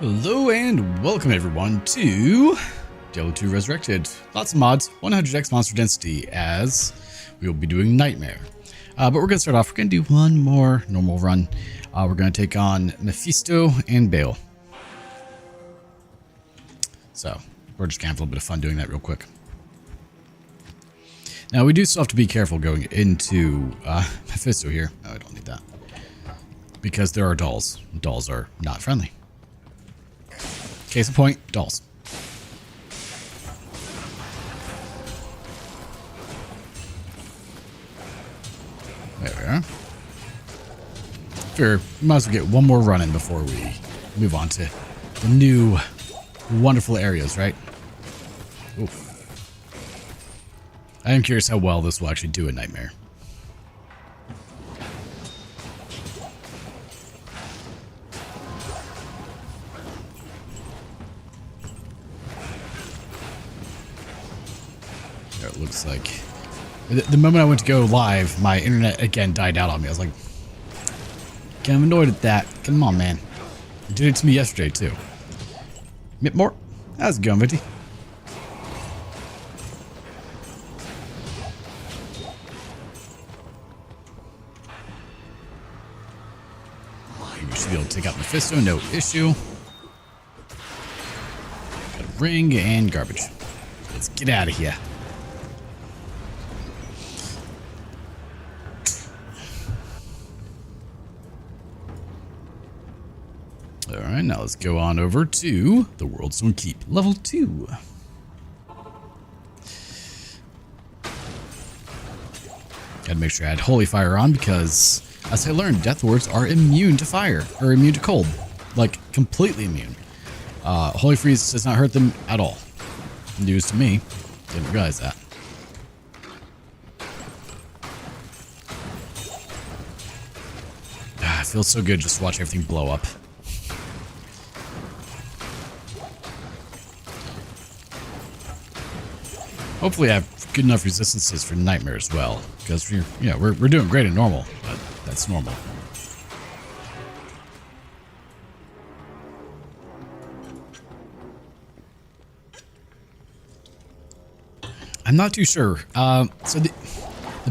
Hello and welcome everyone to Diablo 2 Resurrected. Lots of mods, 100x monster density as we will be doing Nightmare. But we're going to start off, we're going to do one more normal run. We're going to take on Mephisto and Bale. So we're just going to have a little bit of fun doing that real quick. Now we do still have to be careful going into Mephisto here. No, I don't need that. Because there are dolls. Dolls are not friendly. Case in point, dolls. There we are. Sure, we might as well get one more run in before we move on to the new wonderful areas, right? Ooh. I am curious how well this will actually do in Nightmare. It looks like the moment I went to go live, my internet again died out on me. I was like, I'm annoyed at that. Come on, man. You did it to me yesterday too. More. How's it going, Vinty? We should be able to take out Mephisto, no issue. Got a ring and garbage. Let's get out of here. Alright, now let's go on over to the Worldstone Keep, level 2. Gotta make sure I had Holy Fire on because, as I learned, Death Wards are immune to fire, or immune to cold. Like, completely immune. Holy Freeze does not hurt them at all. News to me. Didn't realize that. It feels so good just to watch everything blow up. Hopefully I have good enough resistances for Nightmare as well, because we're doing great in normal, but that's normal. I'm not too sure. So the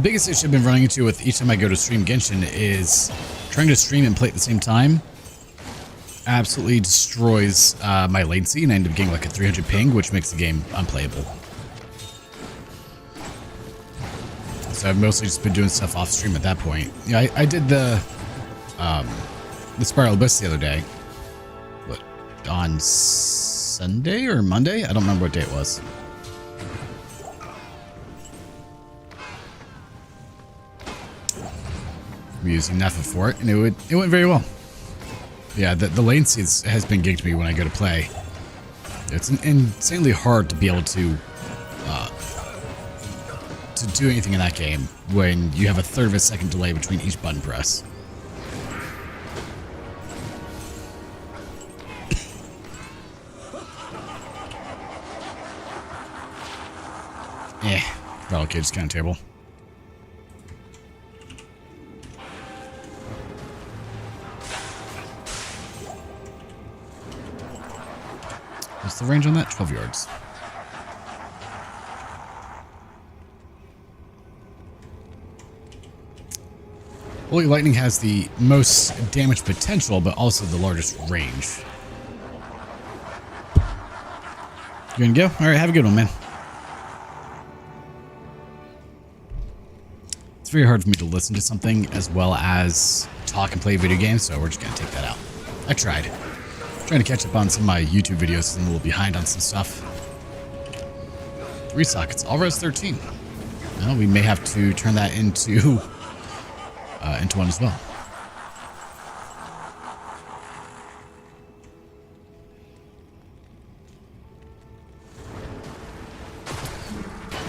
biggest issue I've been running into with each time I go to stream Genshin is trying to stream and play at the same time. Absolutely destroys my latency, and I end up getting like a 300 ping, which makes the game unplayable. So I've mostly just been doing stuff off stream at that point. Yeah, I did the Spiral Abyss the other day. What, on Sunday or Monday? I don't remember what day it was. I'm using Nepha for it, and it went very well. Yeah, the latency has been gigged to me when I go to play. It's insanely hard to be able to do anything in that game when you have a third of a second delay between each button press. Battle Cage is kind of terrible. What's the range on that? 12 yards. Holy Lightning has the most damage potential, but also the largest range. You gonna go? Alright, have a good one, man. It's very hard for me to listen to something as well as talk and play video games, so we're just gonna take that out. I tried. Trying to catch up on some of my YouTube videos, and a little behind on some stuff. 3 sockets, all res 13. Well, we may have to turn that into one as well.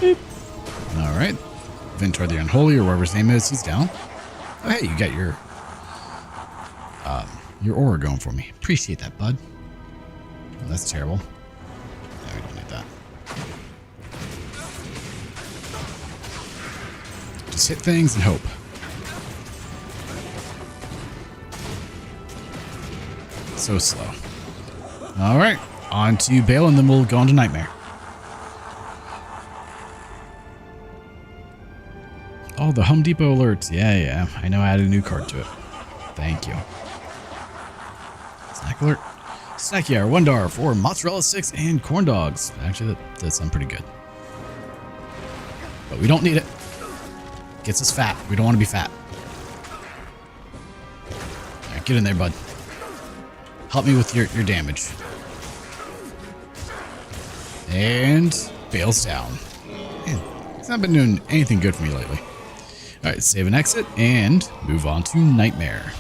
Beep. All right, Ventor the Unholy, or whatever his name is, he's down. Oh, hey, you got your aura going for me. Appreciate that, bud. Oh, that's terrible. No, we don't need that. Just hit things and hope. So slow. All right, on to Bale, and then we'll go on to Nightmare. Oh, the Home Depot alerts. Yeah. I know I added a new card to it. Thank you. Snack alert. Snacky hour, $1 for mozzarella sticks and corn dogs. Actually, that does sound pretty good. But we don't need it. Gets us fat. We don't want to be fat. All right, get in there, bud. Help me with your damage. And Bale's down. Man, he's not been doing anything good for me lately. All right, save and exit and move on to Nightmare.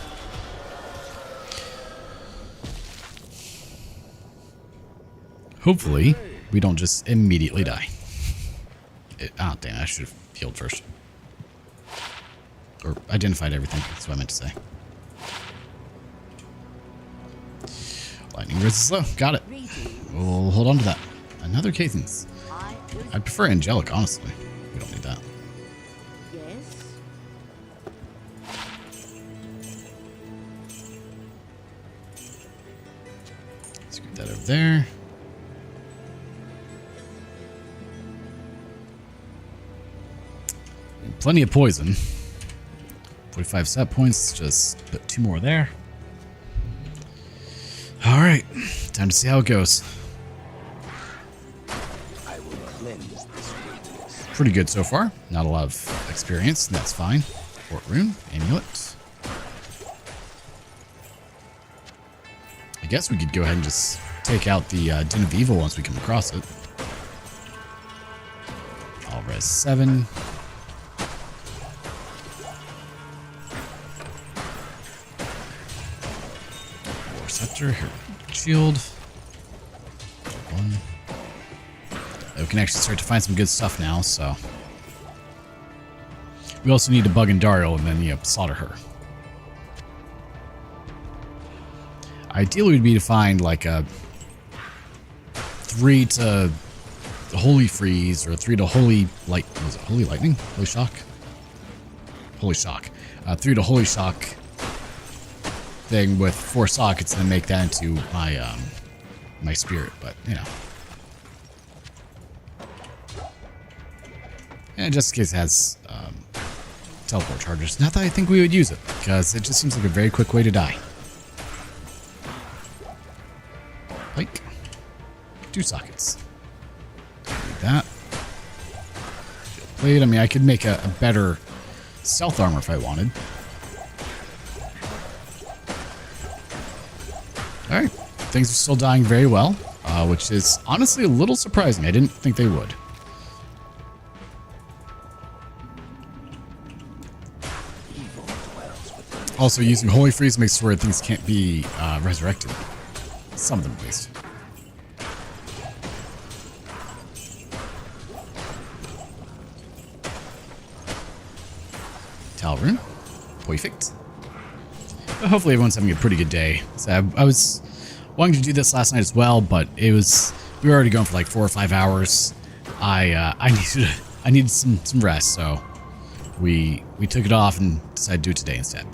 Hopefully, we don't just immediately die. Oh, damn, I should have healed first. Or identified everything, that's what I meant to say. Lightning resist slow, got it. We'll hold on to that. Another cadence. I'd prefer angelic, honestly. We don't need that. Let's get that over there. And plenty of poison. 45 set points, just put 2 more there. Alright, time to see how it goes. Pretty good so far. Not a lot of experience, and that's fine. Fort Rune, Amulet. I guess we could go ahead and just take out the Den of Evil once we come across it. I'll res 7. War Scepter, here, shield. 1. We can actually start to find some good stuff now, so. We also need to bug in Daryl and then, slaughter her. Ideally would be to find like a 3 to Holy Freeze or 3 to Holy Light. Was it Holy Lightning? Holy Shock? Holy Shock. 3 to Holy Shock thing with 4 sockets and then make that into my my spirit, but and just in case it has teleport charges. Not that I think we would use it, because it just seems like a very quick way to die. Like 2 sockets. Need that. Shield plate. I mean, I could make a better stealth armor if I wanted. Alright. Things are still dying very well, which is honestly a little surprising. I didn't think they would. Also, using Holy Freeze makes sure things can't be resurrected. Some of them, at least. Talrune. Perfect. But hopefully everyone's having a pretty good day. So I was wanting to do this last night as well, but we were already going for like 4 or 5 hours. I needed some rest, so we took it off and decided to do it today instead.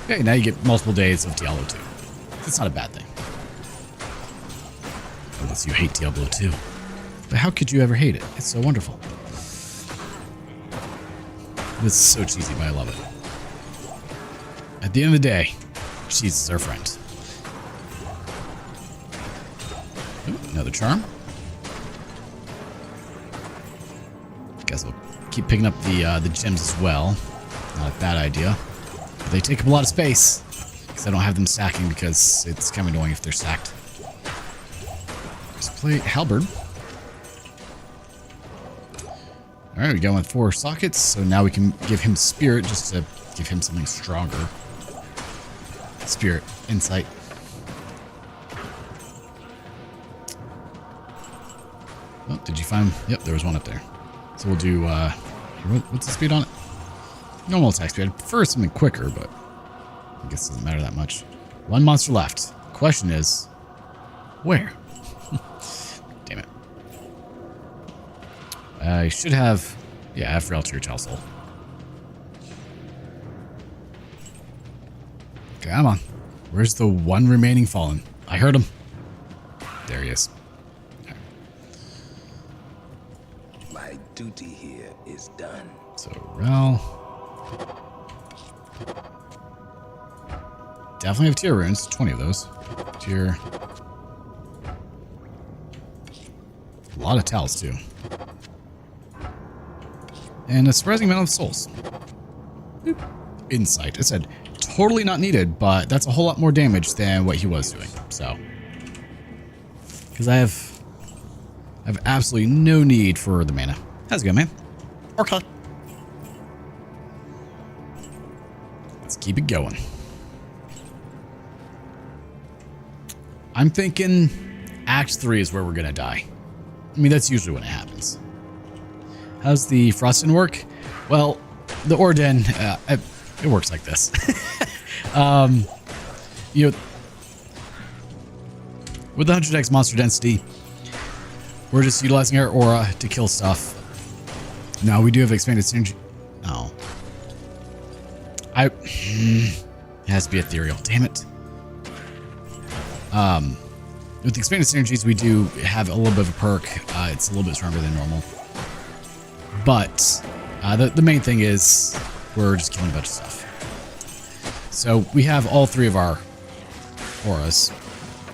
Okay, now you get multiple days of Diablo 2. That's not a bad thing. Unless you hate Diablo 2. But how could you ever hate it? It's so wonderf的. This is so cheesy, but I love it. At the end of the day, cheese is our friend. Ooh, another charm. Guess we'll keep picking up the gems as well. Not a bad idea. But they take up a lot of space. Because I don't have them stacking because it's kind of annoying if they're stacked. Let's play Halberd. Alright, we got 1 with 4 sockets, so now we can give him Spirit just to give him something stronger. Spirit, Insight. Oh, did you find? Yep, there was one up there. So we'll do, what's the speed on it? Normal attack speed. I'd prefer something quicker, but I guess it doesn't matter that much. 1 monster left. Question is, where? Damn it. I should have, yeah, Ephrael to your Child Soul. Come on. Where's the one remaining fallen? I heard him. There he is. Okay. My duty here is done. So, Rel. Definitely have tier runes. 20 of those. Tier. A lot of towels, too. And a surprising amount of souls. Boop. Insight. It said totally not needed, but that's a whole lot more damage than what he was doing. So, because I have absolutely no need for the mana. How's it going, man? Okay. Let's keep it going. I'm thinking Act 3 is where we're gonna die. I mean, that's usually when it happens. How's the Frostin work? Well, the Auradin, it works like this. You know, with the 100x monster density, we're just utilizing our aura to kill stuff. Now, we do have expanded synergy. Oh. It has to be ethereal. Damn it. With the expanded synergies, we do have a little bit of a perk. It's a little bit stronger than normal. But the main thing is we're just killing a bunch of stuff. So we have all three of our auras.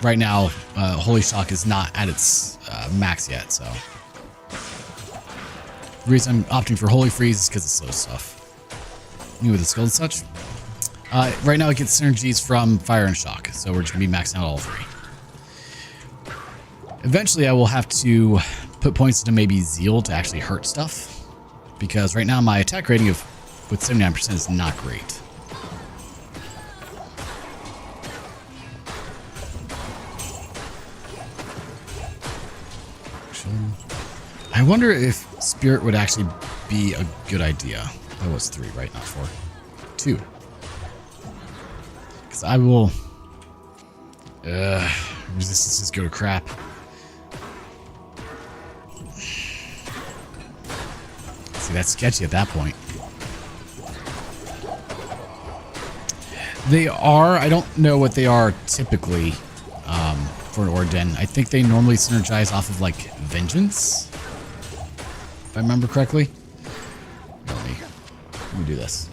Right now, Holy Shock is not at its max yet, so. The reason I'm opting for Holy Freeze is because it slows stuff. New with the skill and such. Right now it gets synergies from Fire and Shock, so we're just going to be maxing out all three. Eventually I will have to put points into maybe Zeal to actually hurt stuff, because right now my attack rating with 79% is not great. I wonder if Spirit would actually be a good idea. That was 3, right? Not 4. 2. Because I will... resistances go to crap. See, that's sketchy at that point. They are... I don't know what they are typically for an Auradin. I think they normally synergize off of, like, Vengeance. If I remember correctly. Let me do this.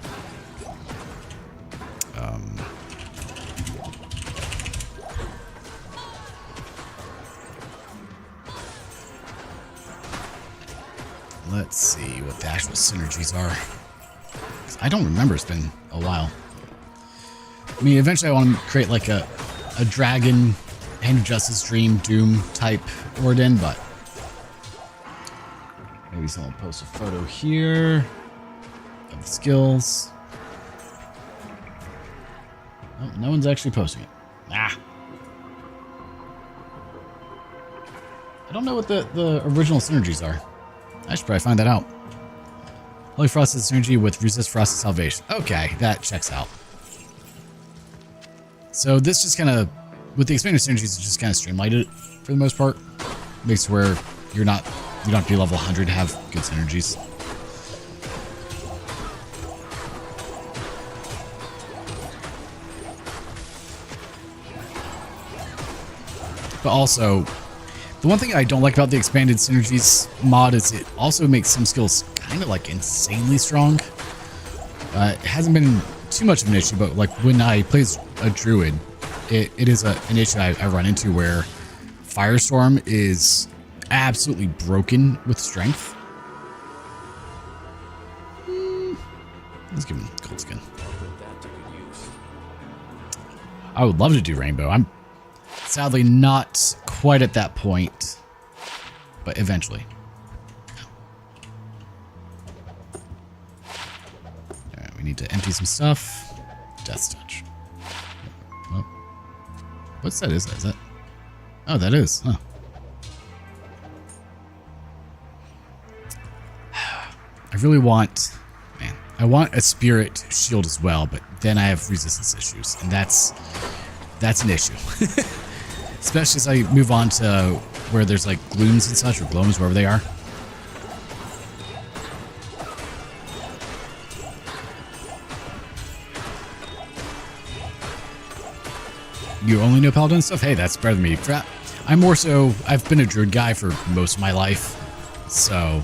Let's see what the actual synergies are. 'Cause I don't remember. It's been a while. I mean, eventually I want to create like a dragon, Hand of Justice, Dream, Doom type Auradin, but maybe someone post a photo here of the skills. Oh, no one's actually posting it. Ah. I don't know what the original synergies are. I should probably find that out. Holy Frost is synergy with Resist Frost and Salvation. Okay, that checks out. So this just kind of, with the expanded synergies, it just kind of streamlined it for the most part. Makes it where you don't have to be level 100 to have good synergies. But also, the one thing I don't like about the expanded synergies mod is it also makes some skills kind of like insanely strong. It hasn't been too much of an issue, but like when I play as a druid, it is an issue I run into where Firestorm is absolutely broken with strength. Let's give him cold skin. I would love to do rainbow. I'm sadly not quite at that point, but eventually. Alright, we need to empty some stuff. Death's Touch. Oh. What's that? Is that? Oh, that is. Huh. I really want... Man, I want a Spirit Shield as well, but then I have resistance issues, and that's an issue. Especially as I move on to where there's like glooms and such, or gloams, wherever they are. You only know paladin stuff? Hey, that's better than me. I'm more so, I've been a druid guy for most of my life, so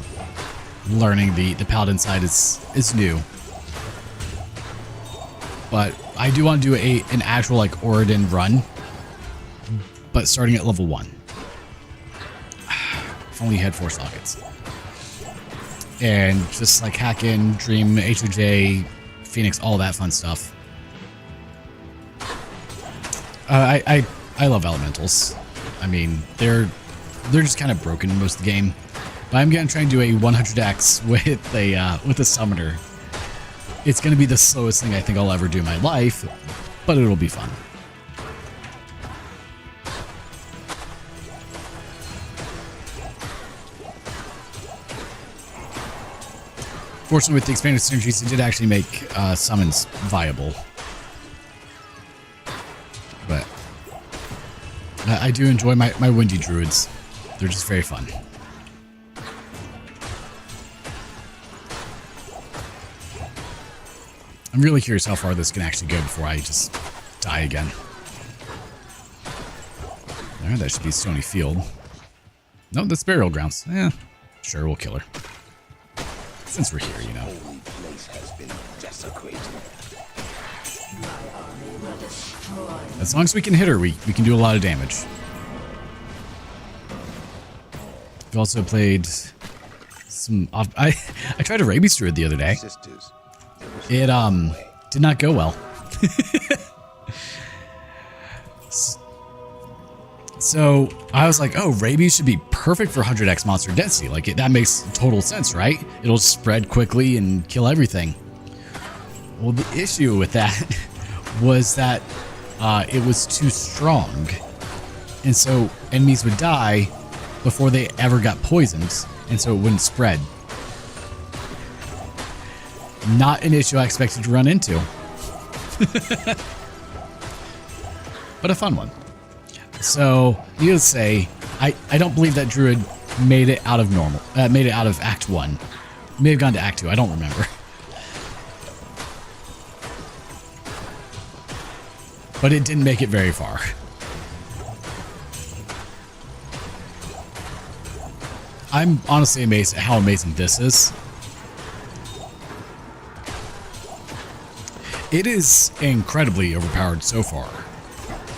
learning the paladin side is new. But I do want to do an actual like Auradin run, but starting at level 1. If only you had 4 sockets. And just like hack in, Dream, HOJ, Phoenix, all that fun stuff. I love elementals. I mean, they're just kind of broken in most of the game. But I'm gonna try and do a 100x with a summoner. It's gonna be the slowest thing I think I'll ever do in my life, but it'll be fun. Fortunately, with the expanded synergies, it did actually make summons viable. But I do enjoy my windy druids. They're just very fun. I'm really curious how far this can actually go before I just die again. There, that should be Stony Field. No, that's Burial Grounds. Yeah, sure, we'll kill her. Since we're here, you know. Holy place has been desecrated. As long as we can hit her, we can do a lot of damage. We've also played some... I tried a Rabies Druid the other day. It did not go well. So I was like, oh, Rabies should be perfect for 100x monster density. Like, that makes total sense, right? It'll spread quickly and kill everything. Well, the issue with that was that it was too strong. And so enemies would die before they ever got poisoned, and so it wouldn't spread. Not an issue I expected to run into. But a fun one. So, you would say, I don't believe that Druid made it out of made it out of Act 1. May have gone to Act 2, I don't remember. But it didn't make it very far. I'm honestly amazed at how amazing this is. It is incredibly overpowered so far.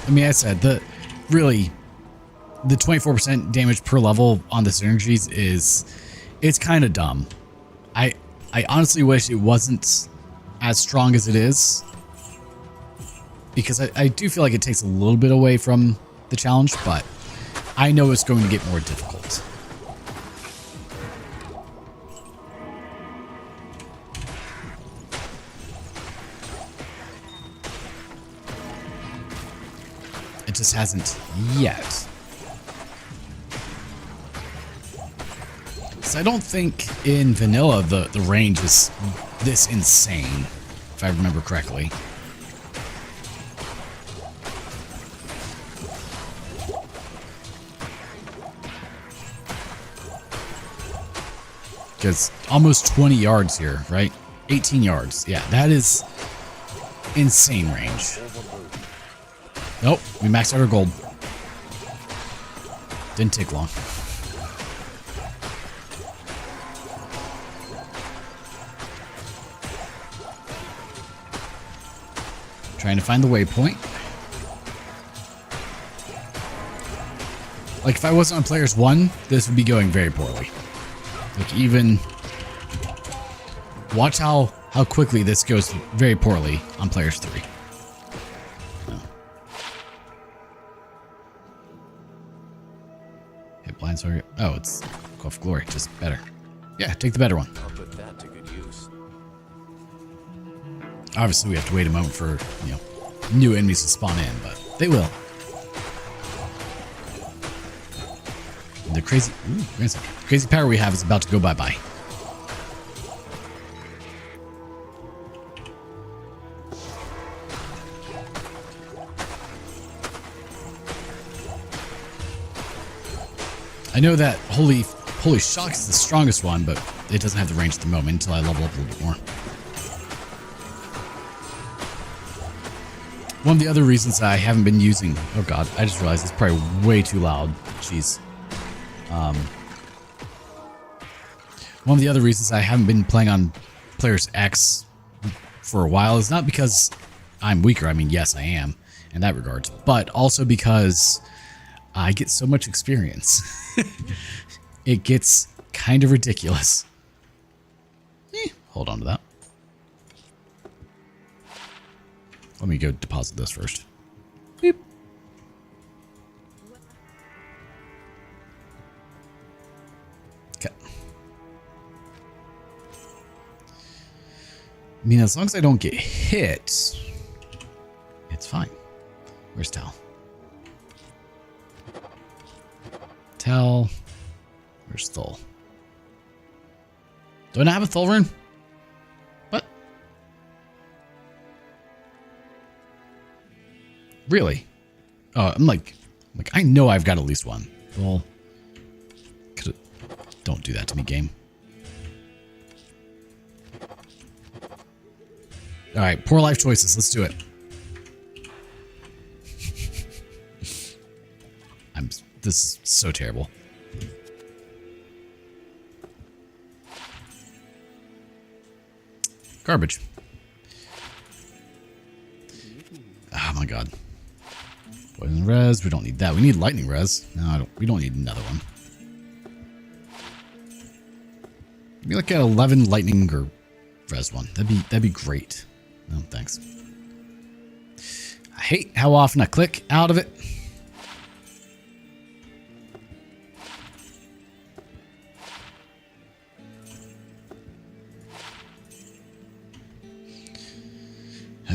I mean, I said, the 24% damage per level on the Synergies it's kind of dumb. I honestly wish it wasn't as strong as it is, because I do feel like it takes a little bit away from the challenge, but I know it's going to get more difficult. It just hasn't yet. So I don't think in vanilla the range is this insane, if I remember correctly. Because almost 20 yards here, right? 18 yards. Yeah, that is insane range. Nope, we maxed out our gold. Didn't take long. Trying to find the waypoint. Like, if I wasn't on players 1, this would be going very poorly. Like, even... Watch how quickly this goes very poorly on players 3. Blind target. Oh, it's Call for Glory, just better. Yeah, take the better one. I'll put that to good use. Obviously, we have to wait a moment for, new enemies to spawn in, but they will. The crazy power we have is about to go bye-bye. I know that Holy Shock is the strongest one, but it doesn't have the range at the moment until I level up a little bit more. One of the other reasons I haven't been using... Oh god, I just realized it's probably way too loud. Jeez. One of the other reasons I haven't been playing on Players X for a while is not because I'm weaker. I mean, yes, I am in that regard, but also because I get so much experience. It gets kind of ridiculous. Hold on to that. Let me go deposit this first. Beep. Okay. I mean, as long as I don't get hit, it's fine. Where's Tal? Tal. Where's Thul? Do I not have a Thul rune? What? Really? Oh, I'm like, I know I've got at least one. Well, don't do that to me, game. All right, poor life choices. Let's do it. This is so terrible. Garbage. Oh my god. Poison res. We don't need that. We need lightning res. No, we don't need another one. Maybe like an 11 lightning or res one. That'd be great. No, thanks. I hate how often I click out of it.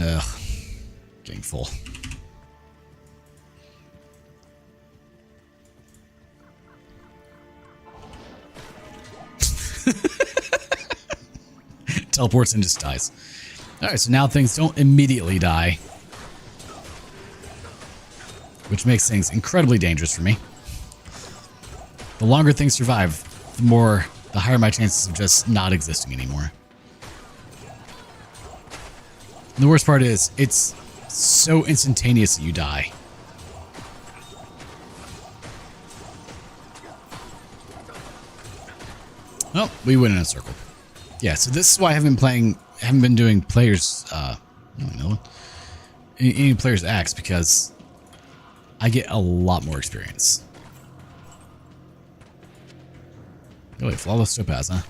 Ugh, getting full. Teleports and just dies. Alright, so now things don't immediately die. Which makes things incredibly dangerous for me. The longer things survive, the higher my chances of just not existing anymore. And the worst part is, it's so instantaneous that you die. Oh, we went in a circle. Yeah, so this is why I haven't been doing players, I don't know, any players X, because I get a lot more experience. Oh wait, flawless topaz, huh?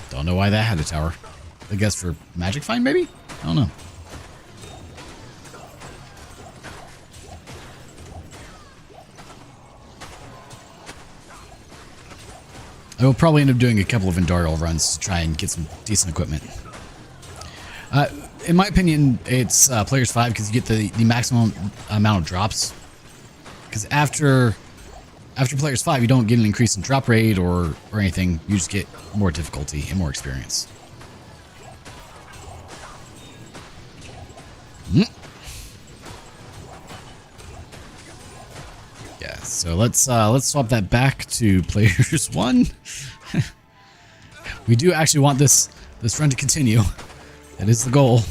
Don't know why that had a tower. I guess for magic find, maybe? I don't know. I will probably end up doing a couple of Endorial runs to try and get some decent equipment. In my opinion, it's Players 5 because you get the maximum amount of drops. Because after Players 5, you don't get an increase in drop rate or anything. You just get more difficulty and more experience. Yeah, so let's swap that back to Players 1. We do actually want this run to continue. That is the goal.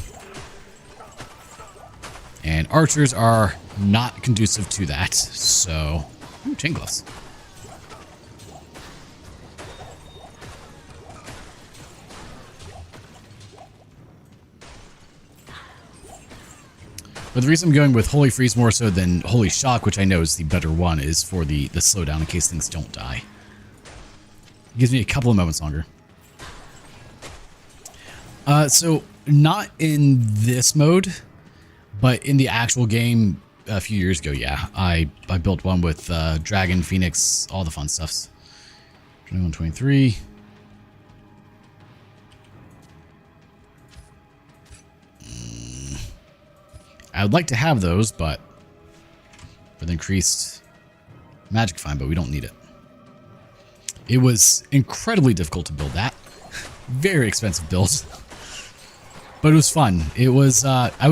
And archers are not conducive to that, so... Ooh, chain gloves. But the reason I'm going with Holy Freeze more so than Holy Shock, which I know is the better one, is for the slowdown in case things don't die. It gives me a couple of moments longer. So not in this mode, but in the actual game a few years ago, yeah. I built one with Dragon, Phoenix, all the fun stuffs. 21, 23. I would like to have those, but with increased magic find, but we don't need it. It was incredibly difficult to build that. Very expensive build. But it was fun. It was, I have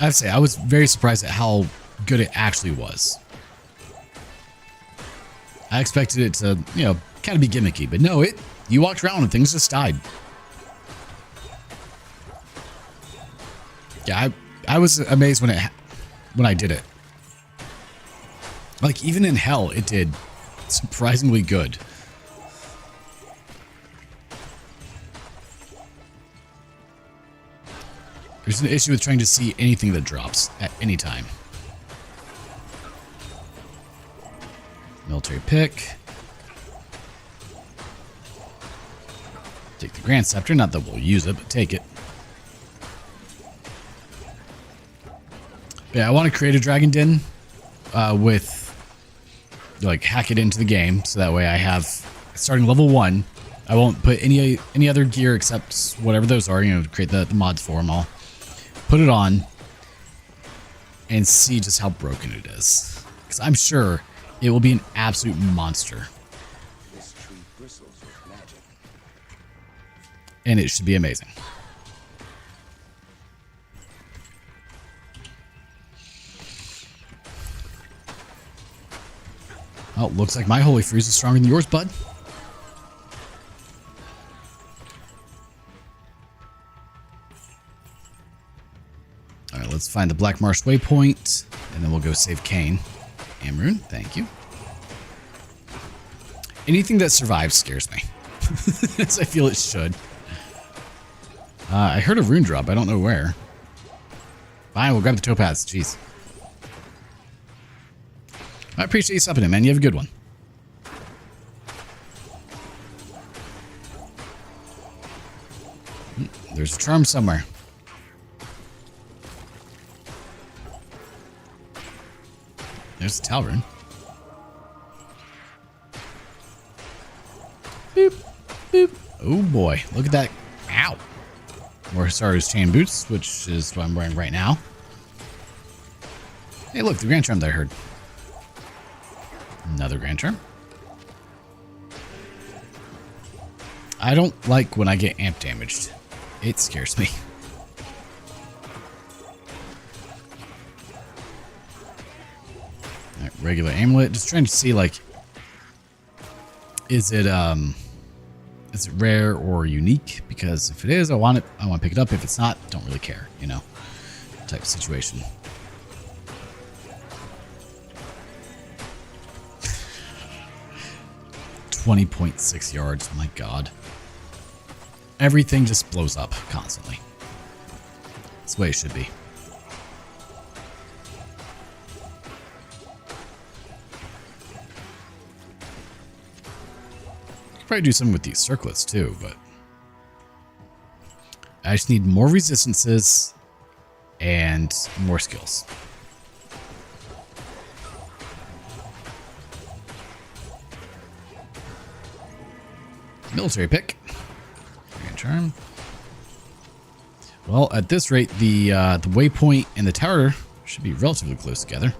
to say, I was very surprised at how good it actually was. I expected it to, kind of be gimmicky, but no, you walked around and things just died. Yeah, I was amazed when I did it. Like, even in hell, it did surprisingly good. There's an issue with trying to see anything that drops at any time. Military pick. Take the Grand Scepter. Not that we'll use it, but take it. Yeah, I want to create a Dragon Den with, like, hack it into the game. So that way I have, starting level 1, I won't put any other gear except whatever those are, you know, create the mods for them all. Put it on and see just how broken it is. Because I'm sure it will be an absolute monster. This tree bristles with magic. And it should be amazing. Oh, looks like my Holy Freeze is stronger than yours, bud. Alright, let's find the Black Marsh waypoint, and then we'll go save Kane. Amrune, thank you. Anything that survives scares me. As I feel it should. I heard a rune drop, I don't know where. Fine, we'll grab the topaz, jeez. I appreciate you subbing it, man. You have a good one. There's a charm somewhere. There's the Talrun. Boop, boop. Oh boy, look at that. Ow. More Saru's chain boots, which is what I'm wearing right now. Hey, look, the Grand Charm that I heard. Another Grand Charm. I don't like when I get amp damaged. It scares me. Alright, regular amulet. Just trying to see, like, is it rare or unique? Because if it is, I want it. I want to pick it up. If it's not, don't really care. You know, type of situation. .6 yards. My God. Everything just blows up constantly. That's the way it should be. Could probably do something with these circlets too, but I just need more resistances and more skills. Military pick. Grand charm. Well, at this rate, the waypoint and the tower should be relatively close together.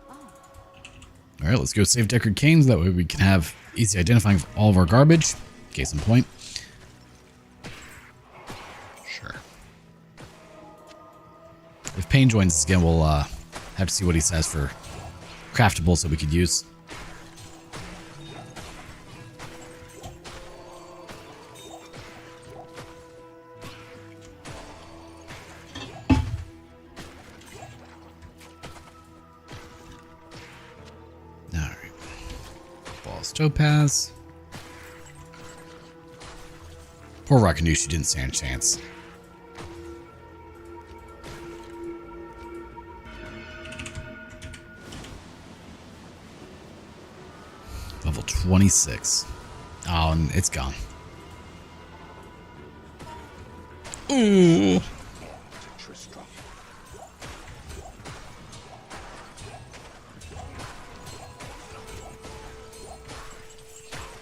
All right, let's go save Deckard Canes. That way we can have easy identifying of all of our garbage. Case in point. Sure. If Payne joins us again, we'll have to see what he says for craftables that we could use. Topaz. Poor Rockanushi didn't stand a chance. Level 26. Oh, and it's gone. Ooh.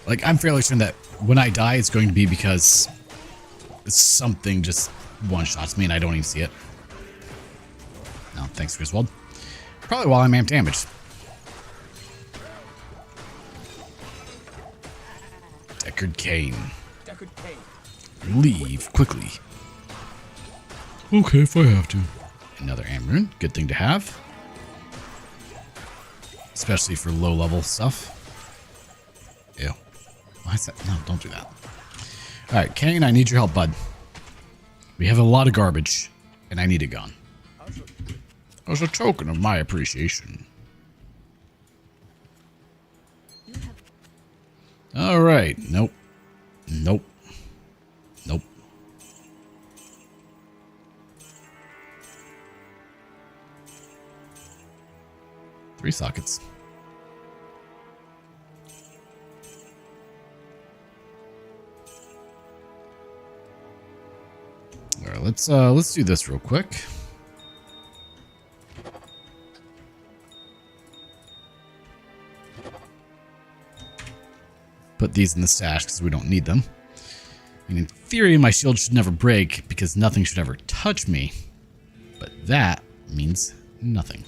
Like, I'm fairly certain that when I die, it's going to be because something just one-shots me and I don't even see it. No, thanks, Griswold. Probably while I'm amp damaged. Deckard Cain. Leave quickly. Okay, if I have to. Another Amrune. Good thing to have. Especially for low-level stuff. Ew. Why is that? No, don't do that. Alright, Kane, I need your help, bud. We have a lot of garbage, and I need it gone. As a token of my appreciation. All right. Nope. Nope. Nope. Three sockets. All right, let's do this real quick. Put these in the stash because we don't need them. And in theory, my shield should never break because nothing should ever touch me. But that means nothing.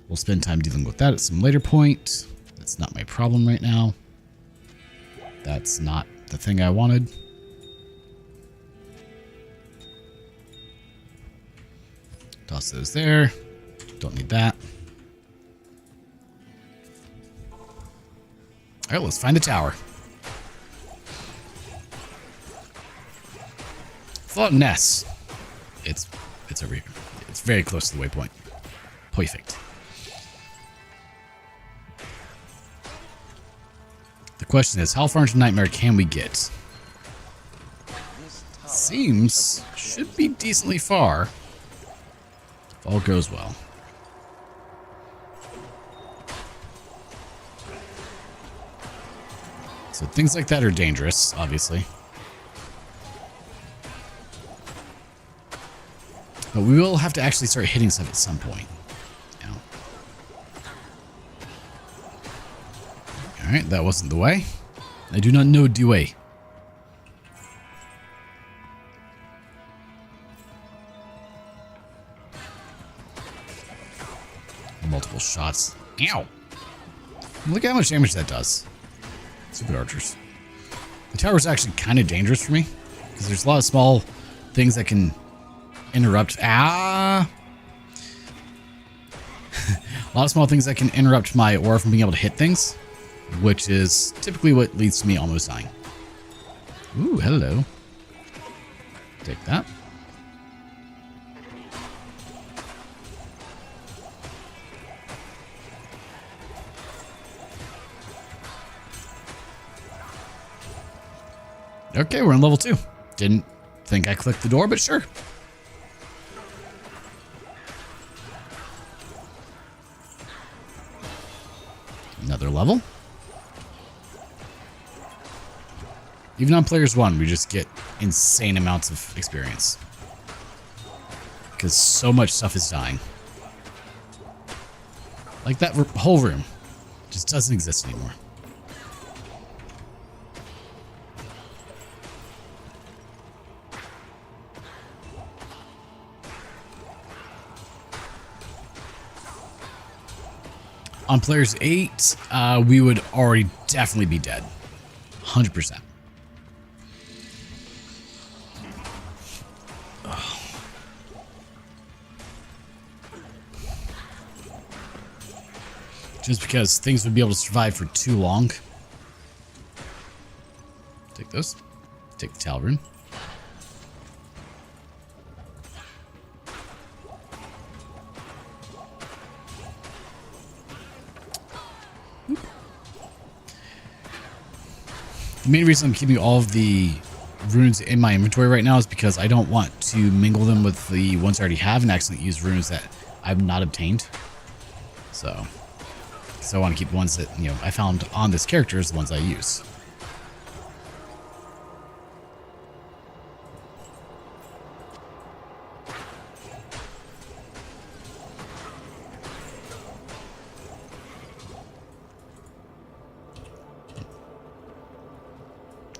We'll spend time dealing with that at some later point. That's not my problem right now. That's not the thing I wanted. Toss those there. Don't need that. All right, let's find a tower. Thought Ness. It's over here. It's very close to the waypoint. Perfect. The question is, how far into Nightmare can we get? Seems should be decently far. If all goes well. So things like that are dangerous, obviously. But we will have to actually start hitting stuff at some point. You know. Alright, that wasn't the way. I do not know the way. Multiple shots. Ow! Look at how much damage that does. Stupid archers. The tower is actually kind of dangerous for me because there's a lot of small things that can interrupt. A lot of small things that can interrupt my aura from being able to hit things, which is typically what leads to me almost dying. Ooh, hello. Take that. Okay, we're on level 2. Didn't think I clicked the door, but sure. Another level. Even on Players 1, we just get insane amounts of experience. Because so much stuff is dying. Like that whole room just doesn't exist anymore. On Players 8, we would already definitely be dead. 100%. Oh. Just because things would be able to survive for too long. Take those. Take the Talrun. The main reason I'm keeping all of the runes in my inventory right now is because I don't want to mingle them with the ones I already have and accidentally use runes that I've not obtained. So I want to keep the ones that, you know, I found on this character as the ones I use.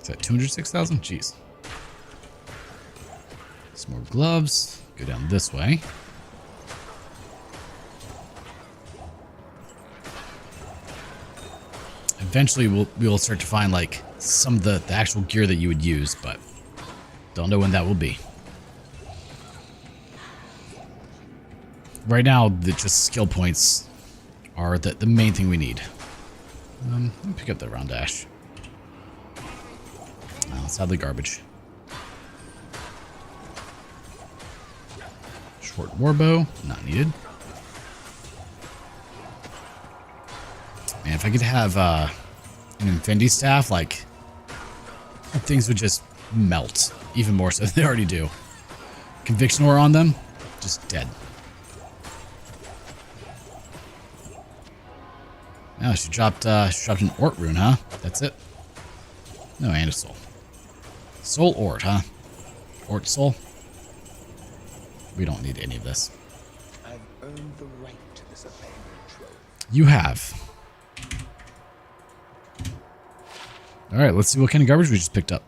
Is that 206,000? Jeez. Some more gloves. Go down this way. Eventually, we'll start to find like some of the actual gear that you would use, but don't know when that will be. Right now, just skill points are the main thing we need. Let me pick up the round dash. Oh, sadly garbage. Port warbow, not needed. Man, if I could have an Infinity Staff, like, things would just melt. Even more so than they already do. Conviction Ore on them, just dead. Oh, she dropped an Ort rune, huh? That's it? No, and a soul. Soul Ort, huh? Ort soul? We don't need any of this. I've earned the right to this abandoned trove. You have. Alright, let's see what kind of garbage we just picked up.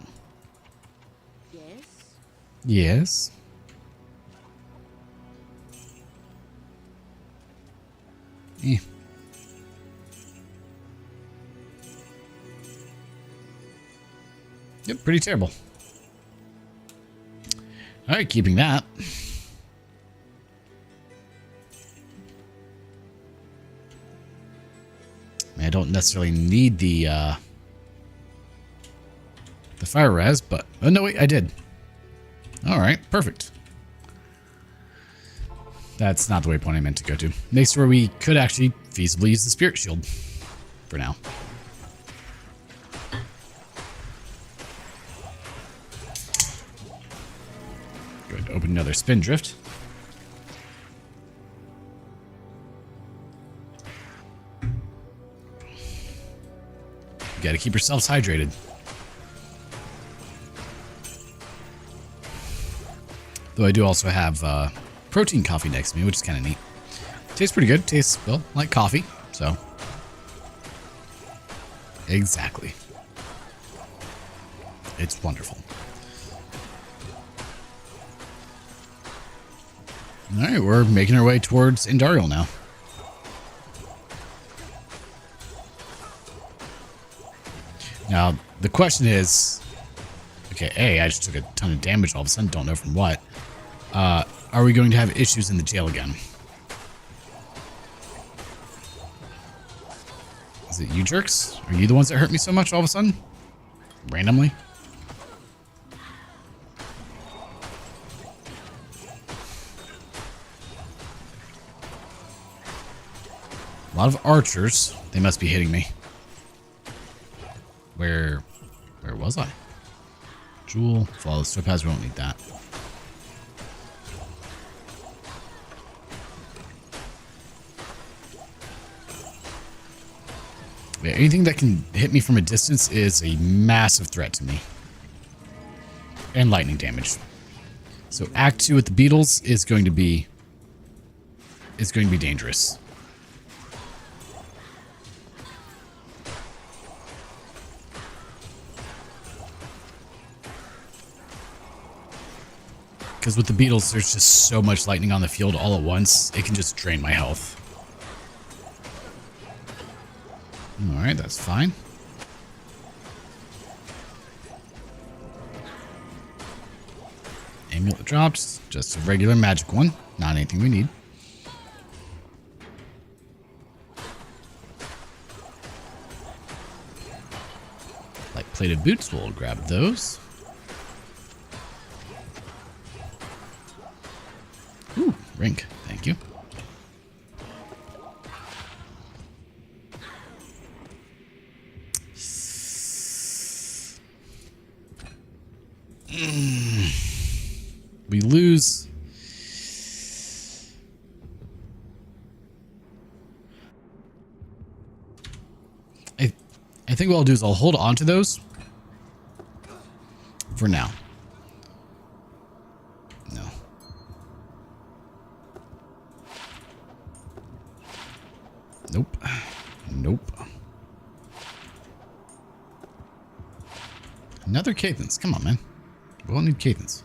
Yes? Yes. Eh. Yep, pretty terrible. Alright, keeping that. I don't necessarily need the fire res, but oh no, wait, I did. Alright, perfect. That's not the waypoint I meant to go to. Next, where we could actually feasibly use the spirit shield for now. Go ahead and open another spin drift. You gotta keep yourselves hydrated. Though I do also have protein coffee next to me, which is kind of neat. Tastes pretty good. Tastes, well, like coffee, so. Exactly. It's wonderful. Alright, we're making our way towards Indarial now. Now, the question is, okay, A, I just took a ton of damage all of a sudden, don't know from what. Are we going to have issues in the jail again? Is it you jerks? Are you the ones that hurt me so much all of a sudden? Randomly? A lot of archers. They must be hitting me. Where was I? Jewel, follow the topaz, we won't need that. Yeah, anything that can hit me from a distance is a massive threat to me. And lightning damage. So Act 2 with the beetles is going to be dangerous. Because with the beetles, there's just so much lightning on the field all at once, it can just drain my health. Alright, that's fine. Amulet drops, just a regular magic one, not anything we need. Light plated boots, we'll grab those. Ooh, rink, thank you. We lose. I think what I'll do is I'll hold on to those for now. No. Nope. Nope. Another Cathans. Come on, man. We won't need Cathans.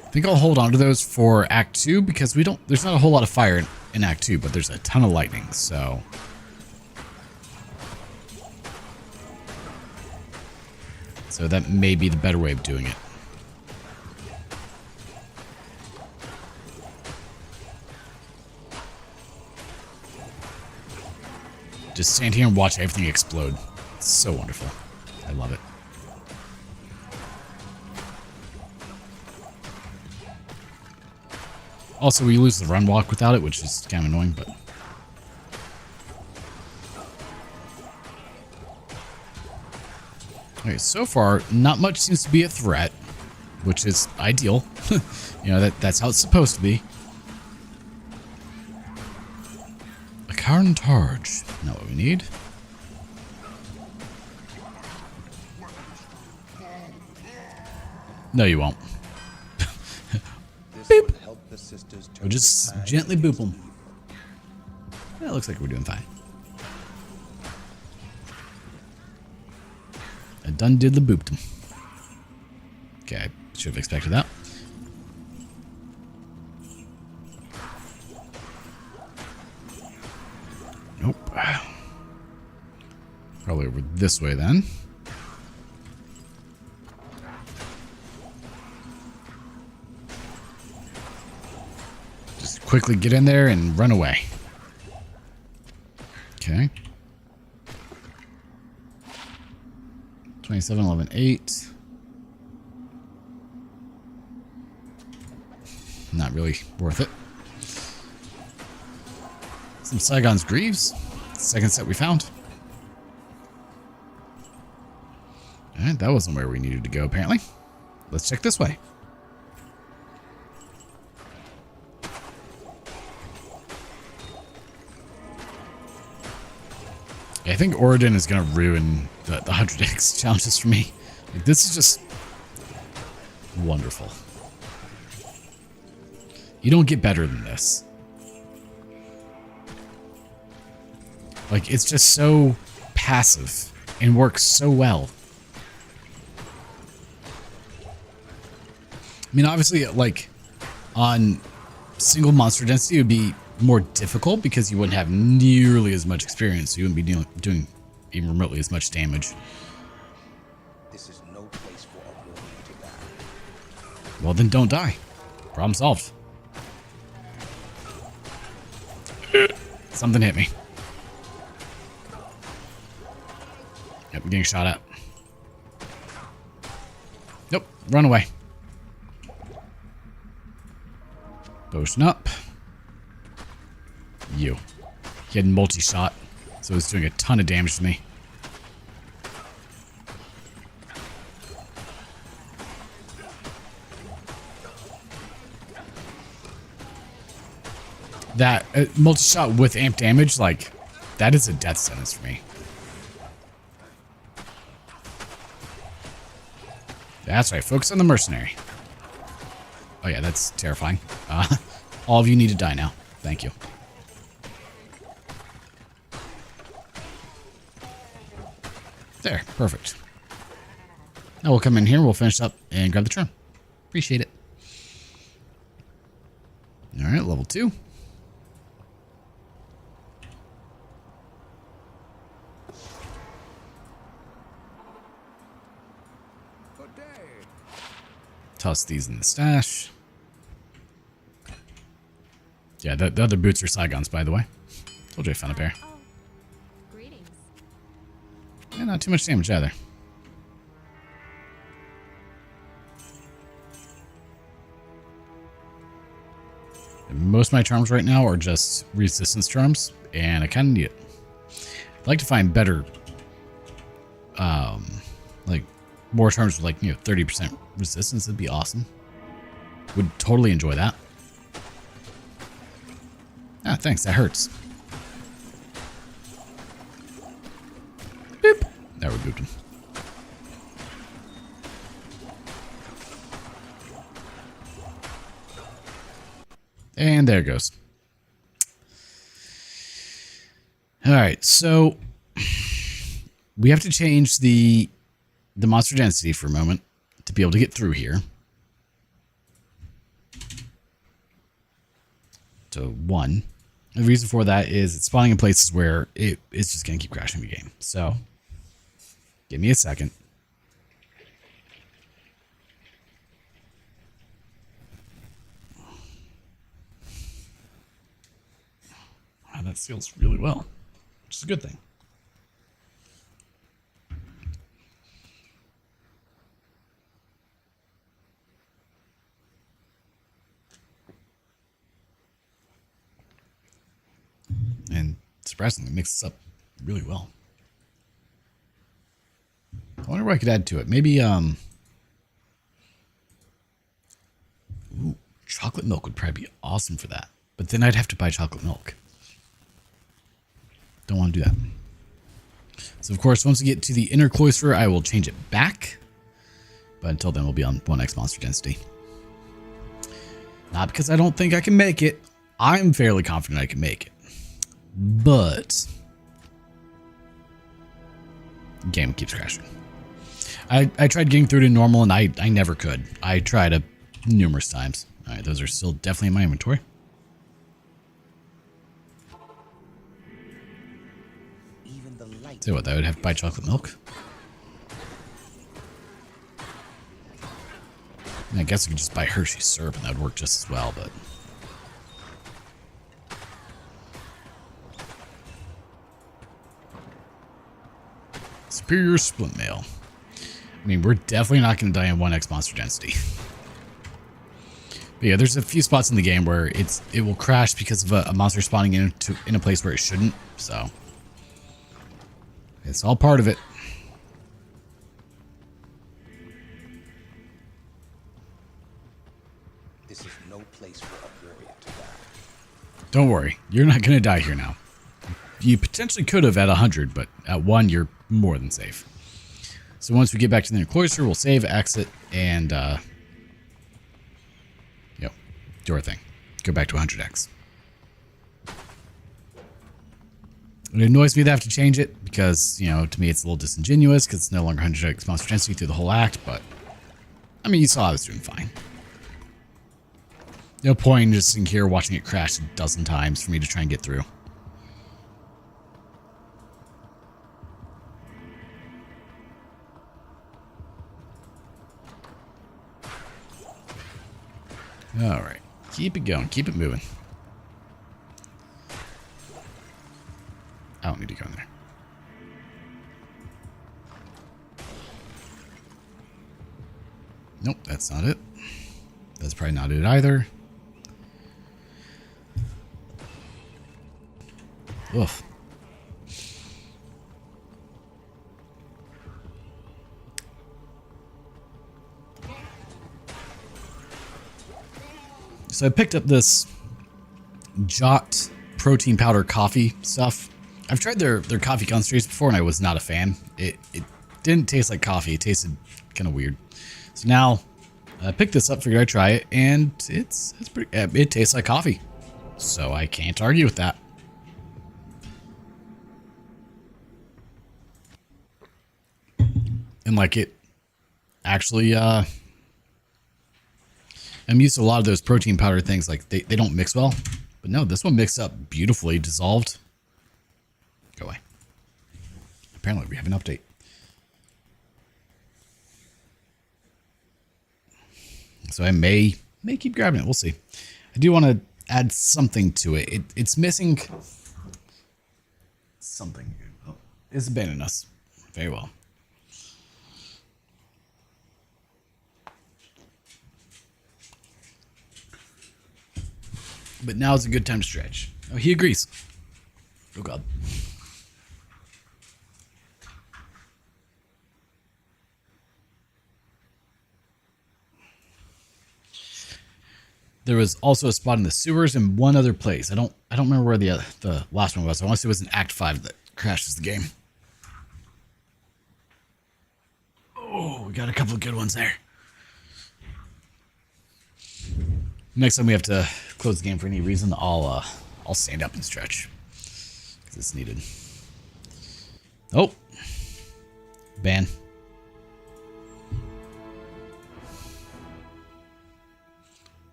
I think I'll hold on to those for Act 2 because there's not a whole lot of fire in Act 2, but there's a ton of lightning, so. So that may be the better way of doing it. Just stand here and watch everything explode. It's so wonderful. I love it. Also, we lose the run walk without it, which is kind of annoying, but... Okay, so far, not much seems to be a threat, which is ideal. You know, that's how it's supposed to be. A Carntarge. Not what we need. No, you won't. Boop. We'll just gently boop them. Yeah, it looks like we're doing fine. I done did the booped them. Okay, I should have expected that. Nope. Probably over this way then. Just quickly get in there and run away. Okay. 27, 11, 8. Not really worth it. Some Saigon's Greaves. Second set we found. Alright, that wasn't where we needed to go, apparently. Let's check this way. Yeah, I think Auradin is going to ruin the 100x challenges for me. Like, this is just wonderful. You don't get better than this. Like, it's just so passive and works so well. I mean, obviously, like, on single monster density, it would be more difficult because you wouldn't have nearly as much experience. So you wouldn't be doing even remotely as much damage. This is no place for a warrior to die. Well, then don't die. Problem solved. Something hit me. Yep, I'm getting shot at. Nope, run away. Potion up. You. He had multi-shot, so it's doing a ton of damage to me. That multi-shot with amp damage, like, that is a death sentence for me. That's right, focus on the mercenary. Oh yeah, that's terrifying. All of you need to die now. Thank you. There, perfect. Now we'll come in here, we'll finish up and grab the tron. Appreciate it. Alright, level 2. Toss these in the stash. Yeah, the other boots are Saigons, by the way. Told you I found a pair. Oh, greetings. Yeah, not too much damage either. And most of my charms right now are just resistance charms, and I kind of need it. I'd like to find better, like more charms with like 30% resistance. That'd be awesome. Would totally enjoy that. Ah, thanks. That hurts. Boop. There we booped him. And there it goes. All right, so we have to change the monster density for a moment to be able to get through here. To 1. The reason for that is it's spawning in places where it's just going to keep crashing the game. So, give me a second. Wow, that seals really well, which is a good thing. Surprisingly, it mixes up really well. I wonder what I could add to it. Maybe, ooh, chocolate milk would probably be awesome for that. But then I'd have to buy chocolate milk. Don't want to do that. So, of course, once we get to the inner cloister, I will change it back. But until then, we'll be on 1x monster density. Not because I don't think I can make it. I'm fairly confident I can make it. But the game keeps crashing. I tried getting through to normal and I never could. I tried numerous times. All right, those are still definitely in my inventory. Even the light. So what, I would have to buy chocolate milk? I guess I could just buy Hershey's syrup and that would work just as well, but... Superior splint mail. I mean, we're definitely not going to die in 1x monster density. But yeah, there's a few spots in the game where it will crash because of a monster spawning in a place where it shouldn't, so... It's all part of it. This is no place for a warrior to die. Don't worry, you're not going to die here now. You potentially could have at 100, but at 1, you're more than safe. So once we get back to the inner cloister, we'll save, exit, and do our thing. Go back to 100x. It annoys me that I have to change it because, you know, to me it's a little disingenuous because it's no longer 100x monster density through the whole act, but I mean, you saw I was doing fine. No point in just sitting here watching it crash a dozen times for me to try and get through. All right, keep it going, keep it moving. I don't need to go in there. Nope, that's not it. That's probably not it either. Oof. So I picked up this Jot protein powder coffee stuff. I've tried their coffee concentrates before and I was not a fan. It didn't taste like coffee. It tasted kind of weird. So now I picked this up, figured I'd try it, and it's pretty. It tastes like coffee. So I can't argue with that. And like it actually I'm used to a lot of those protein powder things, like they don't mix well. But no, this one mixed up beautifully, dissolved. Go away. Apparently we have an update. So I may keep grabbing it. We'll see. I do want to add something to it. It's missing something. Oh, it's abandoning us. Very well. But now is a good time to stretch. Oh, he agrees. Oh, God. There was also a spot in the sewers and one other place. I don't remember where the last one was. I want to say it was in Act 5 that crashes the game. Oh, we got a couple of good ones there. Next time we have to close the game for any reason, I'll stand up and stretch because it's needed. Oh, ban.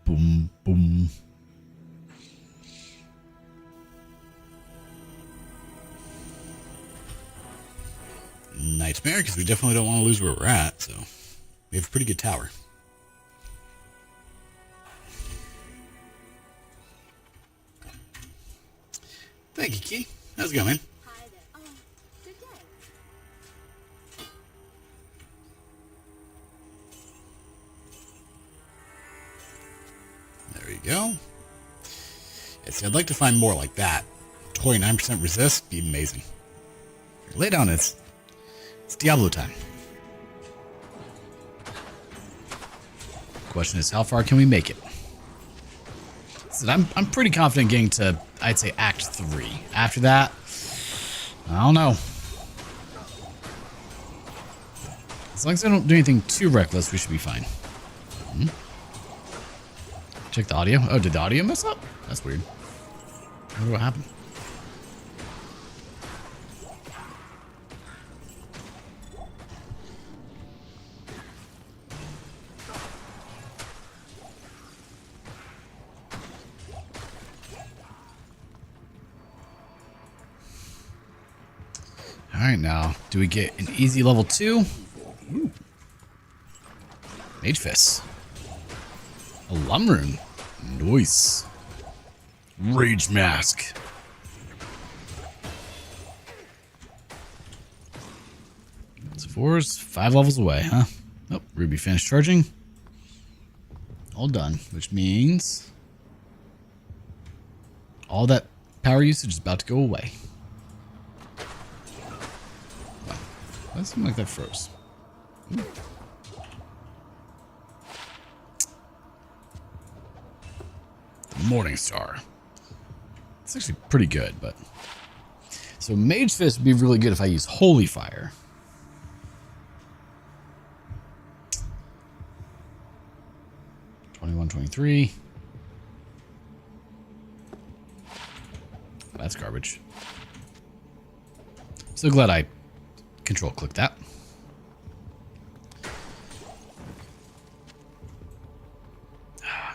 Boom, boom. Nightmare, because we definitely don't want to lose where we're at. So we have a pretty good tower. Thank you, Key. How's it going, man? Hi there. Oh, good day. There you go. Yeah, see, I'd like to find more like that. 29% resist. Be amazing. Lay down is. It's Diablo time. Question is, how far can we make it? So I'm pretty confident getting to, I'd say, Act 3. After that, I don't know. As long as I don't do anything too reckless, we should be fine. Check the audio. Oh, did the audio mess up? That's weird. I wonder what happened. Alright, now, do we get an easy level 2? Ooh. Mage Fist. A Lumrune. Nice. Rage Mask. So 4's 5 levels away, huh? Oh, Ruby finished charging. All done, which means all that power usage is about to go away. Wow. That seemed like that froze. Ooh. Morning Star. It's actually pretty good, but... So Mage Fist would be really good if I use Holy Fire. $21.23. That's garbage. So glad I control click that.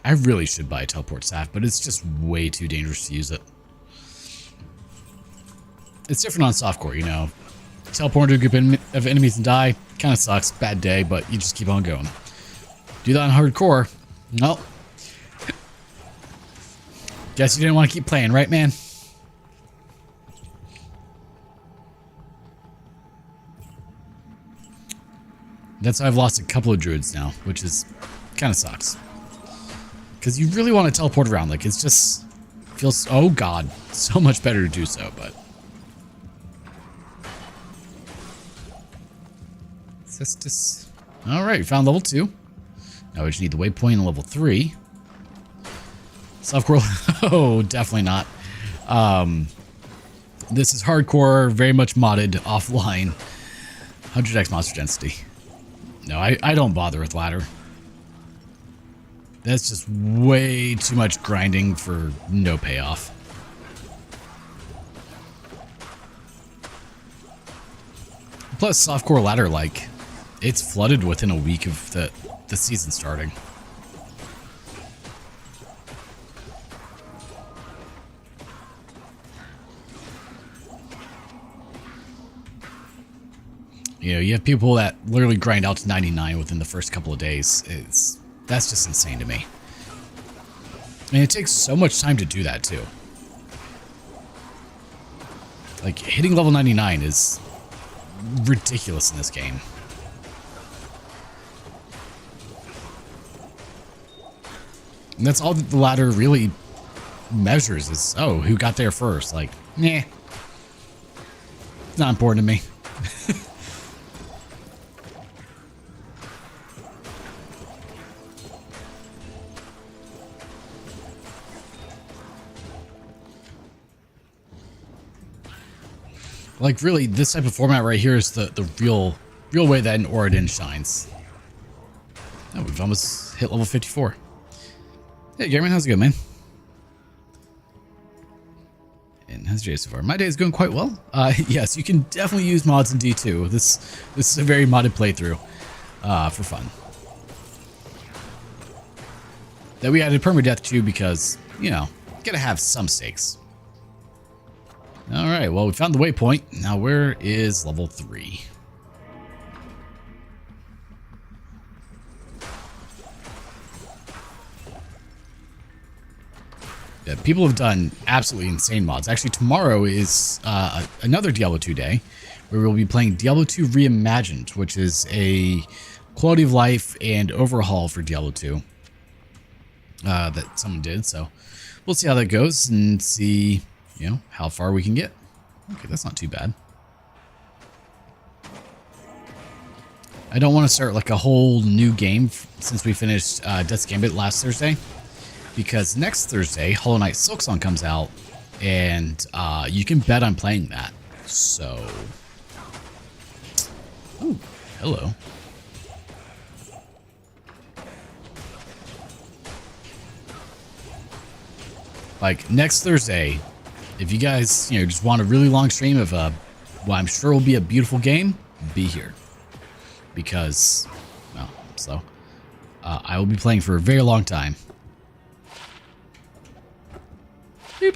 I really should buy a teleport staff, but it's just way too dangerous to use it. It's different on softcore, you know. Teleport into a group of enemies and die, kind of sucks, bad day, but you just keep on going. Do that on hardcore, nope. Guess you didn't want to keep playing, right, man? That's why I've lost a couple of druids now, which is kind of sucks. Because you really want to teleport around, like it's just feels, oh god, so much better to do so, but Cestus. Alright, found level 2. Now we just need the waypoint in level 3. Softcore, oh, definitely not. This is hardcore, very much modded, offline. 100x monster density. No, I don't bother with ladder. That's just way too much grinding for no payoff. Plus, softcore ladder, like, it's flooded within a week of the season starting. You know, you have people that literally grind out to 99 within the first couple of days. That's just insane to me. And it takes so much time to do that, too. Like, hitting level 99 is ridiculous in this game. And that's all that the ladder really measures is, oh, who got there first? Like, nah. It's not important to me. Like, really, this type of format right here is the real way that an Auradin shines. Oh, we've almost hit level 54. Hey, Jeremy, how's it going, man? And how's your day so far? My day is going quite well. Yes, you can definitely use mods in D2. This is a very modded playthrough for fun. That we added permadeath to because, you know, gotta have some stakes. Alright, well, we found the waypoint. Now, where is level 3? Yeah, people have done absolutely insane mods. Actually, tomorrow is another Diablo 2 day, where we'll be playing Diablo 2 Reimagined, which is a quality of life and overhaul for Diablo 2 that someone did. So, we'll see how that goes and see you know, how far we can get. Okay, that's not too bad. I don't want to start like a whole new game since we finished Death's Gambit last Thursday, because next Thursday Hollow Knight Silksong comes out, and you can bet on playing that. So, ooh, hello. Like next Thursday, if you guys, you know, just want a really long stream of what I'm sure will be a beautiful game, be here. Because, well, so I will be playing for a very long time. Beep.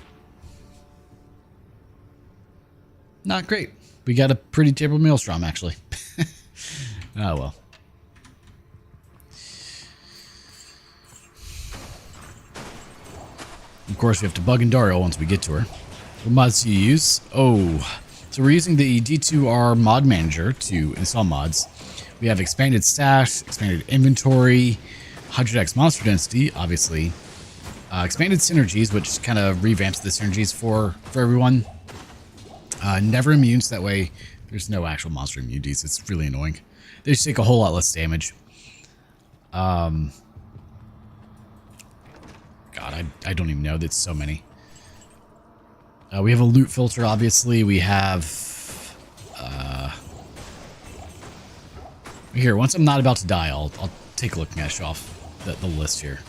Not great. We got a pretty terrible maelstrom, actually. Oh well. Of course, we have to bug Dario once we get to her. What mods do you use? Oh, so we're using the D2R mod manager to install mods. We have expanded stash, expanded inventory, 100x monster density, obviously. Expanded synergies, which kind of revamps the synergies for everyone. Never immune, so that way there's no actual monster immunities. It's really annoying. They just take a whole lot less damage. God, I don't even know. There's so many. We have a loot filter, obviously. We have... here, once I'm not about to die, I'll take a look and show off the list here.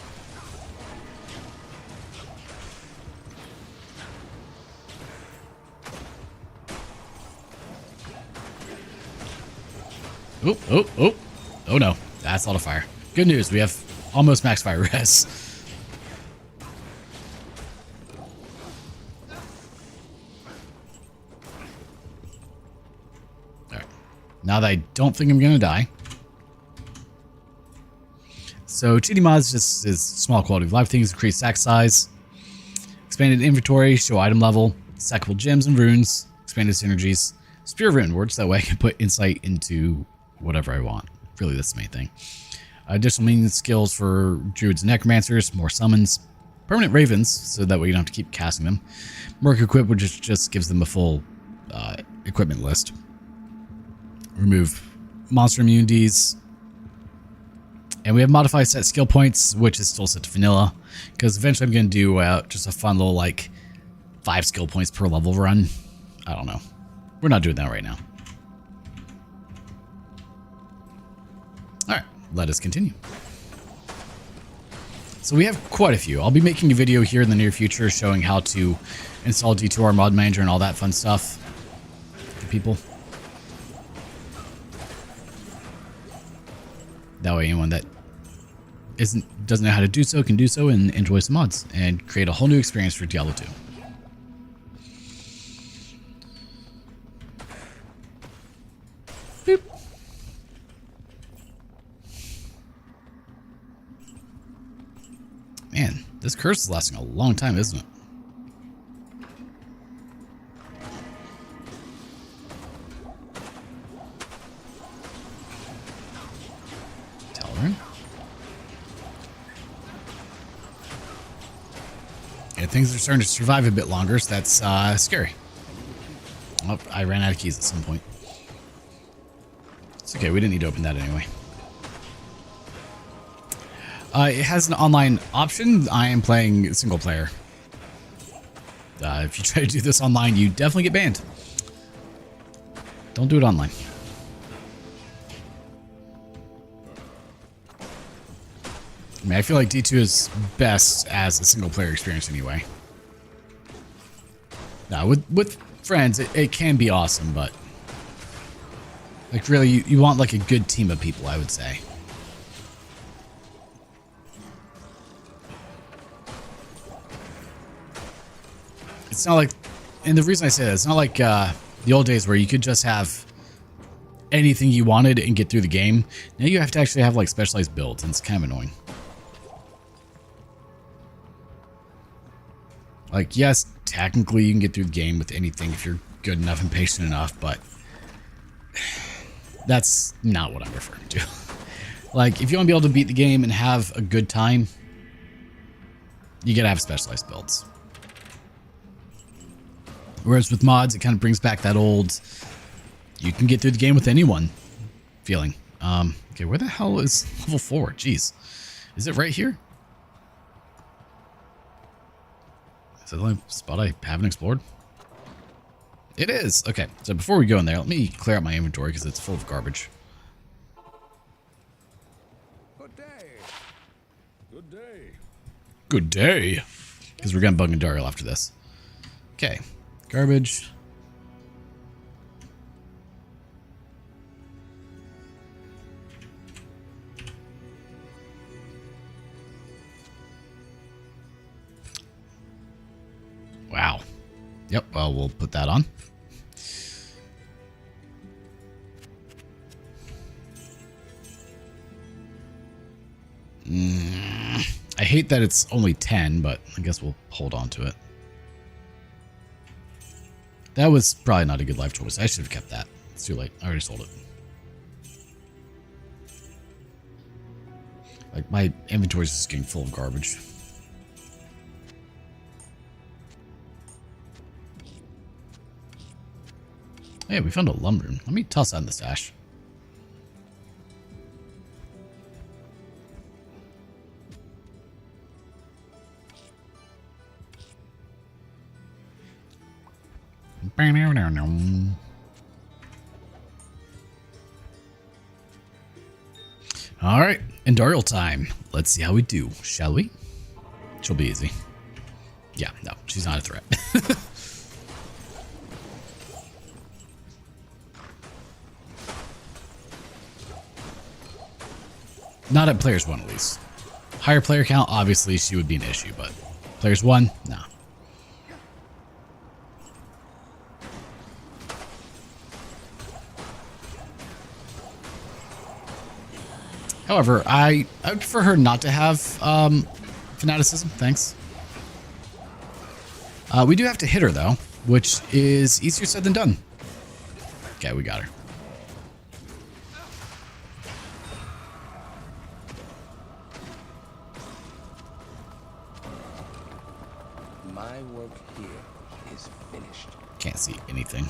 Oh, oh, oh. Oh no, that's a lot of fire. Good news, we have almost max fire res. Alright, now that I don't think I'm gonna die. So cheating mods just is small quality of life things, increase stack size, expanded inventory, show item level, stackable gems and runes, expanded synergies, spear of written words, that way I can put insight into whatever I want. Really, that's the main thing. Additional meaning skills for druids and necromancers, more summons, permanent ravens, so that way you don't have to keep casting them. Merc Equip, which just gives them a full equipment list. Remove monster immunities. And we have modified set skill points, which is still set to vanilla, because eventually I'm going to do just a fun little, like, 5 skill points per level run. I don't know. We're not doing that right now. Alright, let us continue. So we have quite a few. I'll be making a video here in the near future showing how to install D2R mod manager and all that fun stuff for people. That way anyone that doesn't know how to do so can do so and enjoy some mods and create a whole new experience for Diablo 2. Boop. Man, this curse is lasting a long time, isn't it? Telerin. And things are starting to survive a bit longer, so that's scary. Oh, I ran out of keys at some point. It's okay, we didn't need to open that anyway. It has an online option. I am playing single player. If you try to do this online, you definitely get banned. Don't do it online. I mean, I feel like D2 is best as a single player experience anyway. Now, with friends, it can be awesome, but like really, you want like a good team of people, I would say. It's not like, and the reason I say that, it's not like the old days where you could just have anything you wanted and get through the game. Now you have to actually have like specialized builds, and it's kind of annoying. Like, yes, technically you can get through the game with anything if you're good enough and patient enough, but that's not what I'm referring to. Like, if you want to be able to beat the game and have a good time, you gotta have specialized builds. Whereas with mods, it kind of brings back that old, you can get through the game with anyone feeling. Okay, where the hell is level 4? Jeez. Is it right here? Is that the only spot I haven't explored? It is. Okay, so before we go in there, let me clear out my inventory because it's full of garbage. Good day. Good day. Good day. Because we're going to bug Daryl after this. Okay, garbage. Wow. Yep, well, we'll put that on. I hate that it's only 10, but I guess we'll hold on to it. That was probably not a good life choice. I should have kept that. It's too late. I already sold it. Like, my inventory is just getting full of garbage. Hey, we found a lumber room. Let me toss that in the stash. All right, Endurial time. Let's see how we do, shall we? She'll be easy. Yeah, no, she's not a threat. Not at players 1, at least. Higher player count, obviously, she would be an issue, but players 1, no. However, I would prefer her not to have fanaticism. Thanks. We do have to hit her, though, which is easier said than done. Okay, we got her. My work here is finished. Can't see anything.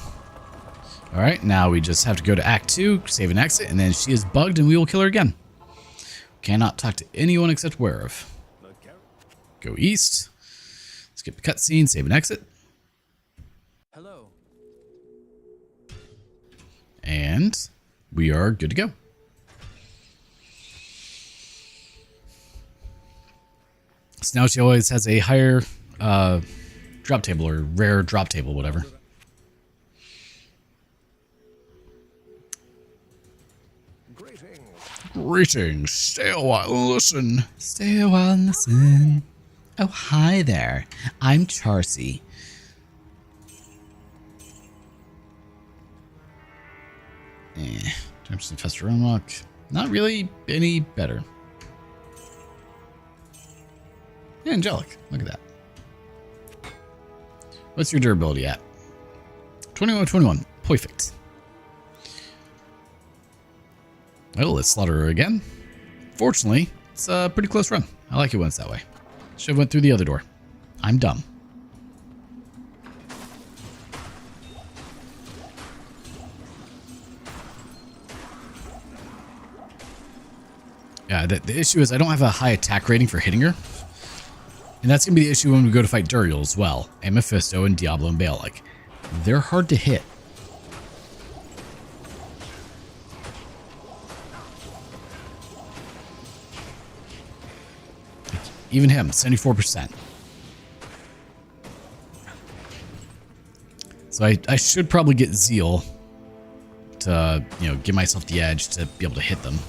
All right, now we just have to go to Act 2, save and exit, and then she is bugged and we will kill her again. Cannot talk to anyone except Werewolf. Go east. Skip the cutscene, save and exit. Hello. And we are good to go. So now she always has a higher drop table or rare drop table, whatever. Greetings. Stay a while and listen. Stay a while and listen. Oh, hi there. I'm Charcy. Terms of Infestor Unlock. Not really any better. Angelic. Look at that. What's your durability at? 21. Perfect. Well, let's slaughter her again. Fortunately, it's a pretty close run. I like it when it's that way. Should have went through the other door. I'm dumb. Yeah, the issue is I don't have a high attack rating for hitting her. And that's going to be the issue when we go to fight Duriel as well. And Mephisto and Diablo and Bale. Like, they're hard to hit. Even him, 74%. So I should probably get Zeal to, you know, give myself the edge to be able to hit them.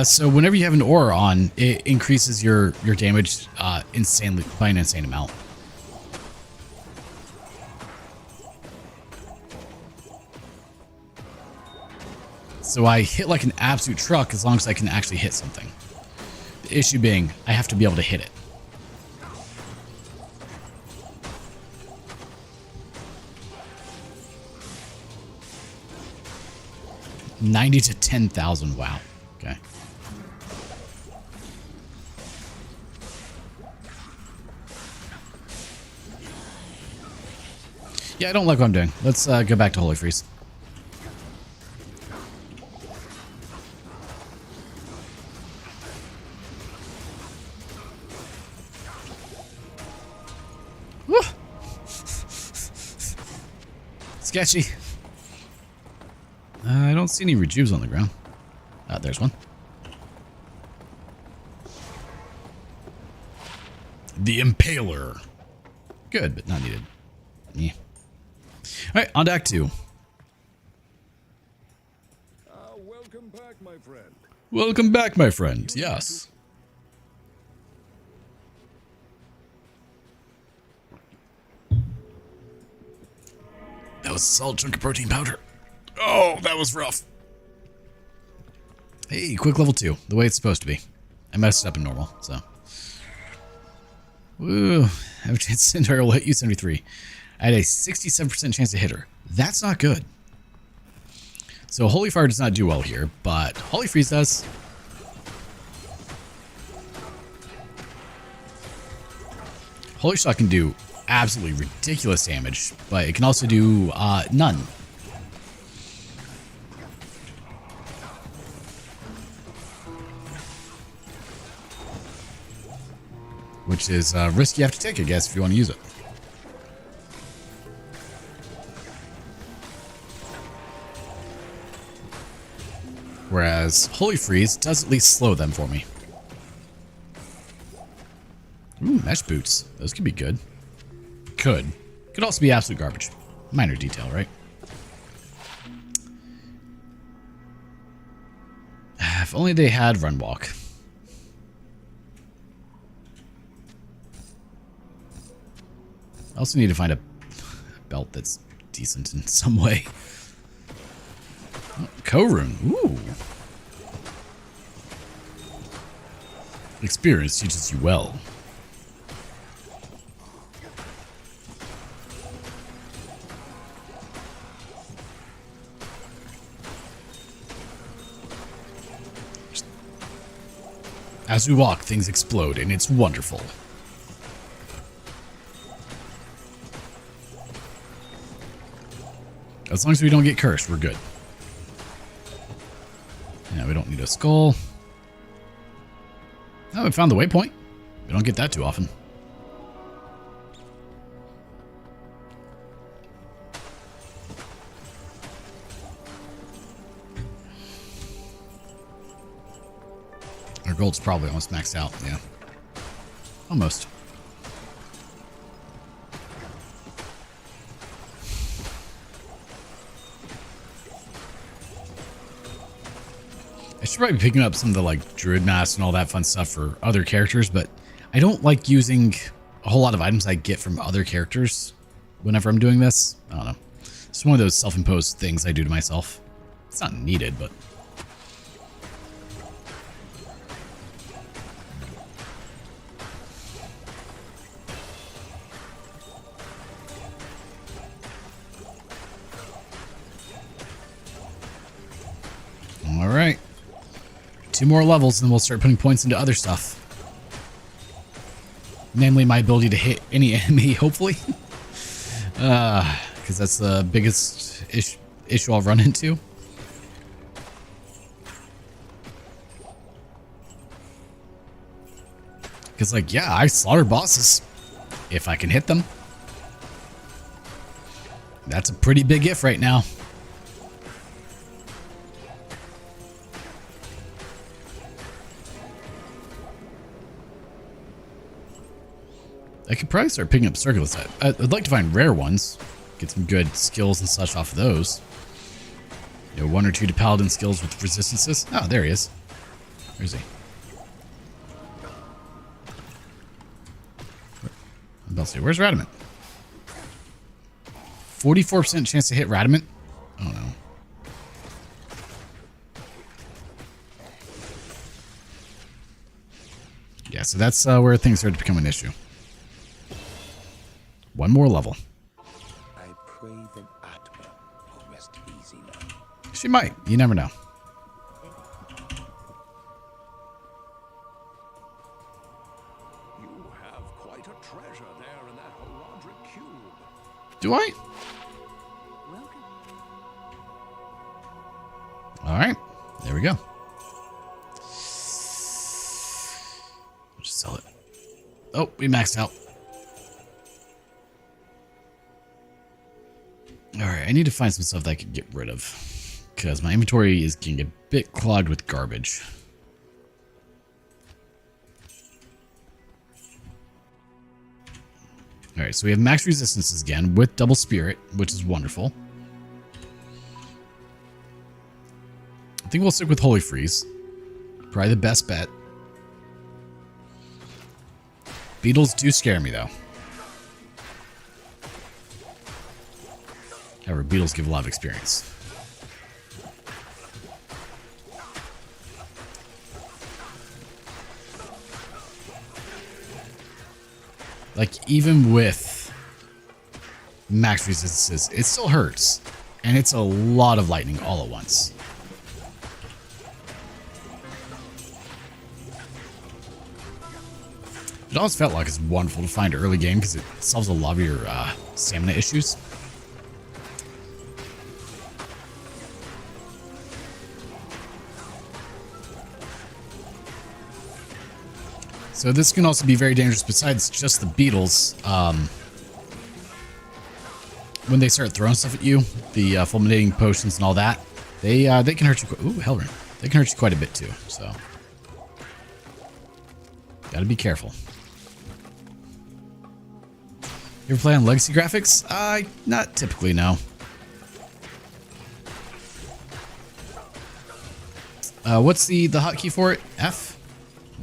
So whenever you have an aura on, it increases your damage insanely by an insane amount. So I hit like an absolute truck as long as I can actually hit something. The issue being, I have to be able to hit it. $90 to 10,000. Wow. Okay. Yeah, I don't like what I'm doing. Let's go back to Holy Freeze. Woo! Sketchy. I don't see any rejuves on the ground. There's one. The Impaler. Good, but not needed. Yeah. Alright, on to Act 2. Welcome back, my friend. Welcome back, my friend. Yes. That was a solid chunk of protein powder. Oh, that was rough. Hey, quick level 2. The way it's supposed to be. I messed it up in normal, so. Woo. I have a chance to Cinder will hit you 73. I had a 67% chance to hit her. That's not good. So Holy Fire does not do well here, but Holy Freeze does. Holy Shot can do absolutely ridiculous damage, but it can also do none. Which is a risk you have to take, I guess, if you want to use it. Whereas Holy Freeze does at least slow them for me. Ooh, mesh boots. Those could be good. Could also be absolute garbage. Minor detail, right? If only they had Run Walk. I also need to find a belt that's decent in some way. Oh, Korun. Ooh. Experience teaches you well. As we walk, things explode, and it's wonderful. As long as we don't get cursed, we're good. Yeah, we don't need a skull. Oh, we found the waypoint. We don't get that too often. Our gold's probably almost maxed out, yeah. Almost. I should probably be picking up some of the like druid masks and all that fun stuff for other characters, but I don't like using a whole lot of items I get from other characters whenever I'm doing this. I don't know. It's one of those self-imposed things I do to myself. It's not needed, but... all right. 2 more levels, and then we'll start putting points into other stuff. Namely, my ability to hit any enemy, hopefully. Because that's the biggest issue I'll run into. Because, like, yeah, I slaughter bosses. If I can hit them. That's a pretty big if right now. I could probably start picking up circlets. I'd like to find rare ones. Get some good skills and such off of those. You know, 1 or 2 to paladin skills with resistances. Oh, there he is. Where's he? Where's Radamant? 44% chance to hit Radamant? Oh no. Yeah, so that's where things start to become an issue. 1 more level. I pray that Atma will rest easy now. She might. You never know. You have quite a treasure there in that holodric cube. Do I? Welcome. All right. There we go. We'll just sell it. Oh, we maxed out. All right. I need to find some stuff that I can get rid of because my inventory is getting a bit clogged with garbage. All right, so we have max resistances again with double spirit, which is wonderful. I think we'll stick with Holy Freeze. Probably the best bet. Beetles do scare me, though. However, beetles give a lot of experience. Like, even with max resistances, it still hurts. And it's a lot of lightning all at once. It always felt like it's wonderful to find early game because it solves a lot of your stamina issues. So this can also be very dangerous besides just the beetles. When they start throwing stuff at you, the fulminating potions and all that, they can hurt you. Ooh, Hellring. They can hurt you quite a bit too, so gotta be careful. You ever play on legacy graphics? Not typically, no. What's the hotkey for it? F?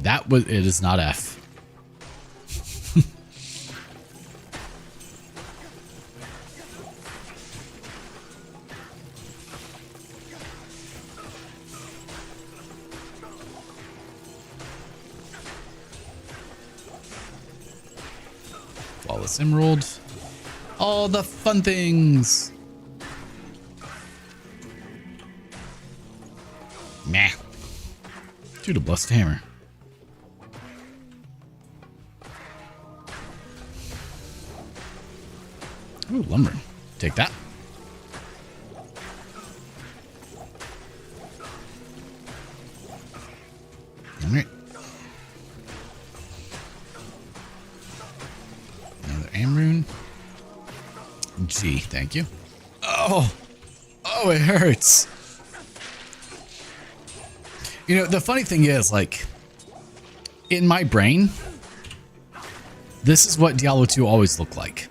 It is not F. Flawless Emerald. All the fun things. Meh. Dude, a blessed hammer. Ooh, lumber. Take that. All right. Another Amrune. G, thank you. Oh, it hurts. You know, the funny thing is, like, in my brain, this is what Diablo 2 always looked like.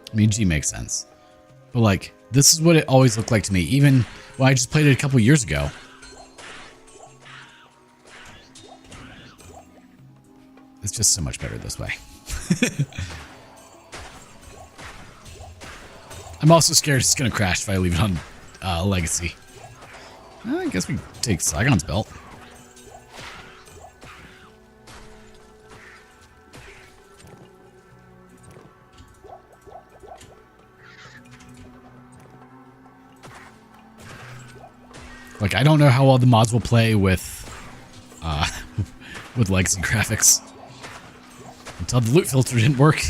I mean, G makes sense. But, like, this is what it always looked like to me, even when I just played it a couple years ago. It's just so much better this way. I'm also scared it's going to crash if I leave it on Legacy. I guess we take Saigon's belt. Like, I don't know how well the mods will play with with legacy graphics. Until the loot filter didn't work.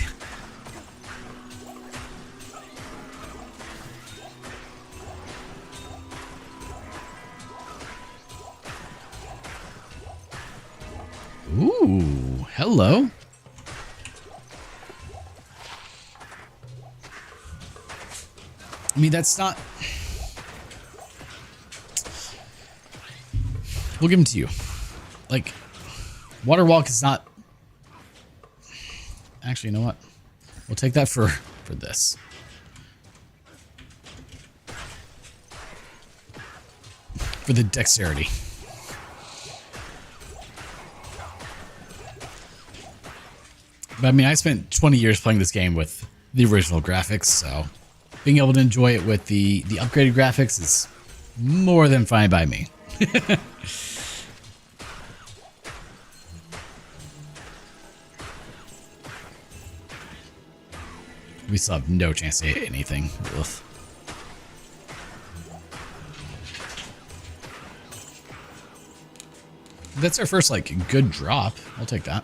Ooh, hello. I mean, that's not... We'll give them to you. Like, Water Walk is not... Actually, you know what? We'll take that for this. For the dexterity. But I mean, I spent 20 years playing this game with the original graphics, so being able to enjoy it with the upgraded graphics is more than fine by me. We still have no chance to hit anything. Ugh. That's our first, like, good drop. I'll take that.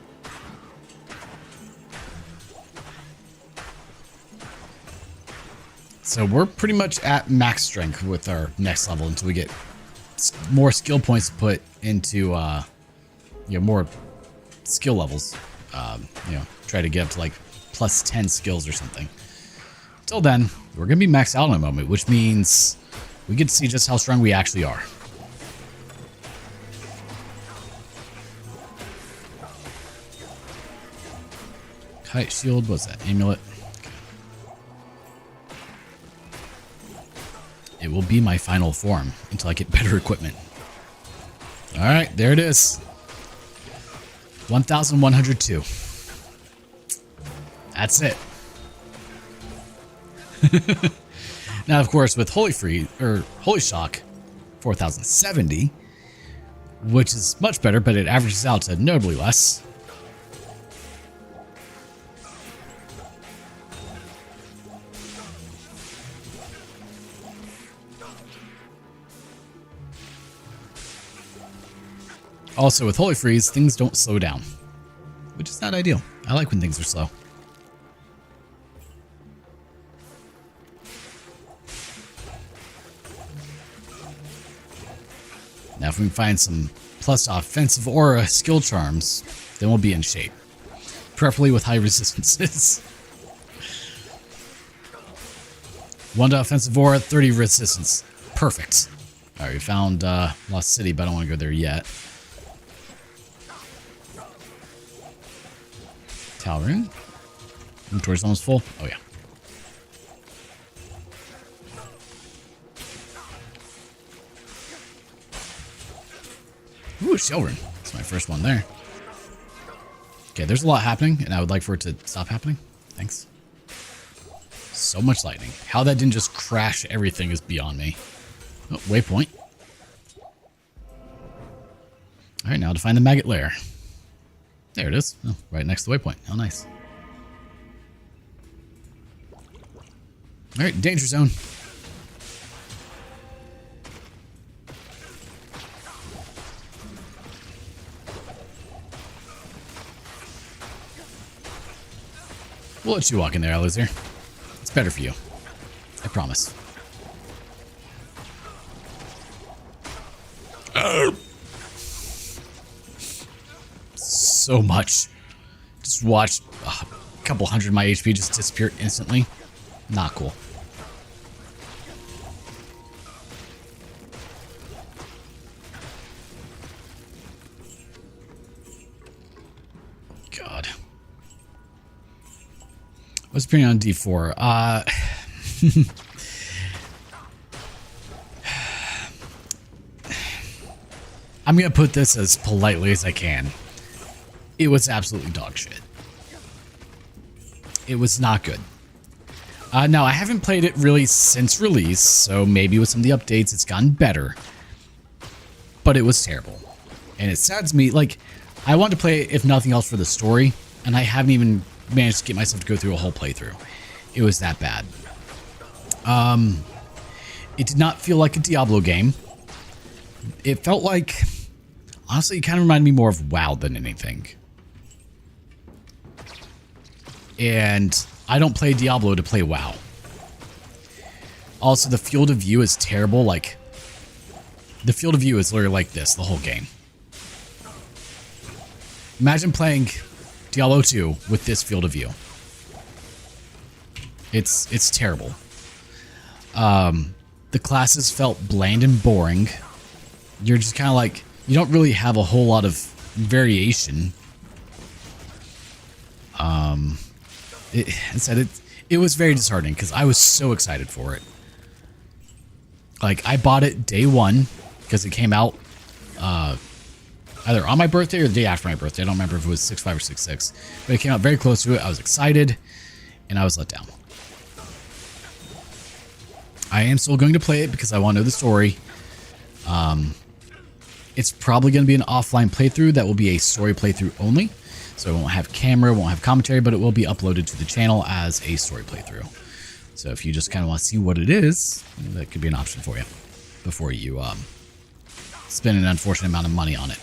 So we're pretty much at max strength with our next level until we get more skill points to put into, you know, more skill levels. You know, try to get up to like plus 10 skills or something. Till then, we're going to be maxed out in a moment, which means we get to see just how strong we actually are. Kite shield, what's that? Amulet. It will be my final form until I get better equipment. Alright, there it is. 1102. That's it. Now, of course, with Holy Shock, 4070, which is much better, but it averages out to notably less. Also, with Holy Freeze, things don't slow down, which is not ideal. I like when things are slow. Now, if we can find some plus offensive aura skill charms, then we'll be in shape. Preferably with high resistances. 1 to offensive aura, 30 resistance. Perfect. Alright, we found Lost City, but I don't want to go there yet. Talroon. Inventory's almost full. Oh, yeah. Ooh, Shelrun. That's my first one there. Okay, there's a lot happening, and I would like for it to stop happening. Thanks. So much lightning. How that didn't just crash everything is beyond me. Oh, waypoint. Alright, now to find the maggot lair. There it is. Oh, right next to the waypoint. How nice. Alright, danger zone. We'll let you walk in there, Alizir. It's better for you. I promise. So much. Just watch a couple hundred of my HP just disappear instantly. Not cool. God. What's putting on D4? I'm going to put this as politely as I can. It was absolutely dog shit. It was not good. Now, I haven't played it really since release, so maybe with some of the updates it's gotten better. But it was terrible. And it saddens me, like, I wanted to play it, if nothing else, for the story, and I haven't even managed to get myself to go through a whole playthrough. It was that bad. It did not feel like a Diablo game. It felt like, honestly, it kind of reminded me more of WoW than anything. And I don't play Diablo to play WoW. Also, the field of view is terrible. Like, the field of view is literally like this the whole game. Imagine playing Diablo 2 with this field of view. It's terrible. The classes felt bland and boring. You're just kind of like, you don't really have a whole lot of variation. It was very disheartening because I was so excited for it. Like, I bought it day one because it came out either on my birthday or the day after my birthday. I don't remember if it was 6/5 or 6/6, but it came out very close to it. I was excited, and I was let down. I am still going to play it because I want to know the story. It's probably going to be an offline playthrough that will be a story playthrough only. So it won't have camera, won't have commentary, but it will be uploaded to the channel as a story playthrough. So if you just kind of want to see what it is, that could be an option for you before you spend an unfortunate amount of money on it.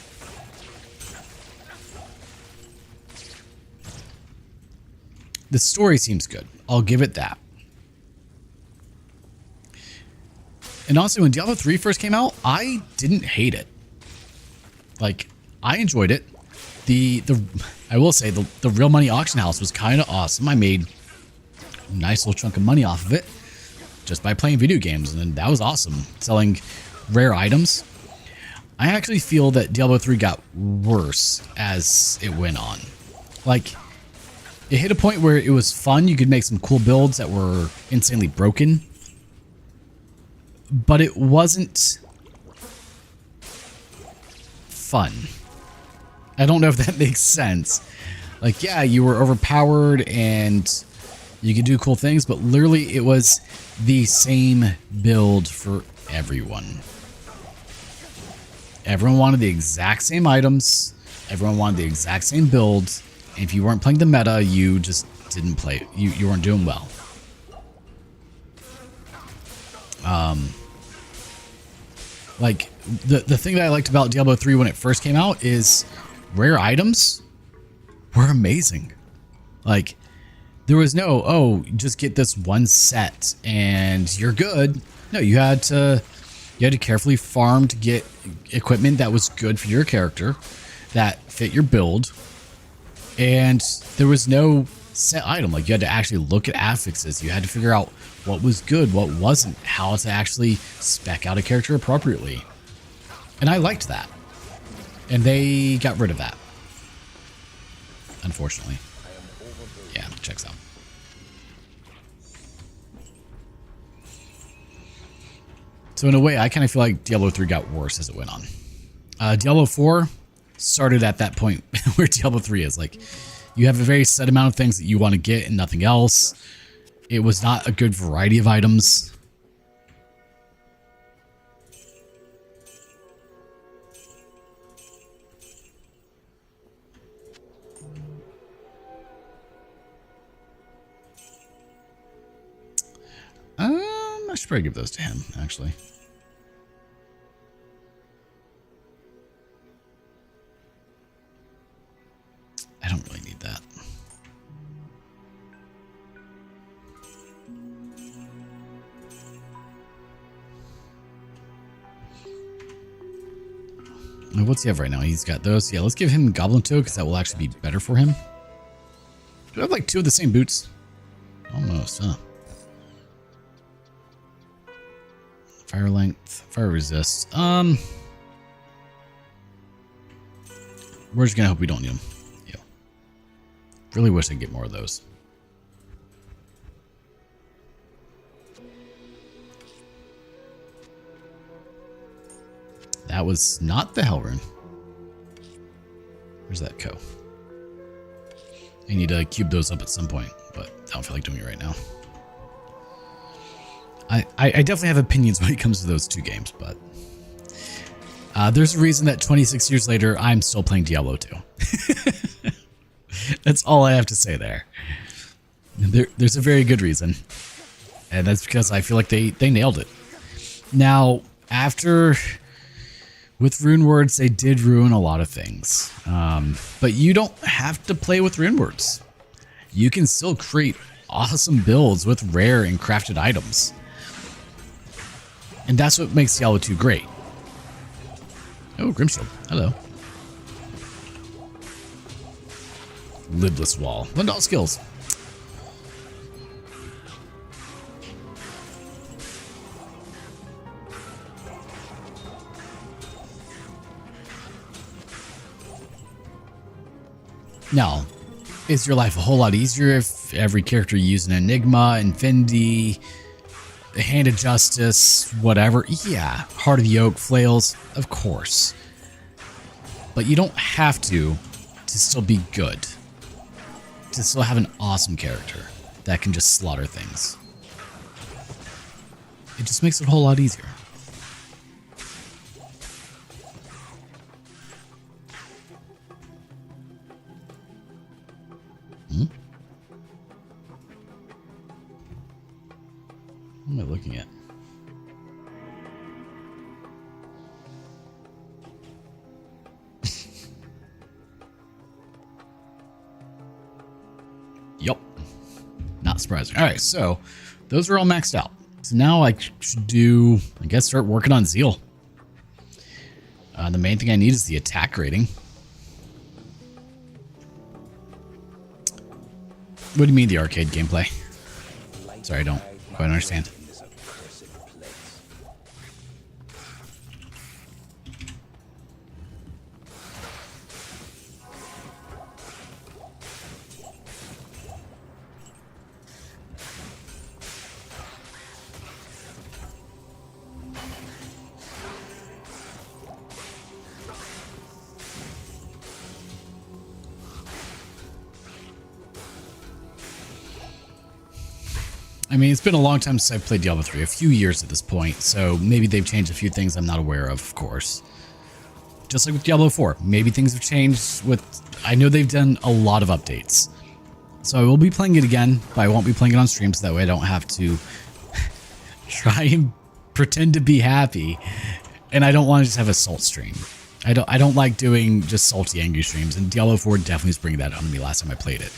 The story seems good. I'll give it that. And honestly, when Diablo 3 first came out, I didn't hate it. Like, I enjoyed it. I will say the real money auction house was kind of awesome. I made a nice little chunk of money off of it just by playing video games, and that was awesome. Selling rare items. I actually feel that Diablo 3 got worse as it went on. Like, it hit a point where it was fun. You could make some cool builds that were insanely broken. But it wasn't fun. I don't know if that makes sense. Like, yeah, you were overpowered and you could do cool things, but literally it was the same build for everyone. Everyone wanted the exact same items. Everyone wanted the exact same build. And if you weren't playing the meta, you just didn't play. You weren't doing well. Like, the thing that I liked about Diablo 3 when it first came out is rare items were amazing. Like, there was no, oh, just get this one set and you're good. No, you had to carefully farm to get equipment that was good for your character, that fit your build. And there was no set item. Like, you had to actually look at affixes. You had to figure out what was good, what wasn't, how to actually spec out a character appropriately. And I liked that. And they got rid of that. Unfortunately. Yeah, checks out. So in a way, I kind of feel like Diablo 3 got worse as it went on. Diablo 4 started at that point where Diablo 3 is. Like, you have a very set amount of things that you want to get and nothing else. It was not a good variety of items. I should probably give those to him, actually. I don't really need that. Now, what's he have right now? He's got those. Yeah, let's give him Goblin Toe because that will actually be better for him. Do I have like two of the same boots? Almost, huh? Fire length, fire resist. We're just gonna hope we don't need them. Yeah. Really wish I could get more of those. That was not the Hell Rune. Where's that co? I need to cube those up at some point, but I don't feel like doing it right now. I definitely have opinions when it comes to those two games, but there's a reason that 26 years later, I'm still playing Diablo 2. That's all I have to say there. There's a very good reason, and that's because I feel like they nailed it. Now, with rune words, they did ruin a lot of things, but you don't have to play with rune words. You can still create awesome builds with rare and crafted items. And that's what makes Diablo 2 great. Oh, Grimshield. Hello. Lidless Wall. Learned all skills. Now, is your life a whole lot easier if every character used an Enigma, Infinity, Hand of Justice, whatever? Yeah. Heart of the Oak, Flails, of course. But you don't have to still be good. To still have an awesome character that can just slaughter things. It just makes it a whole lot easier. What am I looking at? Yup. Not surprising. All right, so those are all maxed out. So now I should do, I guess, start working on Zeal. The main thing I need is the attack rating. What do you mean the arcade gameplay? Sorry, I don't quite understand. I mean, it's been a long time since I've played Diablo 3, a few years at this point, so maybe they've changed a few things I'm not aware of course. Just like with Diablo 4, maybe things have changed with... I know they've done a lot of updates. So I will be playing it again, but I won't be playing it on stream, so that way I don't have to try and pretend to be happy. And I don't want to just have a salt stream. I don't like doing just salty, angry streams, and Diablo 4 definitely is bringing that on me last time I played it.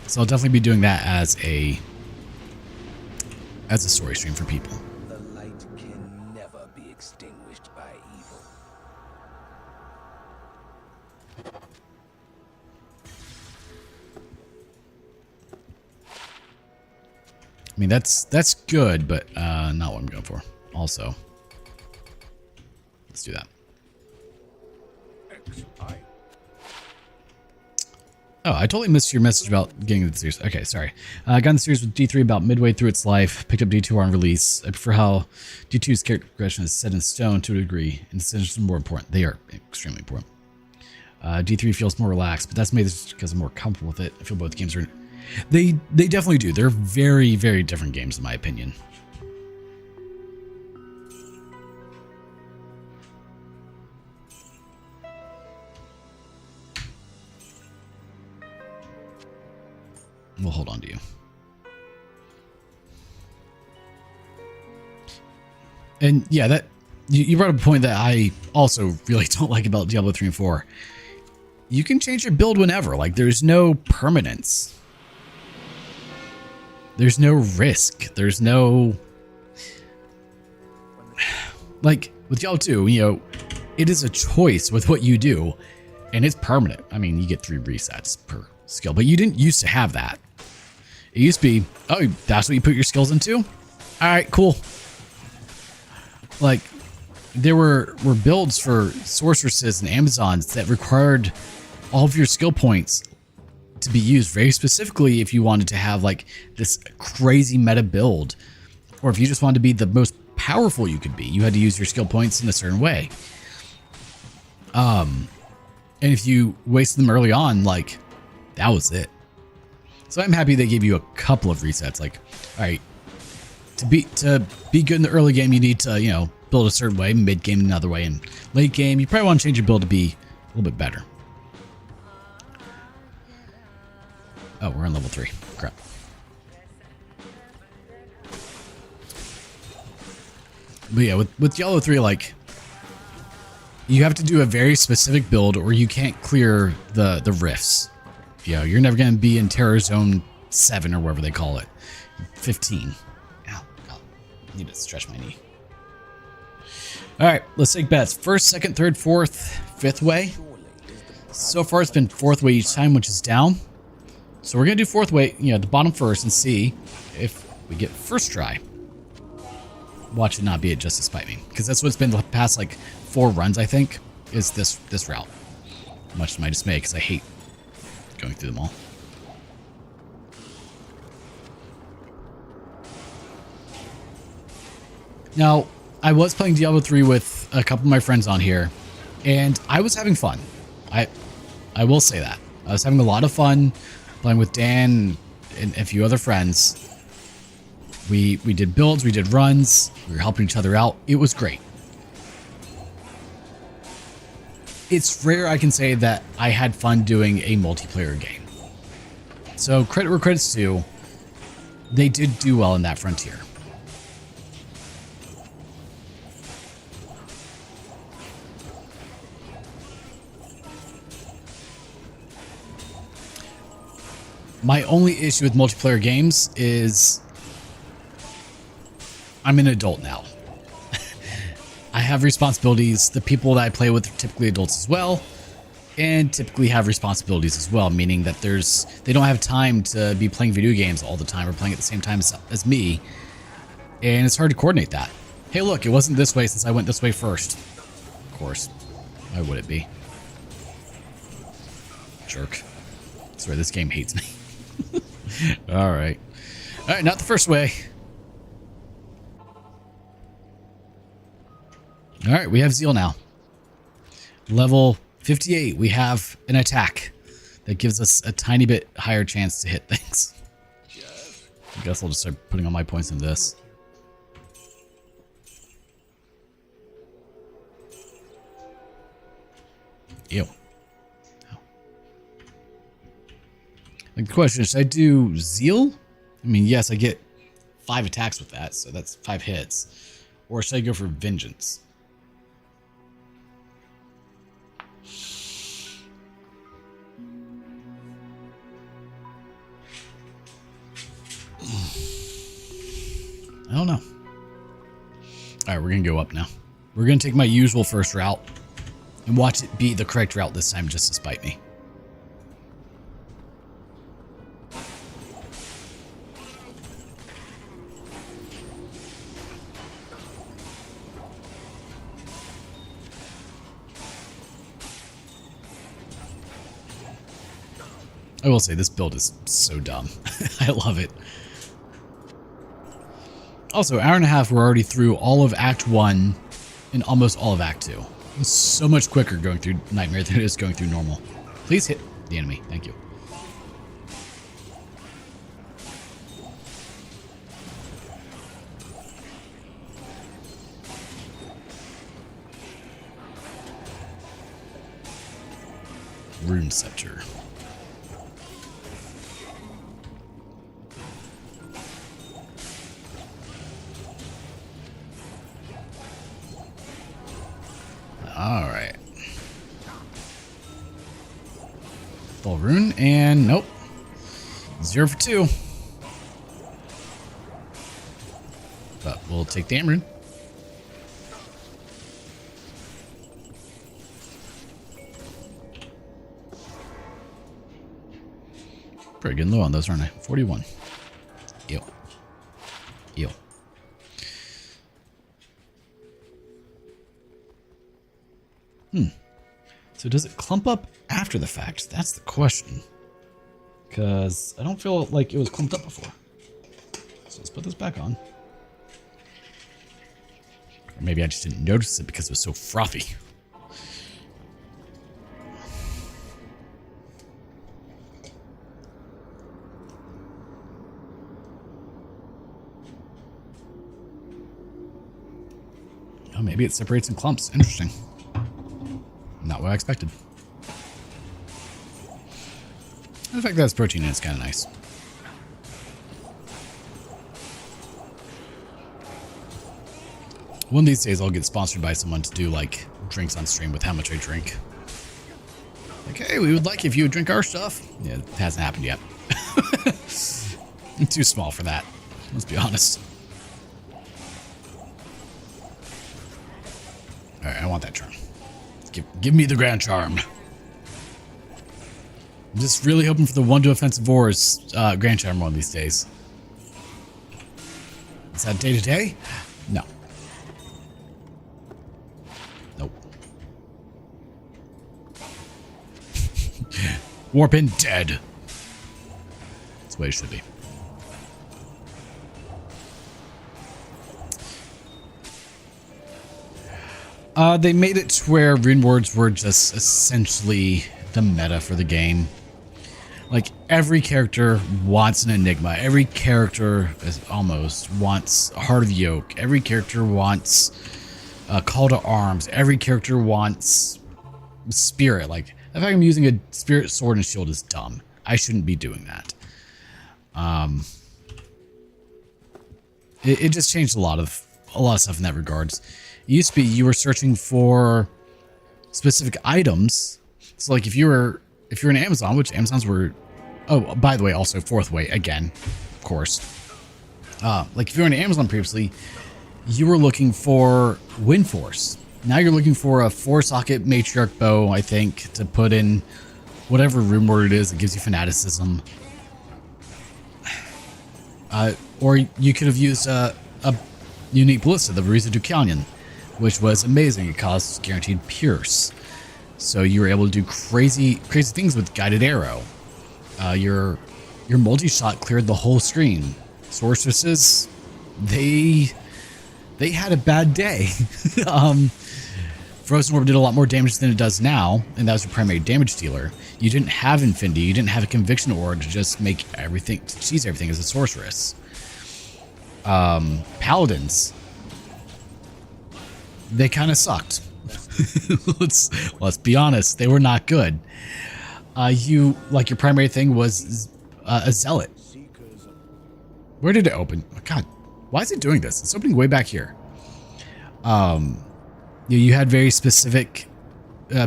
So I'll definitely be doing that as a story stream for people. The light can never be extinguished by evil. I mean, that's good, but not what I'm going for. Also, let's do that. Oh, I totally missed your message about getting into the series. Okay, sorry. I got in the series with D3 about midway through its life. Picked up D2 on release. I prefer how D2's character progression is set in stone to a degree, and decisions are more important. They are extremely important. D3 feels more relaxed, but that's maybe just because I'm more comfortable with it. I feel both games are... They definitely do. They're very, very different games in my opinion. We'll hold on to you. And yeah, that you brought up a point that I also really don't like about Diablo 3 and 4. You can change your build whenever. Like, there's no permanence. There's no risk. There's no... Like, with Diablo 2, you know, it is a choice with what you do, and it's permanent. I mean, you get 3 resets per skill, but you didn't used to have that. It used to be, oh, that's what you put your skills into? All right, cool. Like, there were builds for sorceresses and Amazons that required all of your skill points to be used very specifically if you wanted to have, like, this crazy meta build. Or if you just wanted to be the most powerful you could be, you had to use your skill points in a certain way. And if you wasted them early on, like, that was it. So I'm happy they gave you a couple of resets. Like, all right, to be good in the early game, you need to, you know, build a certain way, mid game another way, and late game, you probably want to change your build to be a little bit better. Oh, we're on level 3. Crap. But yeah, with Diablo 3, like, you have to do a very specific build or you can't clear the rifts. You know, you're never going to be in Terror Zone 7 or whatever they call it. 15. Ow, God. I need to stretch my knee. All right, let's take bets. First, second, third, fourth, fifth way. So far, it's been fourth way each time, which is down. So we're going to do fourth way, you know, the bottom first and see if we get first try. Watch it not be it just to spite me. Because that's what it's been the past, like, 4 runs, I think, is this route. Much to my dismay, because I hate going through them all. Now, I was playing Diablo 3 with a couple of my friends on here, and I was having fun. I will say that. I was having a lot of fun playing with Dan and a few other friends. We did builds, we did runs, we were helping each other out. It was great. It's rare I can say that I had fun doing a multiplayer game. So credit where credit's due, they did do well in that frontier. My only issue with multiplayer games is I'm an adult now. I have responsibilities. The people that I play with are typically adults as well, and typically have responsibilities as well, meaning that they don't have time to be playing video games all the time or playing at the same time as me, and it's hard to coordinate that. Hey, look, it wasn't this way since I went this way first. Of course. Why would it be? Jerk. I swear this game hates me. Alright. Alright, not the first way. Alright, we have Zeal now. Level 58, we have an attack that gives us a tiny bit higher chance to hit things. I guess I'll just start putting all my points into this. Ew. Oh. Like the question is, should I do Zeal? I mean, yes, I get 5 attacks with that, so that's 5 hits. Or should I go for Vengeance? I don't know. Alright, we're going to go up now. We're going to take my usual first route and watch it be the correct route this time just to spite me. I will say this build is so dumb. I love it. Also, hour and a half, we're already through all of Act 1 and almost all of Act 2. It's so much quicker going through Nightmare than it is going through normal. Please hit the enemy. Thank you. Rune Scepter. Alright. Full rune, and nope. 0 for 2. But we'll take the rune. Pretty getting low on those, aren't I? 41. Ew. Ew. So does it clump up after the fact? That's the question. Because I don't feel like it was clumped up before. So let's put this back on. Or maybe I just didn't notice it because it was so frothy. Oh, maybe it separates in clumps. Interesting. Not what I expected. The fact that it's protein in it's kind of nice. One of these days I'll get sponsored by someone to do like drinks on stream with how much I drink. Like, hey, we would like if you would drink our stuff. Yeah, it hasn't happened yet. I'm too small for that. Let's be honest. Alright, I want that charm. Give me the Grand Charm. I'm just really hoping for the 1 to Offensive Wars Grand Charm one of these days. Is that day to day? No. Nope. Warpin dead. That's the way it should be. They made it to where rune words were just essentially the meta for the game. Like, every character wants an enigma. Every character almost wants a Heart of Yoke. Every character wants a call to arms. Every character wants spirit. Like, the fact I'm using a spirit sword and shield is dumb. I shouldn't be doing that. It just changed a lot of stuff in that regards. It used to be you were searching for specific items. So like if you're in Amazon, which Amazons were Oh, by the way, also fourth way again, of course. Like if you were on Amazon previously, you were looking for Wind Force. Now you're looking for a 4-socket matriarch bow, I think, to put in whatever rune word it is that gives you fanaticism. Or you could have used a unique ballista, the Resurrected, which was amazing. It caused guaranteed pierce, so you were able to do crazy things with guided arrow. Your multi-shot cleared the whole screen. Sorceresses, they had a bad day. Frozen Orb did a lot more damage than it does now, and that was your primary damage dealer. You didn't have Infinity, you didn't have a Conviction Orb to just make everything, to cheese everything as a sorceress. Paladins, they kind of sucked. let's be honest, they were not good. Your primary thing was a Zealot. Where did it open? Oh, God, why is it doing this? It's opening way back here. You had very specific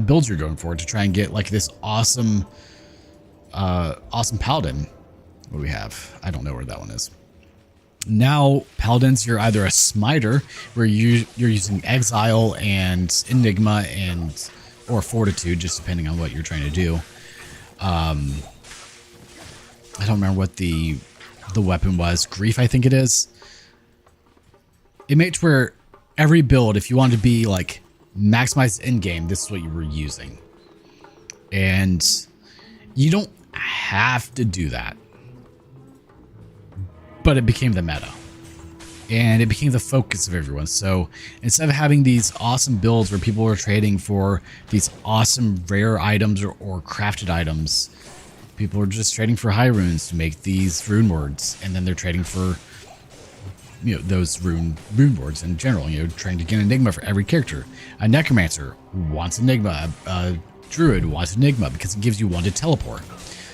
builds you're going for to try and get like this awesome Paladin. What do we have? I don't know where that one is. Now, Paladins, you're either a Smiter, where you're using Exile and Enigma or Fortitude, just depending on what you're trying to do. I don't remember what the weapon was. Grief, I think it is. It made it where every build, if you wanted to be like maximized end game, this is what you were using. And you don't have to do that. But it became the meta. And it became the focus of everyone. So instead of having these awesome builds where people were trading for these awesome rare items or crafted items, people were just trading for high runes to make these rune words. And then they're trading for, those rune words in general, trying to get Enigma for every character. A Necromancer wants Enigma. A Druid wants Enigma because it gives you one to teleport.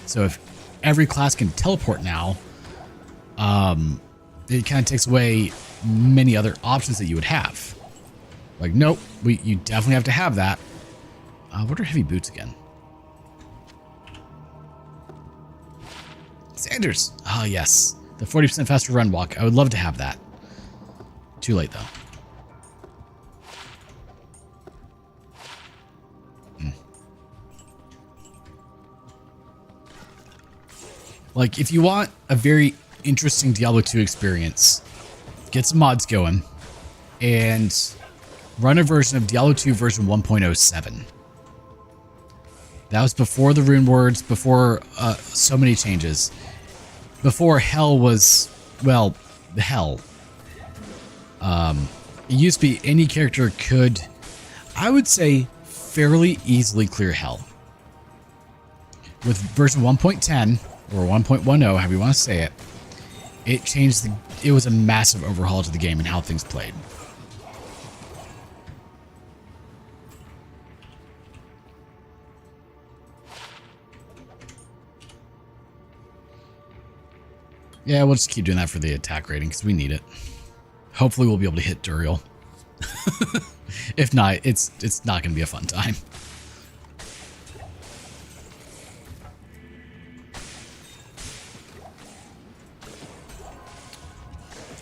So if every class can teleport now, it kind of takes away many other options that you would have. Like, nope, you definitely have to have that. What are heavy boots again? Sanders. Oh, yes. The 40% faster run walk. I would love to have that. Too late, though. Like, if you want a very interesting Diablo 2 experience, get some mods going and run a version of Diablo 2 version 1.07. That was before the rune words, before so many changes. Before hell was, well, hell. It used to be any character could, I would say, fairly easily clear hell. With version 1.10 or 1.10, however you want to say it, it changed it was a massive overhaul to the game and how things played. Yeah, we'll just keep doing that for the attack rating because we need it. Hopefully we'll be able to hit Duriel. If not, it's not going to be a fun time.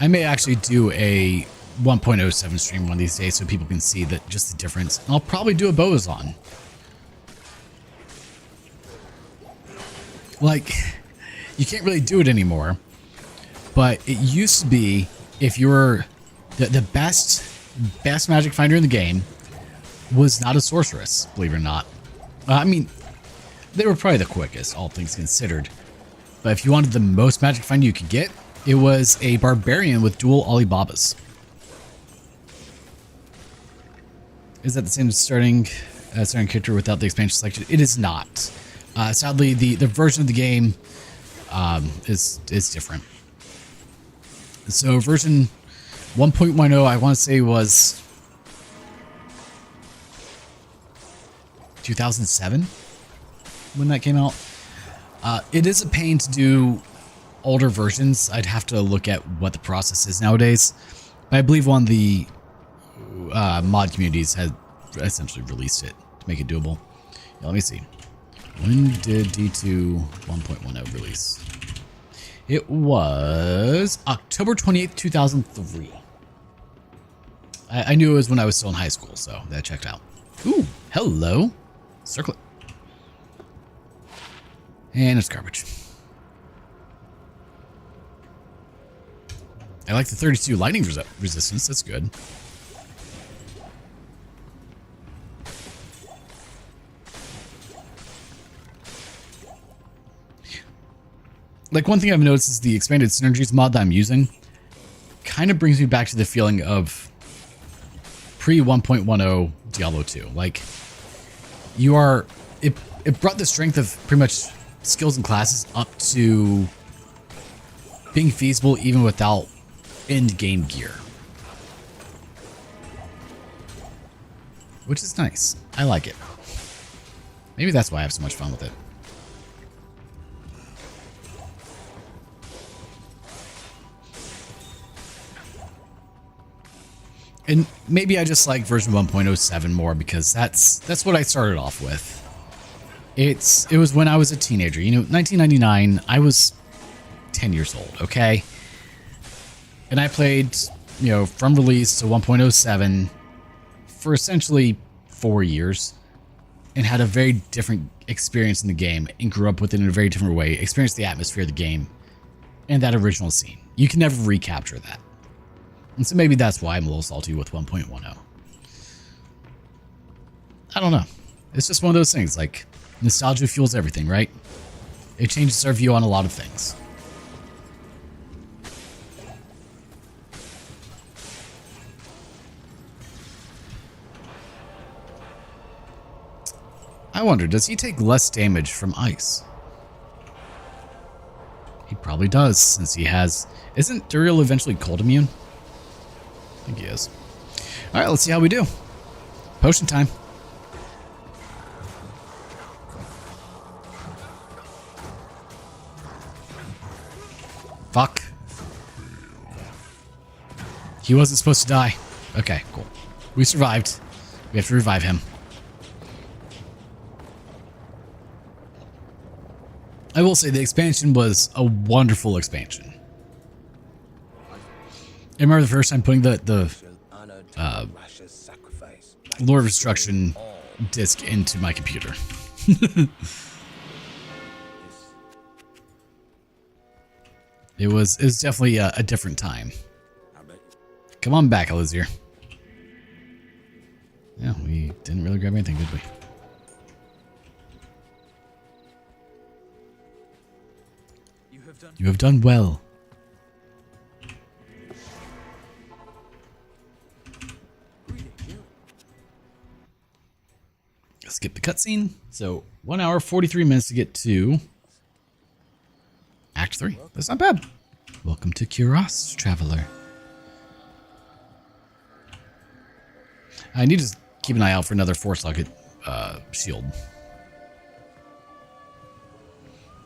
I may actually do a 1.07 stream one of these days so people can see that just the difference. And I'll probably do a Boazon. Like, you can't really do it anymore. But it used to be, if you were the best magic finder in the game was not a sorceress, believe it or not. I mean, they were probably the quickest, all things considered. But if you wanted the most magic finder you could get, it was a barbarian with dual Alibabas. Is that the same starting character without the expansion selection? It is not. Sadly, the version of the game is different. So version 1.10, I want to say, was 2007 when that came out. It is a pain to do older versions. I'd have to look at what the process is nowadays. But I believe one of the mod communities had essentially released it to make it doable. Yeah, let me see. When did D2 1.10 release? It was October 28th, 2003. I knew it was when I was still in high school, so that checked out. Ooh, hello. Circlet. And it's garbage. I like the 32 lightning resistance. That's good. Like, one thing I've noticed is the expanded Synergies mod that I'm using kind of brings me back to the feeling of pre 1.10 Diablo 2. Like, you are, it brought the strength of pretty much skills and classes up to being feasible even without end game gear, which is nice. I like it. Maybe that's why I have so much fun with it. And maybe I just like version 1.07 more because that's what I started off with. It was when I was a teenager. You know, 1999, I was 10 years old, okay? And I played, you know, from release to 1.07 for essentially 4 years and had a very different experience in the game and grew up with it in a very different way, experienced the atmosphere of the game and that original scene. You can never recapture that. And so maybe that's why I'm a little salty with 1.10. I don't know. It's just one of those things, like, nostalgia fuels everything, right? It changes our view on a lot of things. I wonder, does he take less damage from ice? He probably does, since he has... Isn't Duriel eventually cold immune? I think he is. Alright, let's see how we do. Potion time. Fuck. He wasn't supposed to die. Okay, cool. We survived. We have to revive him. I will say the expansion was a wonderful expansion. I remember the first time putting the Lord of Destruction disc into my computer. It was definitely a different time. Come on back, Elizir. Yeah, we didn't really grab anything, did we? You have done well. Skip the cutscene. So 1 hour, 43 minutes to get to Act 3. That's not bad. Welcome to Kuros, traveler. I need to keep an eye out for another 4-socket shield.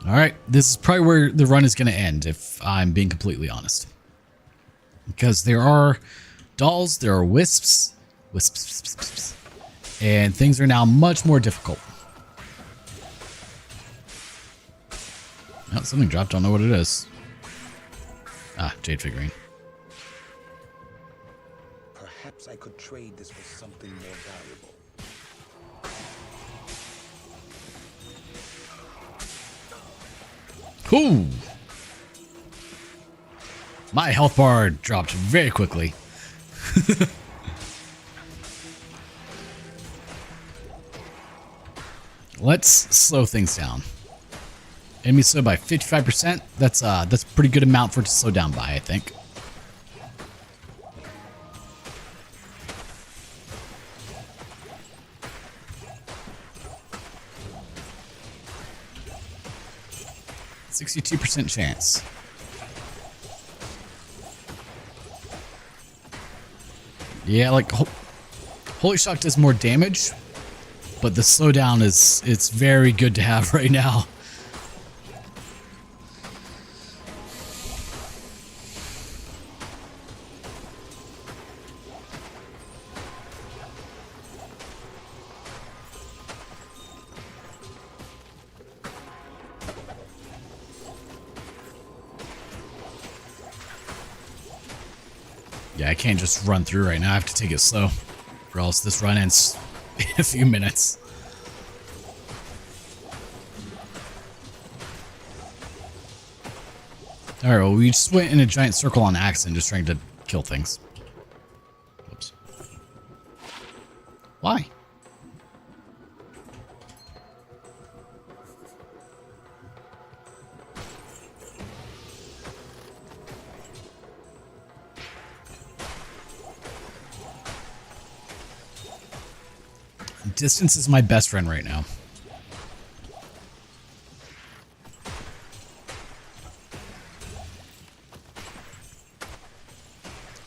Alright, this is probably where the run is going to end, if I'm being completely honest. Because there are dolls, there are wisps, and things are now much more difficult. Oh, something dropped, don't know what it is. Ah, jade figurine. Perhaps I could trade this for something more valuable. Cool. My health bar dropped very quickly. Let's slow things down. Enemy slow by 55%. That's a pretty good amount for it to slow down by, I think. %62 chance. Yeah, like Holy Shock does more damage, but the slowdown it's very good to have right now. Yeah, I can't just run through right now. I have to take it slow, or else this run ends in a few minutes. Alright, well, we just went in a giant circle on accident, just trying to kill things. Whoops. Why? Distance is my best friend right now.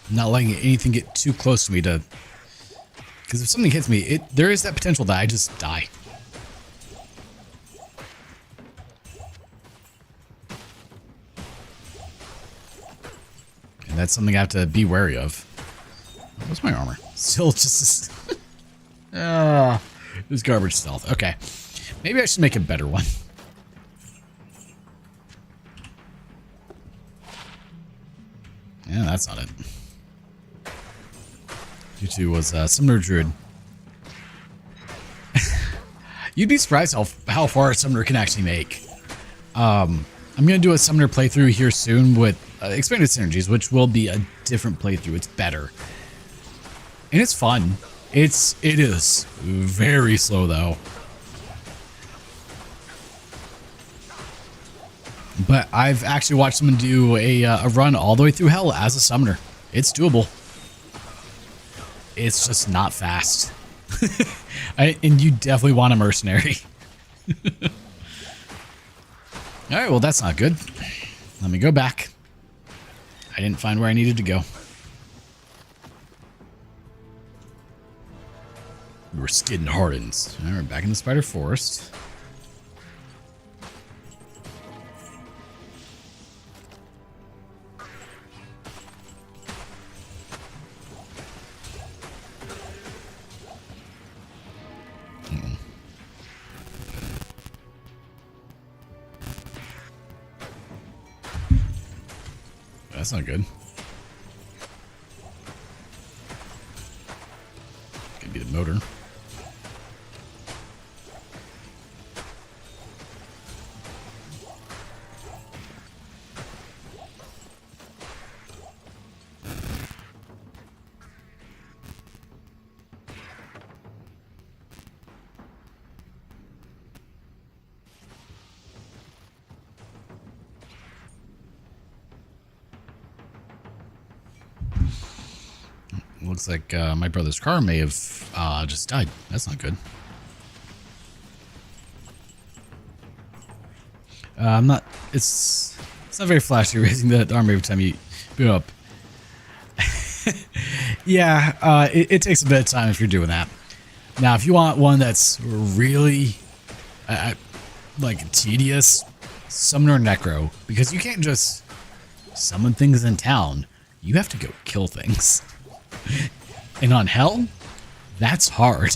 Not letting anything get too close to me to... Because if something hits me, there is that potential that I just die. And that's something I have to be wary of. What's my armor? Still just... it was garbage stealth. Okay. Maybe I should make a better one. Yeah, that's not it. U2 was Summoner Druid. You'd be surprised how far a Summoner can actually make. I'm going to do a Summoner playthrough here soon with Expanded Synergies, which will be a different playthrough. It's better. And it's fun. It is very slow, though. But I've actually watched someone do a run all the way through hell as a Summoner. It's doable. It's just not fast. And you definitely want a mercenary. Alright, well that's not good. Let me go back. I didn't find where I needed to go. We were skidding hardens. Alright, we're back in the Spider Forest. That's not good. Could be the motor. Looks like my brother's car may have just died. That's not good. I'm not. It's not very flashy raising the arm every time you boot up. Yeah, it takes a bit of time if you're doing that. Now, if you want one that's really like tedious, Summoner Necro, because you can't just summon things in town. You have to go kill things. And on hell, that's hard.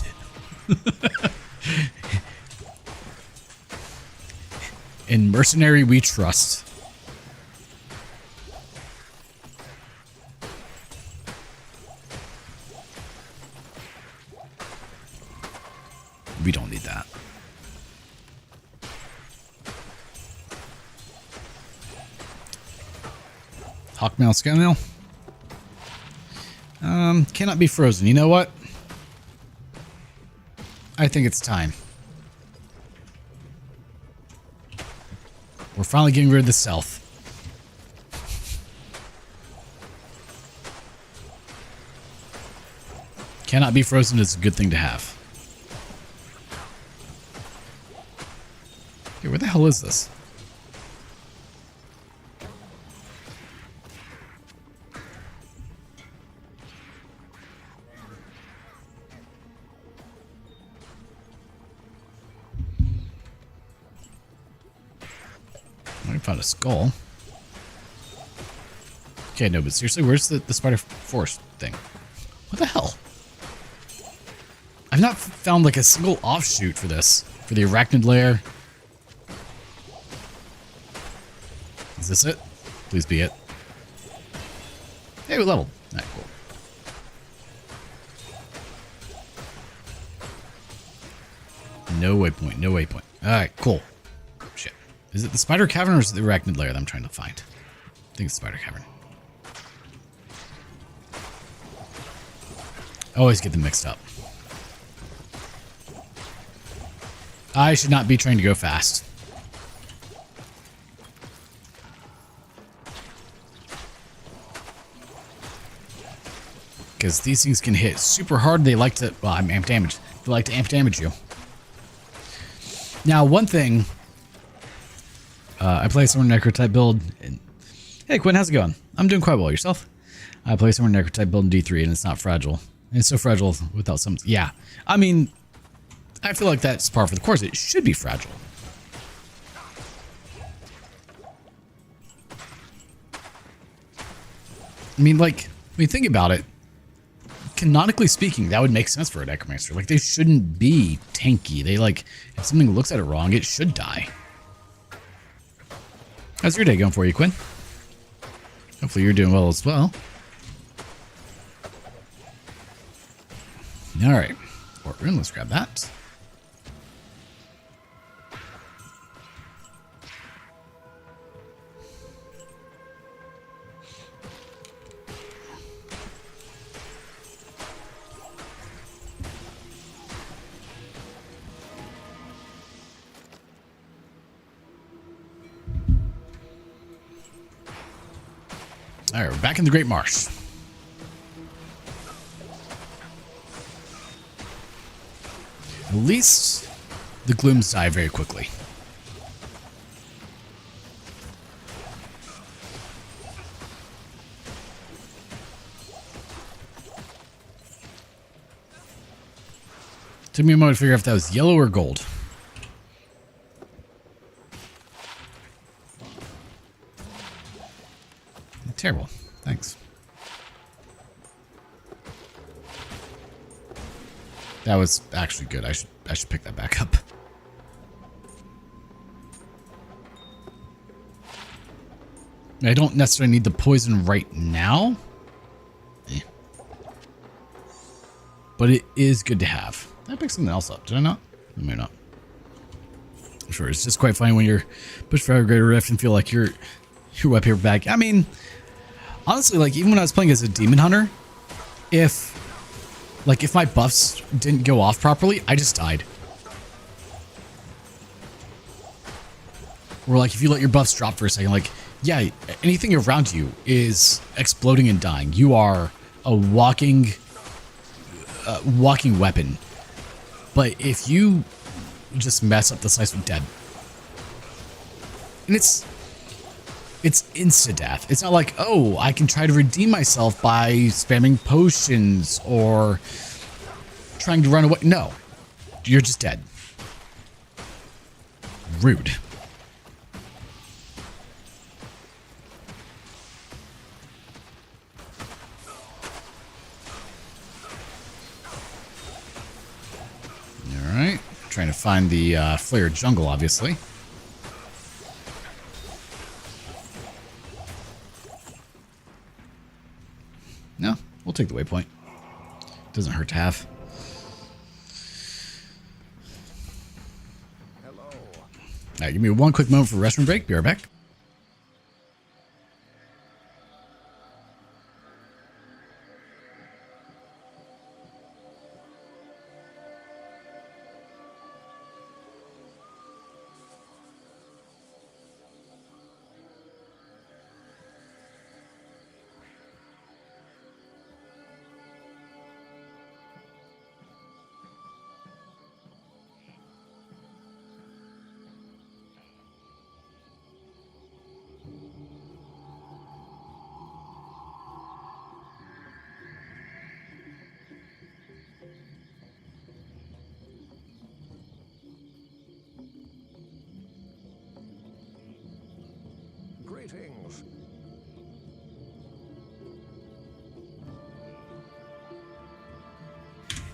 In Mercenary, we trust. We don't need that. Hawkmail, Skymail. Cannot be frozen. You know what? I think it's time. We're finally getting rid of the stealth. Cannot be frozen is a good thing to have. Okay, where the hell is this? I found a skull. Okay, no, but seriously, where's the Spider Forest thing? What the hell? I've not found like a single offshoot for this. For the arachnid lair. Is this it? Please be it. Hey, Hey, we leveled. All right, cool. No waypoint, no waypoint. All right, cool. Shit. Is it the spider cavern or is it the arachnid lair that I'm trying to find? I think it's spider cavern. I always get them mixed up. I should not be trying to go fast. Because these things can hit super hard. They like to, well, I'm amp damage. They like to amp damage you. Now, one thing, I play Summoner Necro type build. And, hey, Quinn, how's it going? I'm doing quite well. Yourself? I play Summoner Necro type build in D3, and it's not fragile. And it's so fragile without some. Yeah, I mean, I feel like that's par for the course. It should be fragile. I mean, like, when you think about it, canonically speaking, that would make sense for a necromancer. Like, they shouldn't be tanky. They, like, if something looks at it wrong, it should die. How's your day going for you, Quinn? Hopefully you're doing well as well. All right. Fort Rune, let's grab that. All right, we're back in the Great Marsh. At least the glooms die very quickly. Took me a moment to figure out if that was yellow or gold. Terrible. Thanks. That was actually good. I should pick that back up. I don't necessarily need the poison right now. But it is good to have. I picked something else up. Did I not? Maybe not. I'm sure it's just quite funny when you're pushed for a greater rift and feel like you're up here back. I mean, honestly, like, even when I was playing as a demon hunter, if my buffs didn't go off properly, I just died. Or like, if you let your buffs drop for a second, like, yeah, anything around you is exploding and dying. You are a walking weapon. But if you just mess up the slice with dead, and it's insta-death. It's not like, oh, I can try to redeem myself by spamming potions or trying to run away. No, you're just dead. Rude. All right, trying to find the Flare jungle, obviously. No, we'll take the waypoint. Doesn't hurt to have. Hello. All right, give me one quick moment for a restroom break. Be right back. Greetings.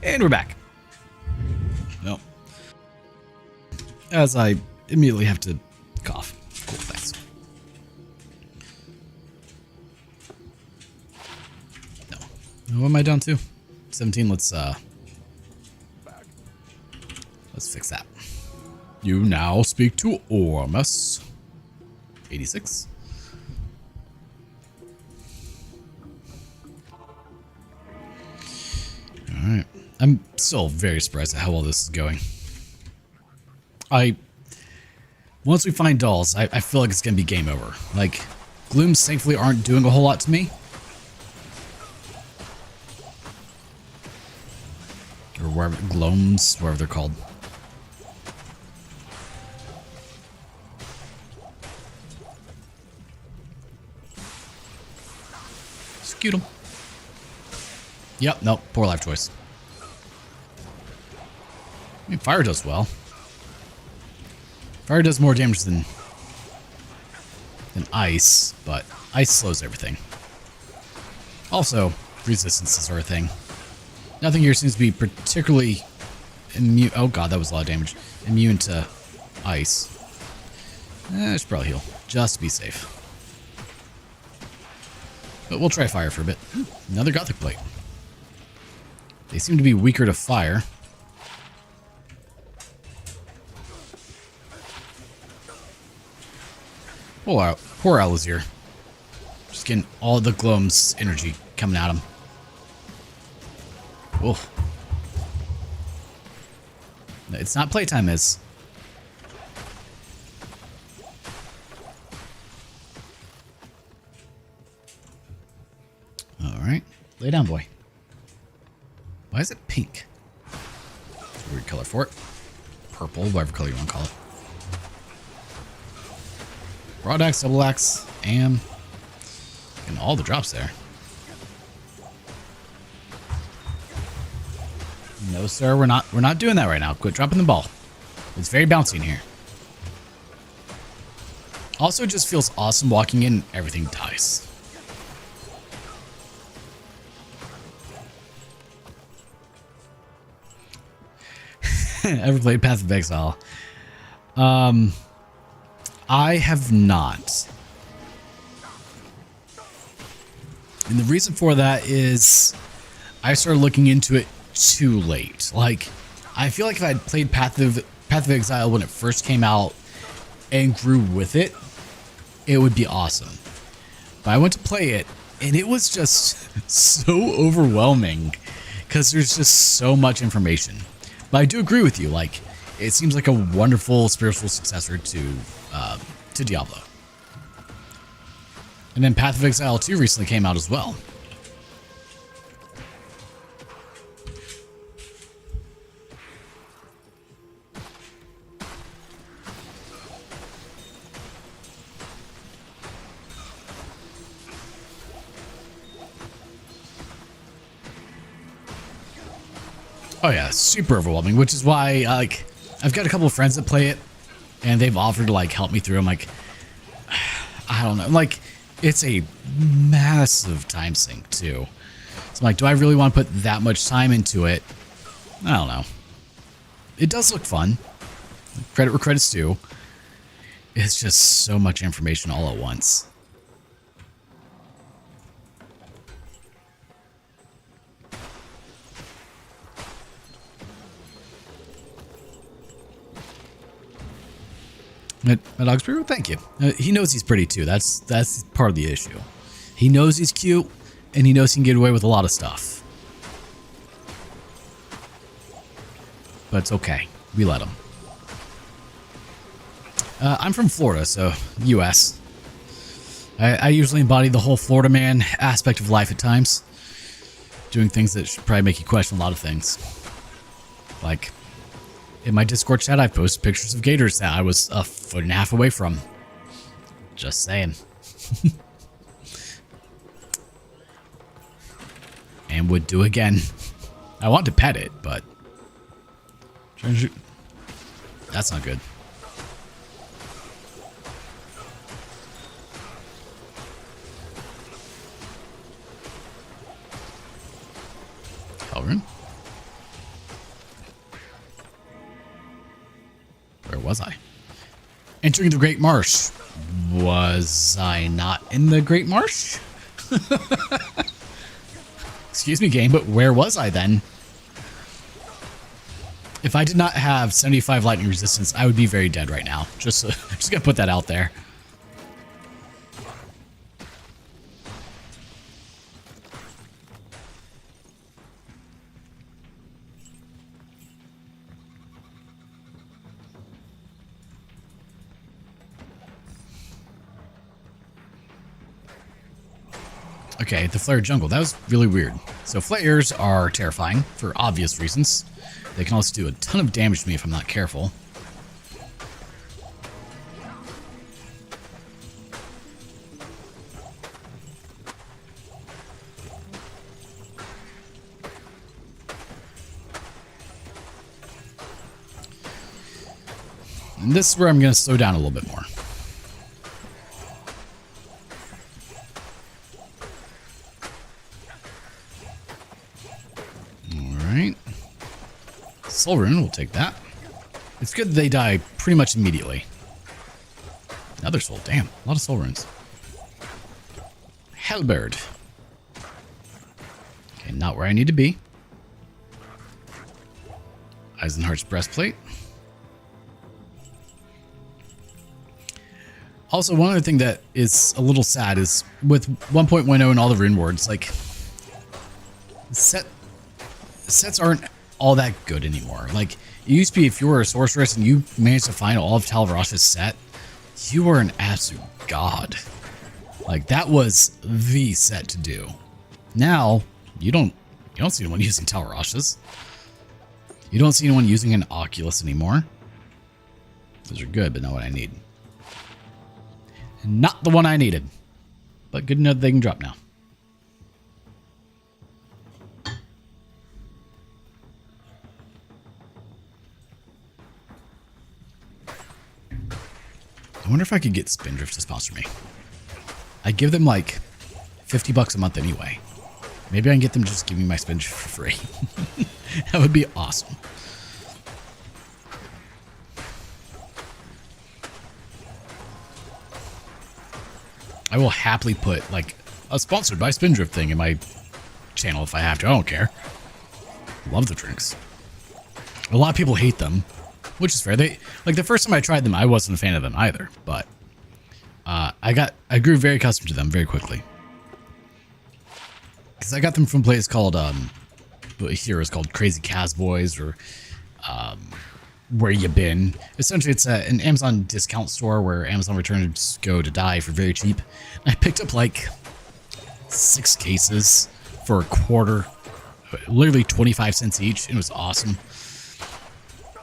And we're back. No. As I immediately have to cough. Cool, thanks. What am I down to? 17. Let's fix that. You now speak to Ormus. 86. Alright. I'm still very surprised at how well this is going. Once we find dolls, I feel like it's going to be game over. Like, glooms thankfully aren't doing a whole lot to me. Or wherever, gloams, whatever they're called. Scoot them. Yep, nope, poor life choice. I mean, fire does well. Fire does more damage than ice, but ice slows everything. Also, resistances are a thing. Nothing here seems to be particularly immune. Oh god, that was a lot of damage. Immune to ice. I should probably heal, just to be safe. But we'll try fire for a bit. Ooh, another Gothic plate. They seem to be weaker to fire. Poor Alazir. Just getting all the Gloam's energy coming at him. Oh. It's not playtime, is. Alright. Lay down, boy. Why is it pink? That's a weird color for it. Purple, whatever color you want to call it. Broad axe, double axe, and all the drops there. No, sir, we're not doing that right now. Quit dropping the ball. It's very bouncy in here. Also, it just feels awesome walking in. Everything dies. Ever played Path of Exile? I have not. And the reason for that is I started looking into it too late. Like, I feel like if I had played Path of Exile when it first came out and grew with it, it would be awesome. But I went to play it and it was just so overwhelming because there's just so much information. But I do agree with you. Like, it seems like a wonderful spiritual successor to Diablo. And then Path of Exile 2 recently came out as well. Oh yeah, super overwhelming, which is why like I've got a couple of friends that play it and they've offered to like help me through. I'm like, I don't know. Like, it's a massive time sink too. So I'm like, do I really want to put that much time into it? I don't know. It does look fun. Credit where credit's due. It's just so much information all at once. My dog's pretty. Thank you. He knows he's pretty too. That's part of the issue. He knows he's cute, and he knows he can get away with a lot of stuff. But it's okay. We let him. I'm from Florida, so U.S. I usually embody the whole Florida man aspect of life at times, doing things that should probably make you question a lot of things, like. In my Discord chat, I posted pictures of gators that I was 1.5 feet away from. Just saying. And would do again. I want to pet it, but... That's not good. Hellrune? Where was I? Entering the Great Marsh. Was I not in the Great Marsh? Excuse me, game, but where was I then? If I did not have 75 lightning resistance, I would be very dead right now. Just gonna put that out there. Okay, the flare jungle. That was really weird. So flares are terrifying for obvious reasons. They can also do a ton of damage to me if I'm not careful. And this is where I'm going to slow down a little bit more. Soul Rune, we'll take that. It's good that they die pretty much immediately. Another soul, damn, a lot of soul runes. Hellbird. Okay, not where I need to be. Eisenhart's breastplate. Also, one other thing that is a little sad is with 1.10 and all the rune wards, like sets aren't all that good anymore. Like, it used to be if you were a sorceress and you managed to find all of Talvarash's set, you were an absolute god. Like, that was the set to do. Now, you don't see anyone using Talvarash's. You don't see anyone using an Oculus anymore. Those are good, but not what I need. Not the one I needed. But good enough they can drop now. I wonder if I could get Spindrift to sponsor me. I give them like $50 a month anyway. Maybe I can get them to just give me my Spindrift for free. That would be awesome. I will happily put like a sponsored by Spindrift thing in my channel if I have to. I don't care. Love the drinks. A lot of people hate them, which is fair. They like the first time I tried them, I wasn't a fan of them either, but I grew very accustomed to them very quickly. Because I got them from a place called here is called Crazy Cas Boys or Where You Been. Essentially, it's an Amazon discount store where Amazon returns go to die for very cheap. I picked up like 6 cases for a quarter, literally 25 cents each. It was awesome.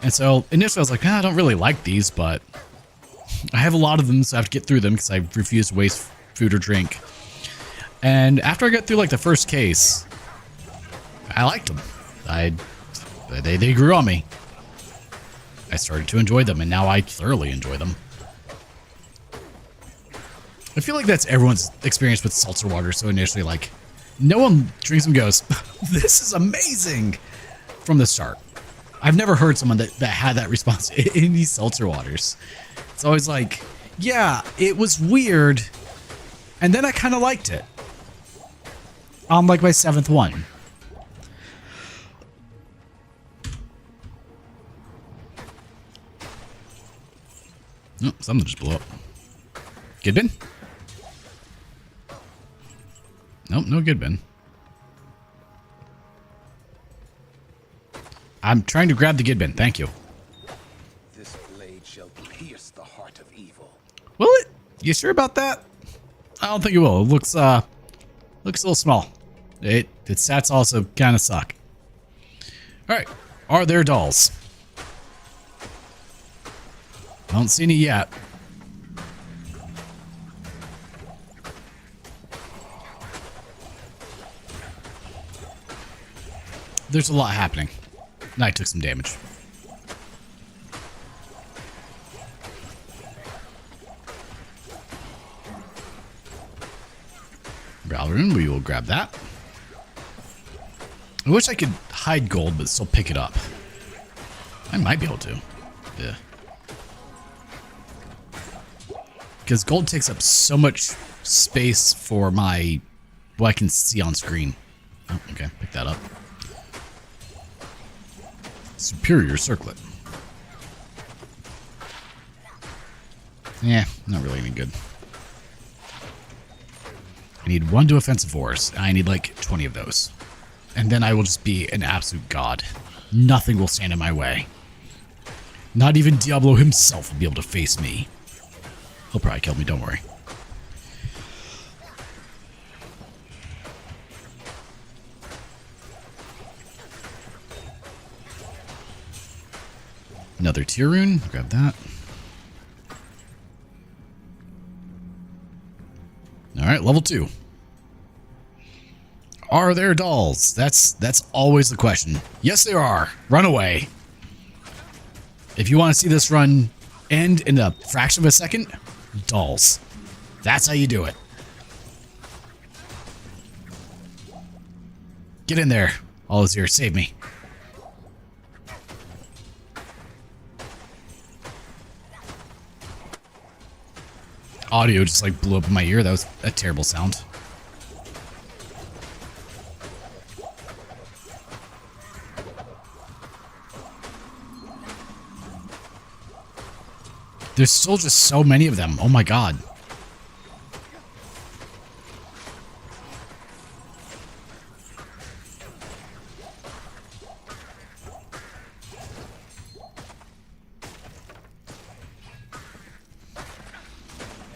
And so initially I was like, I don't really like these, but I have a lot of them, so I have to get through them because I refuse to waste food or drink. And after I got through like the first case, I liked them. They grew on me. I started to enjoy them, and now I thoroughly enjoy them. I feel like that's everyone's experience with seltzer water. So initially, like, no one drinks and goes, this is amazing from the start. I've never heard someone that had that response in these seltzer waters. It's always like, yeah, it was weird, and then I kind of liked it. On like my 7th one. Oh, something just blew up. Good bin? Nope, no good bin. I'm trying to grab the good bin. Thank you. This blade shall pierce the heart of evil. Will it? You sure about that? I don't think it will. It looks a little small. Its stats also kind of suck. All right, are there dolls? I don't see any yet. There's a lot happening. And I took some damage. Auradin, we will grab that. I wish I could hide gold, but still pick it up. I might be able to. Yeah. Because gold takes up so much space for my what I can see on screen. Oh, okay. Pick that up. Superior circlet. Yeah, not really any good. I need 1 to offensive force. I need like 20 of those. And then I will just be an absolute god. Nothing will stand in my way. Not even Diablo himself will be able to face me. He'll probably kill me, don't worry. Another tier rune. Grab that. Alright, level 2. Are there dolls? That's always the question. Yes, there are. Run away. If you want to see this run end in a fraction of a second, dolls. That's how you do it. Get in there. All is here. Save me. Audio just like blew up in my ear. That was a terrible sound. There's still just so many of them. Oh my god.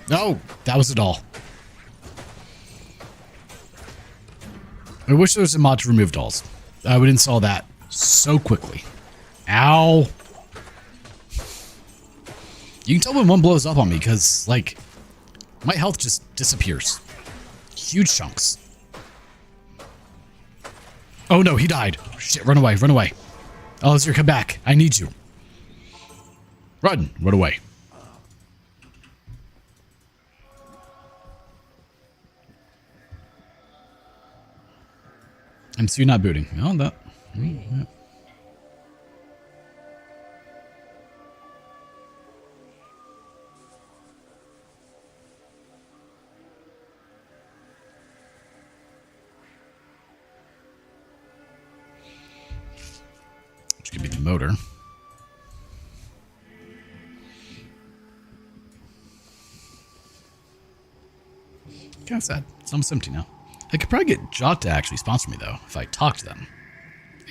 No, that was it all. I wish there was a mod to remove dolls. I would install that so quickly. Ow. You can tell when one blows up on me because, like, my health just disappears. Huge chunks. Oh no, he died. Shit, run away, run away. Alistair, come back. I need you. Run away. I'm still not booting. Oh, that. Yeah. Which could be the motor. Kind of sad. It's almost empty now. I could probably get Jot to actually sponsor me though, if I talk to them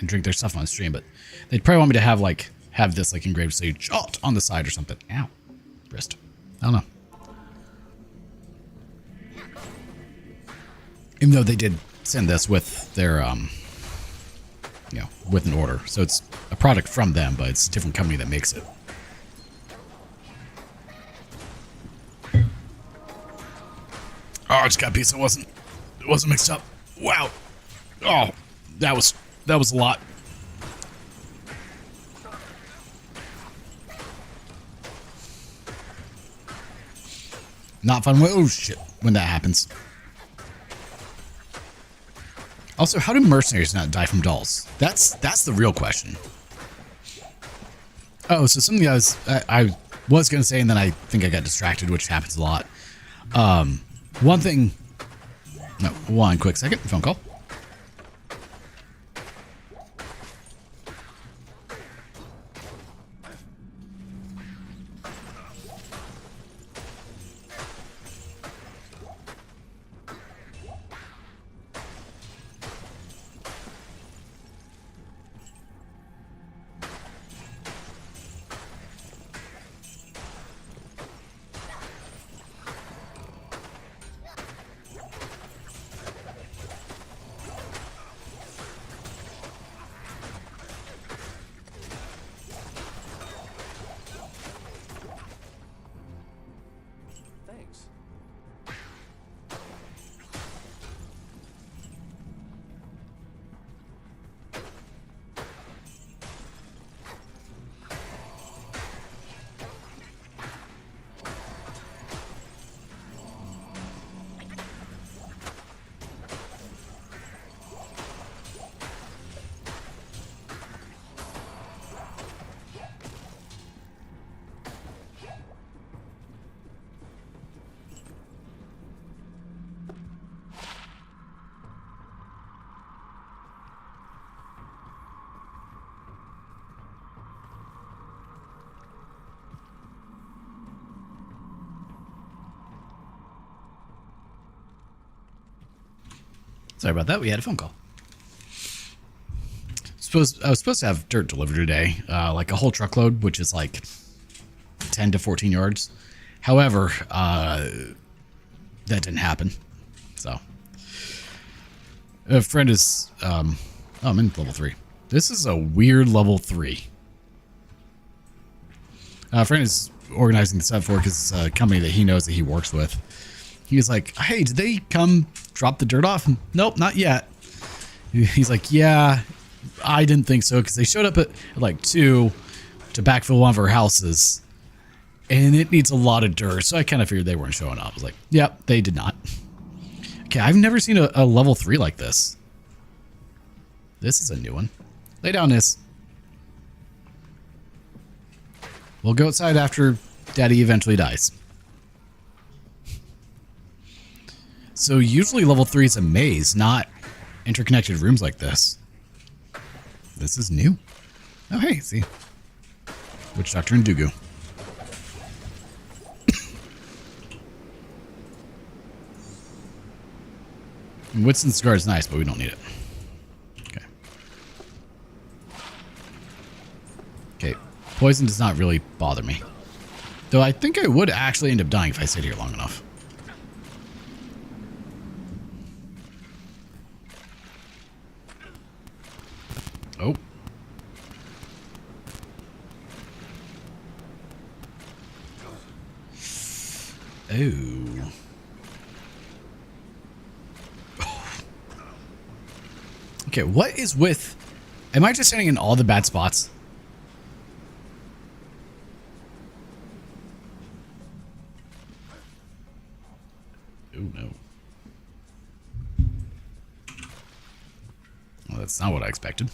and drink their stuff on stream, but they'd probably want me to have this like engraved, say Jot on the side or something. Ow. Wrist. I don't know. Even though they did send this with their, with an order. So it's a product from them, but it's a different company that makes it. Oh, I just got a piece that wasn't mixed up. Wow. Oh, that was a lot. Not fun. Oh shit, when that happens. Also, how do mercenaries not die from dolls? That's the real question. Oh, so something I was gonna say, and then I think I got distracted, which happens a lot. One thing. No, one quick second. Phone call. Sorry about that. We had a phone call. I was supposed to have dirt delivered today, like a whole truckload, which is like 10 to 14 yards. However, that didn't happen. So, a friend is, oh, I'm in level 3. This is a weird level 3. A friend is organizing the set for because it's a company that he knows that he works with. He was like, hey, did they come drop the dirt off? Nope, not yet. He's like, yeah, I didn't think so because they showed up at like 2 to backfill one of our houses and it needs a lot of dirt. So I kind of figured they weren't showing up. I was like, yep, they did not. Okay, I've never seen a level 3 like this. This is a new one. Lay down this. We'll go outside after Daddy eventually dies. So usually level 3 is a maze, not interconnected rooms like this. This is new. Oh, hey, see. Witch Doctor and Dugu. Winston's cigar is nice, but we don't need it. Okay. Okay. Poison does not really bother me. Though I think I would actually end up dying if I stayed here long enough. Oh. Oh. Okay, what is with... Am I just standing in all the bad spots? Oh, no. Well, that's not what I expected.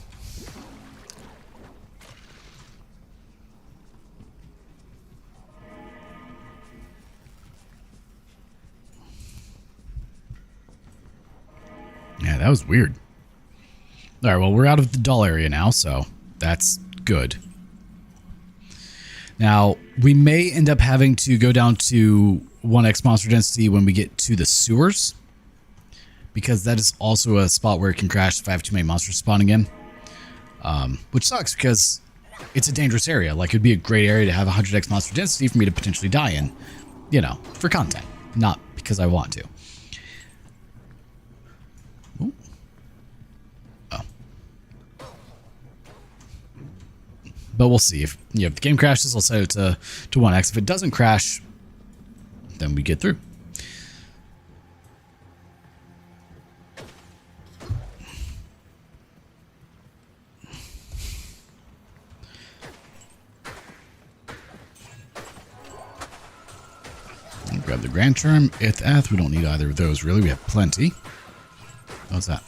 Yeah, that was weird. All right, well, we're out of the doll area now, so that's good. Now, we may end up having to go down to 1x monster density when we get to the sewers, because that is also a spot where it can crash if I have too many monsters spawning in, which sucks because it's a dangerous area. Like, it'd be a great area to have 100x monster density for me to potentially die in, you know, for content, not because I want to. Ooh. Oh. But we'll see. If if the game crashes, I'll set it to 1x. If it doesn't crash, then we get through. I'll grab the Grand Charm, Ith. We don't need either of those, really. We have plenty. What's that?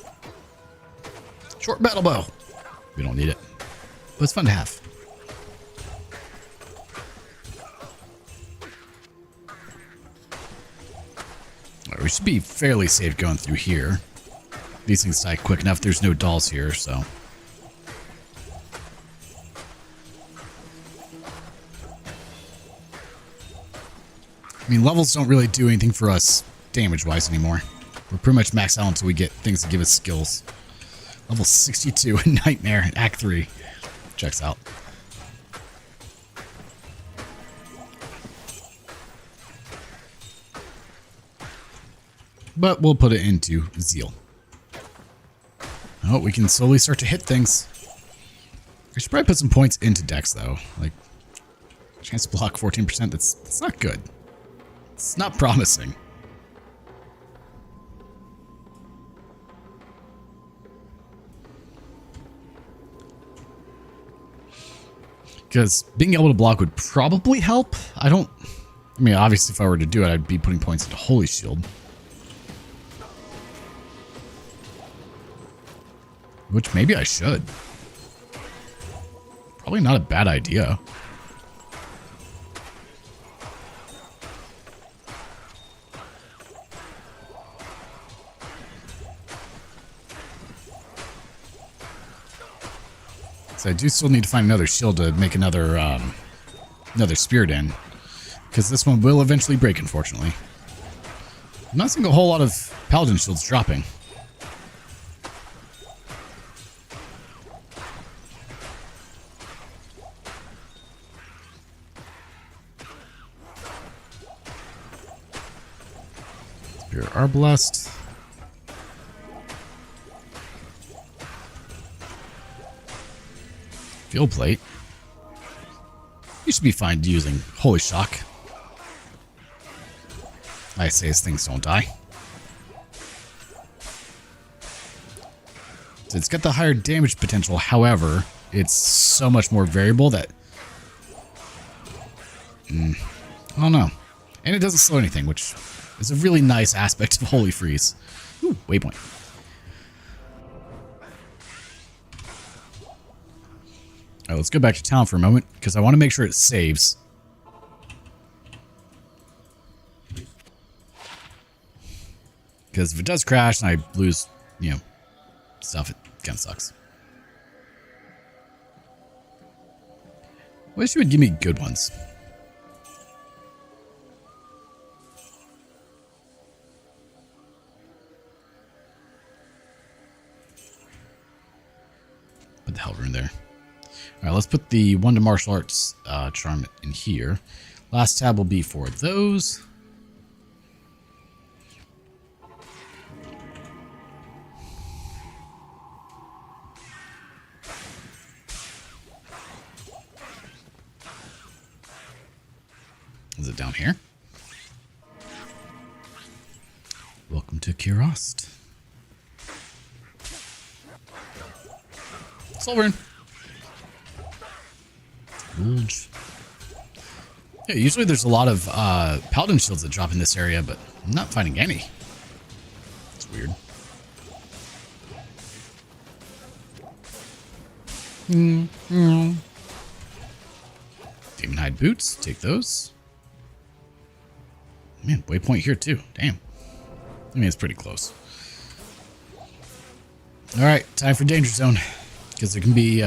Short battle bow. We don't need it. But it's fun to have. Right, we should be fairly safe going through here. These things die quick enough. There's no dolls here, so. I mean, levels don't really do anything for us damage-wise anymore. We're pretty much maxed out until we get things that give us skills. Level 62 in Nightmare in Act 3. Checks out. But we'll put it into Zeal. Oh, we can slowly start to hit things. I should probably put some points into Dex, though. Like, chance to block 14%. That's not good. It's not promising. Because being able to block would probably help. I mean, obviously, if I were to do it, I'd be putting points into Holy Shield. Which maybe I should. Probably not a bad idea. So I do still need to find another shield to make another spirit in, because this one will eventually break, unfortunately. I'm not seeing a whole lot of paladin shields dropping. Pure Arbalest. Field Plate. You should be fine using Holy Shock. I say as things don't die. So it's got the higher damage potential, however, it's so much more variable that... I don't know. And it doesn't slow anything, which is a really nice aspect of Holy Freeze. Ooh, waypoint. Alright, let's go back to town for a moment, because I want to make sure it saves. Because if it does crash and I lose, you know, stuff, it kind of sucks. Wish you would give me good ones. Put the hell rune there. Alright, let's put the one to martial arts charm in here. Last tab will be for those. Is it down here? Welcome to Kirost. Silverin. Bulge. Yeah, usually there's a lot of paladin shields that drop in this area, but I'm not finding any. It's weird. Demon hide boots. Take those. Man, waypoint here too. Damn. I mean, it's pretty close. Alright, time for danger zone. Because there can be,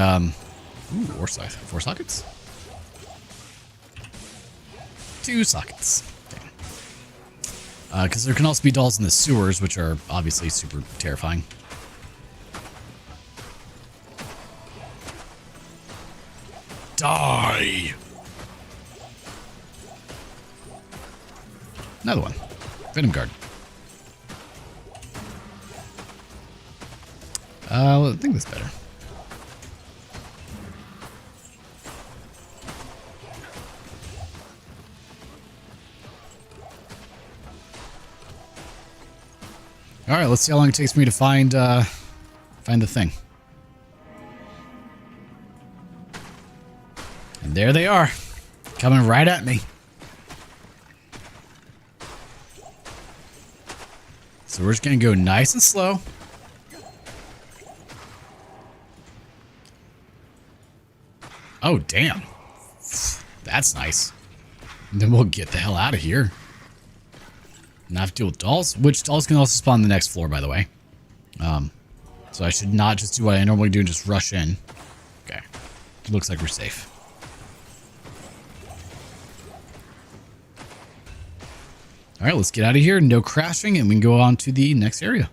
four sockets? 2 sockets. Damn. Because there can also be dolls in the sewers, which are obviously super terrifying. Die! Another one. Venom Guard. Well, I think that's better. All right, let's see how long it takes me to find the thing. And there they are, coming right at me. So we're just gonna go nice and slow. Oh, damn. That's nice. And then we'll get the hell out of here. Not have to deal with dolls, which dolls can also spawn on the next floor, by the way. So I should not just do what I normally do and just rush in. Okay. Looks like we're safe. All right, let's get out of here. No crashing, and we can go on to the next area.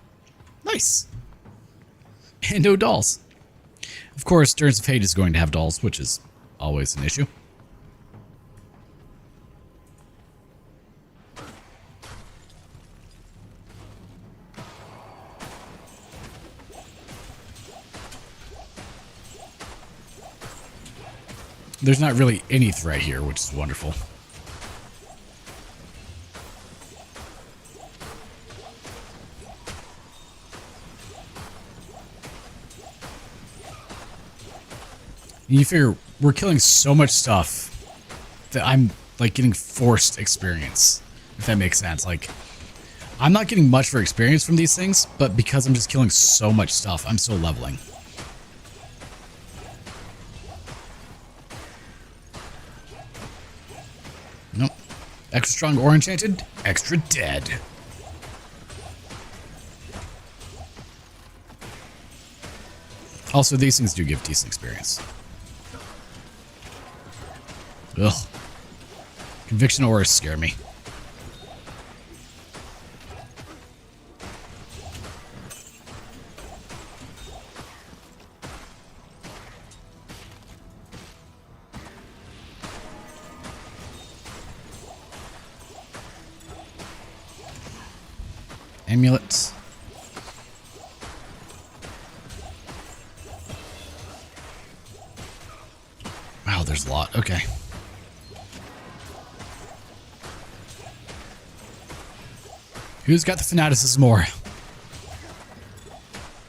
Nice. And no dolls. Of course, Stirrings of Fate is going to have dolls, which is always an issue. There's not really any threat here, which is wonderful. You figure we're killing so much stuff that I'm like getting forced experience, if that makes sense. Like, I'm not getting much for experience from these things, but because I'm just killing so much stuff, I'm still leveling. Nope. Extra strong or enchanted, extra dead. Also, these things do give decent experience. Ugh. Conviction auras scare me. Amulet. Wow, there's a lot. Okay. Who's got the fanaticism more?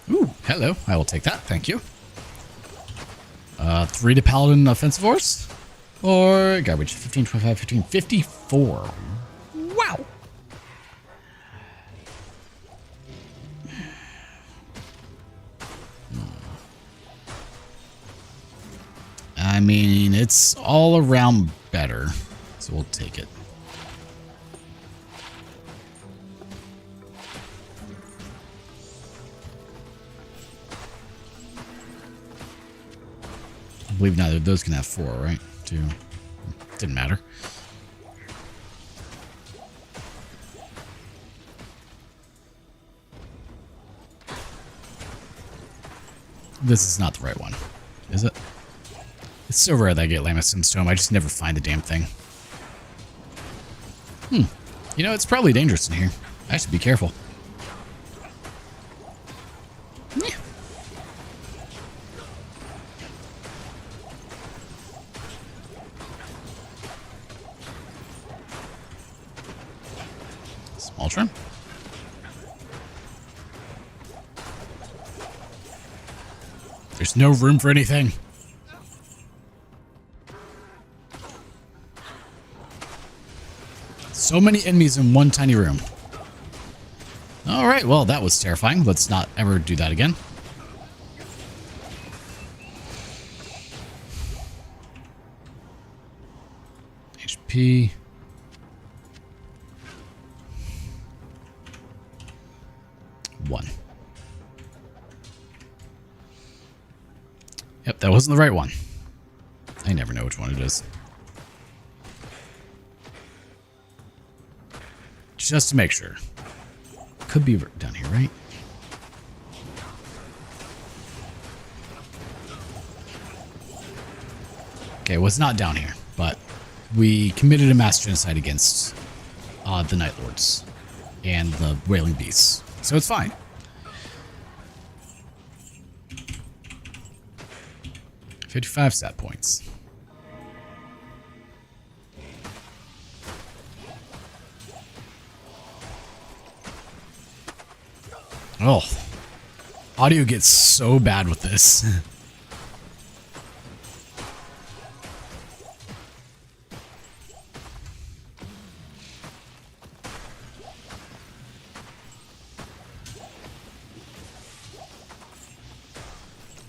Ooh, hello. I will take that. Thank you. 3 to Paladin offensive force? Or garbage. 15, 25, 15, 54. Wow. I mean, it's all around better, so we'll take it. I believe neither of those can have 4, right? 2. Didn't matter. This is not the right one, is it? It's so rare that I get Lamacin Stone. I just never find the damn thing. You know, it's probably dangerous in here. I should be careful. Yeah. Small trim. There's no room for anything. So many enemies in one tiny room. Alright, well, that was terrifying. Let's not ever do that again. HP. One. Yep, that wasn't the right one. I never know which one it is. Just to make sure. Could be down here, right? Okay, well, it's not down here, but we committed a mass genocide against the Night Lords and the Wailing Beasts, so it's fine. $55 stat points. Oh, audio gets so bad with this.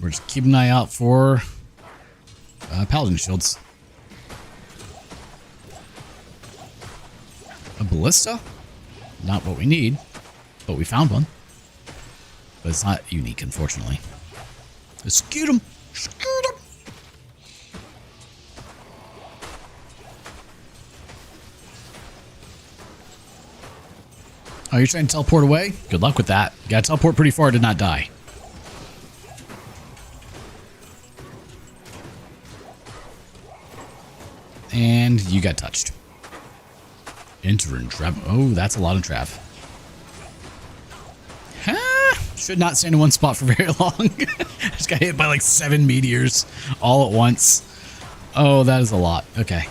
We're just keeping an eye out for Paladin shields. A ballista? Not what we need, but we found one. But it's not unique, unfortunately. Scoot him! Scoot him! Oh, you're trying to teleport away? Good luck with that. You gotta teleport pretty far to not die. And you got touched. Enter and trap. Oh, that's a lot of trap. Should not stay in one spot for very long. Just got hit by like 7 meteors all at once. Oh, that is a lot. Okay.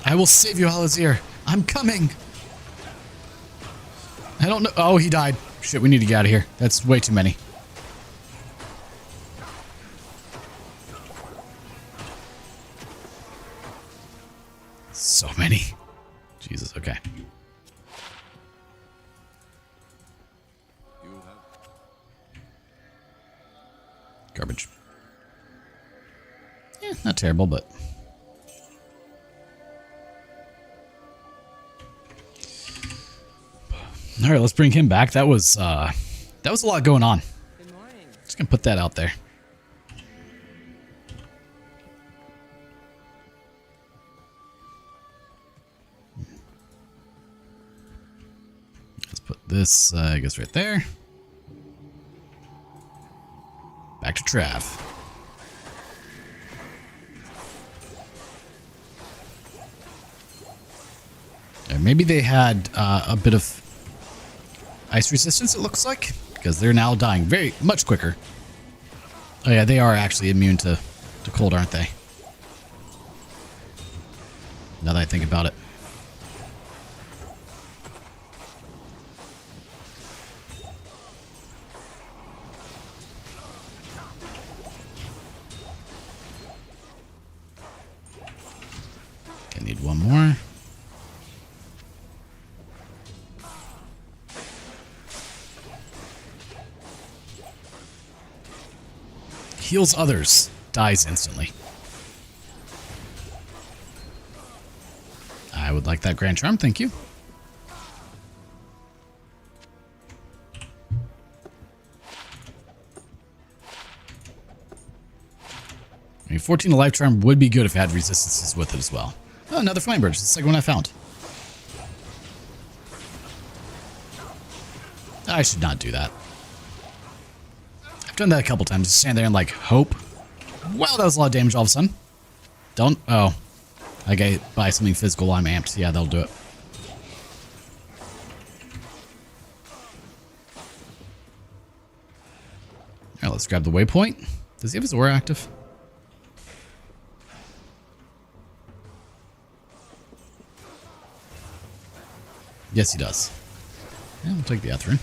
I will save you, Alazir. I'm coming. I don't know. Oh, he died. Shit, we need to get out of here. That's way too many. So many. Jesus, okay. Garbage. Yeah, not terrible, but... Alright, let's bring him back. That was a lot going on. Good morning. Just gonna put that out there. Let's put this, I guess, right there. Back to Trav. Yeah, maybe they had a bit of ice resistance, it looks like, because they're now dying very much quicker. Oh yeah, they are actually immune to cold, aren't they? Now that I think about it. I need one more. Heals others, dies instantly. I would like that Grand Charm, thank you. I mean, 14 Life Charm would be good if it had resistances with it as well. Oh, another Flame Bird. It's the second one I found. I should not do that. I've done that a couple times. Just stand there and like hope. Wow, that was a lot of damage all of a sudden. Don't. Oh. I get buy something physical while I'm amped. Yeah, that'll do it. Alright, let's grab the waypoint. Does he have his aura active? Yes, he does. Yeah, we'll take the Etherin.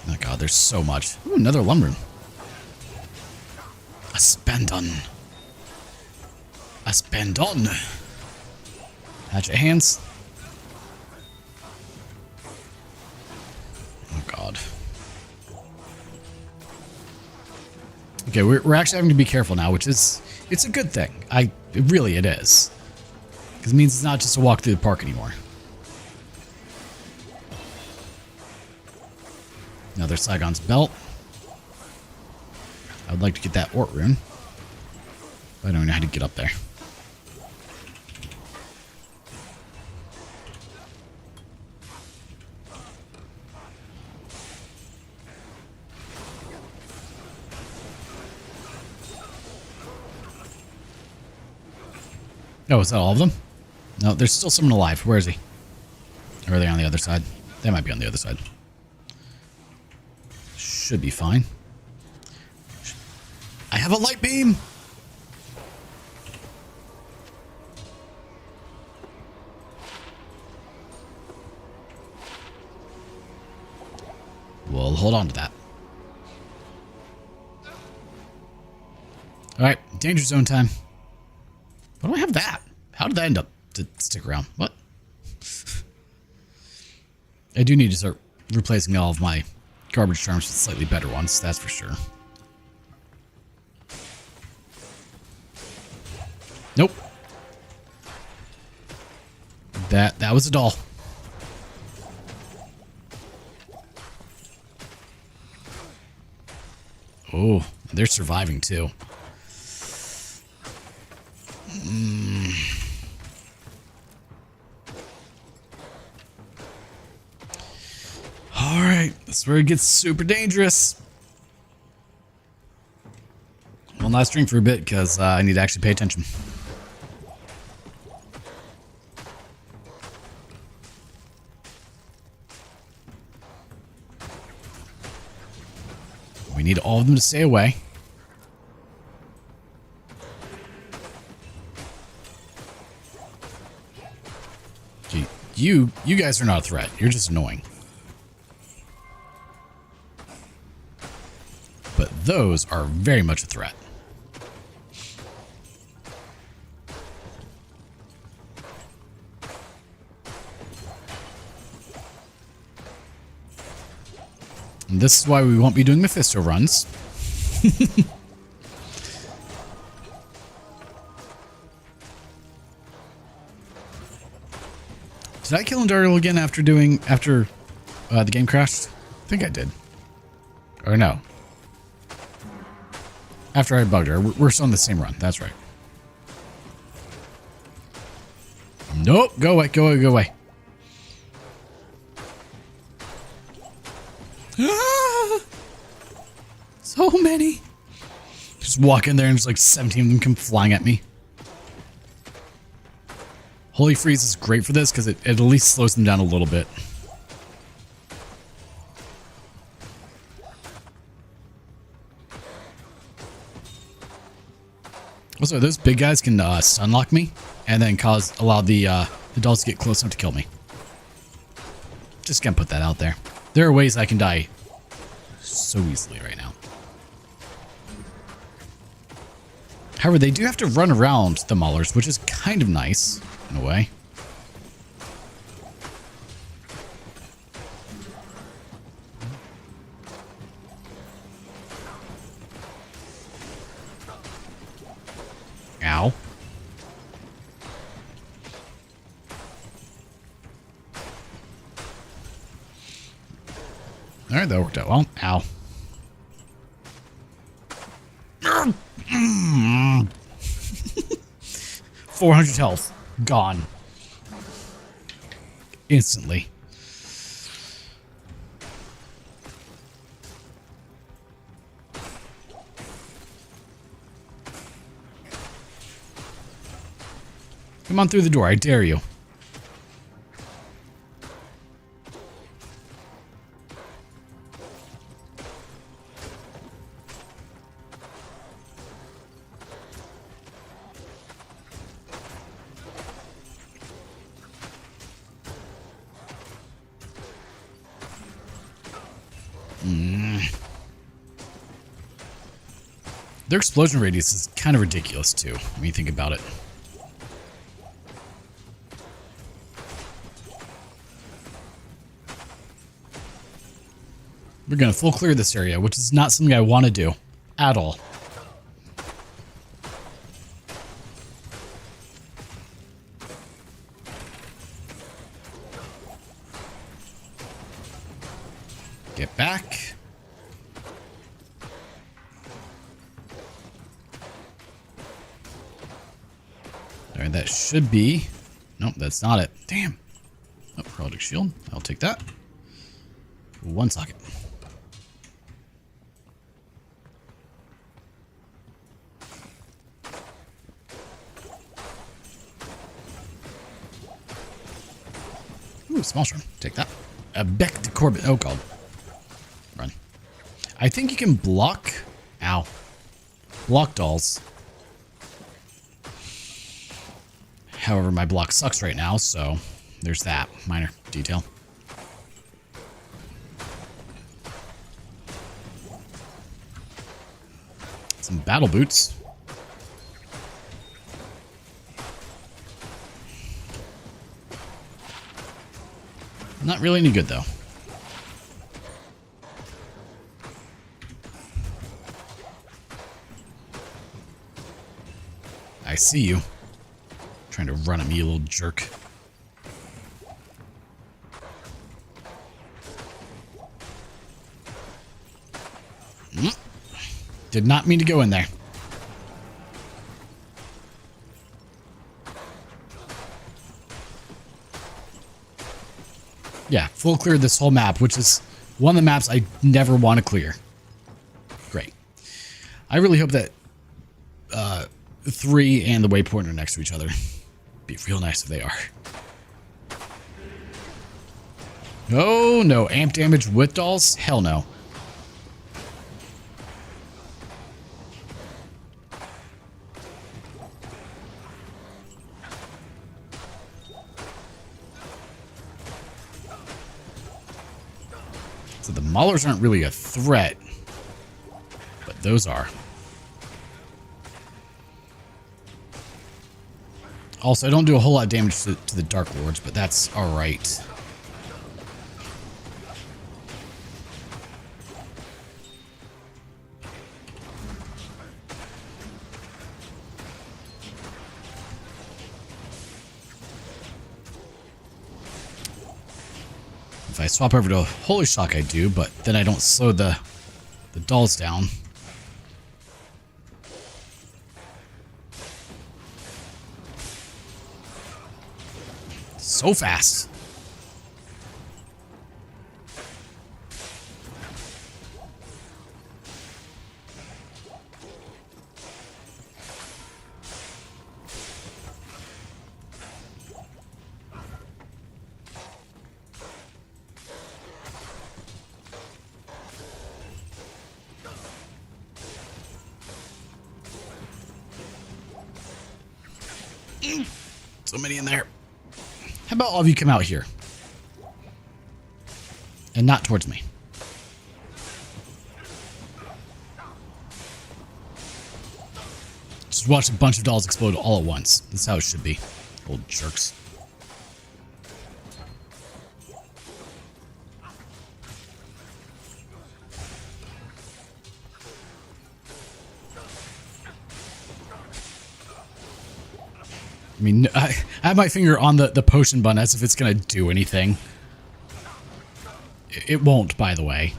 Oh god, there's so much. Ooh, another Lumberm. A Spandon. A Spandon. Hatchet hands. Oh god. Okay, we're actually having to be careful now, which is, it's a good thing. Really it is. Because it means it's not just a walk through the park anymore. Another Saigon's Belt. I would like to get that Ort Rune. But I don't know how to get up there. Oh, is that all of them? No, there's still someone alive. Where is he? Or are they on the other side? They might be on the other side. Should be fine. I have a light beam! We'll hold on to that. Alright, danger zone time. Why do I have that? How did that end up to stick around? What? I do need to start replacing all of my garbage charms with slightly better ones, that's for sure. Nope. That was a doll. Oh, they're surviving too. Alright, that's where it gets super dangerous. Well, not stream for a bit because I need to actually pay attention. We need all of them to stay away. Gee, you guys are not a threat. You're just annoying. But those are very much a threat. And this is why we won't be doing Mephisto runs. Did I kill Andariel again after the game crashed? I think I did. Or no. After I bugged her. We're still on the same run. That's right. Nope. Go away. Go away. Go away. Ah! So many. Just walk in there and just like 17 of them come flying at me. Holy Freeze is great for this because it at least slows them down a little bit. Also, those big guys can stun lock me and then allow the dolls to get close enough to kill me. Just gonna put that out there. There are ways I can die so easily right now. However, they do have to run around the Maulers, which is kind of nice in a way. Ow. Alright, that worked out well. Ow. 400 health. Gone. Instantly. Come on through the door, I dare you. Their explosion radius is kind of ridiculous too, when you think about it. We're going to full clear this area, which is not something I want to do at all. Get back. There, that should be. Nope, that's not it. Damn. Oh, Heraldic Shield. I'll take that. One socket. Ooh, small shroom. Take that. Back to Corbin. Oh, God. Run. I think you can block. Ow. Block dolls. However, my block sucks right now, so there's that minor detail. Some battle boots. Not really any good, though. I see you. Trying to run at me, you little jerk. Did not mean to go in there. Yeah, full clear this whole map, which is one of the maps I never want to clear. Great. I really hope that 3 and the waypoint are next to each other. Be real nice if they are. Oh no, amp damage with dolls? Hell no. So the Maulers aren't really a threat, but those are. Also, I don't do a whole lot of damage to the Dark Lords, but that's alright. If I swap over to Holy Shock, I do, but then I don't slow the dolls down. So fast. So many in there. How about all of you come out here? And not towards me. Just watch a bunch of dolls explode all at once. That's how it should be. Old jerks. I mean, I have my finger on the potion button as if it's going to do anything. It won't, by the way.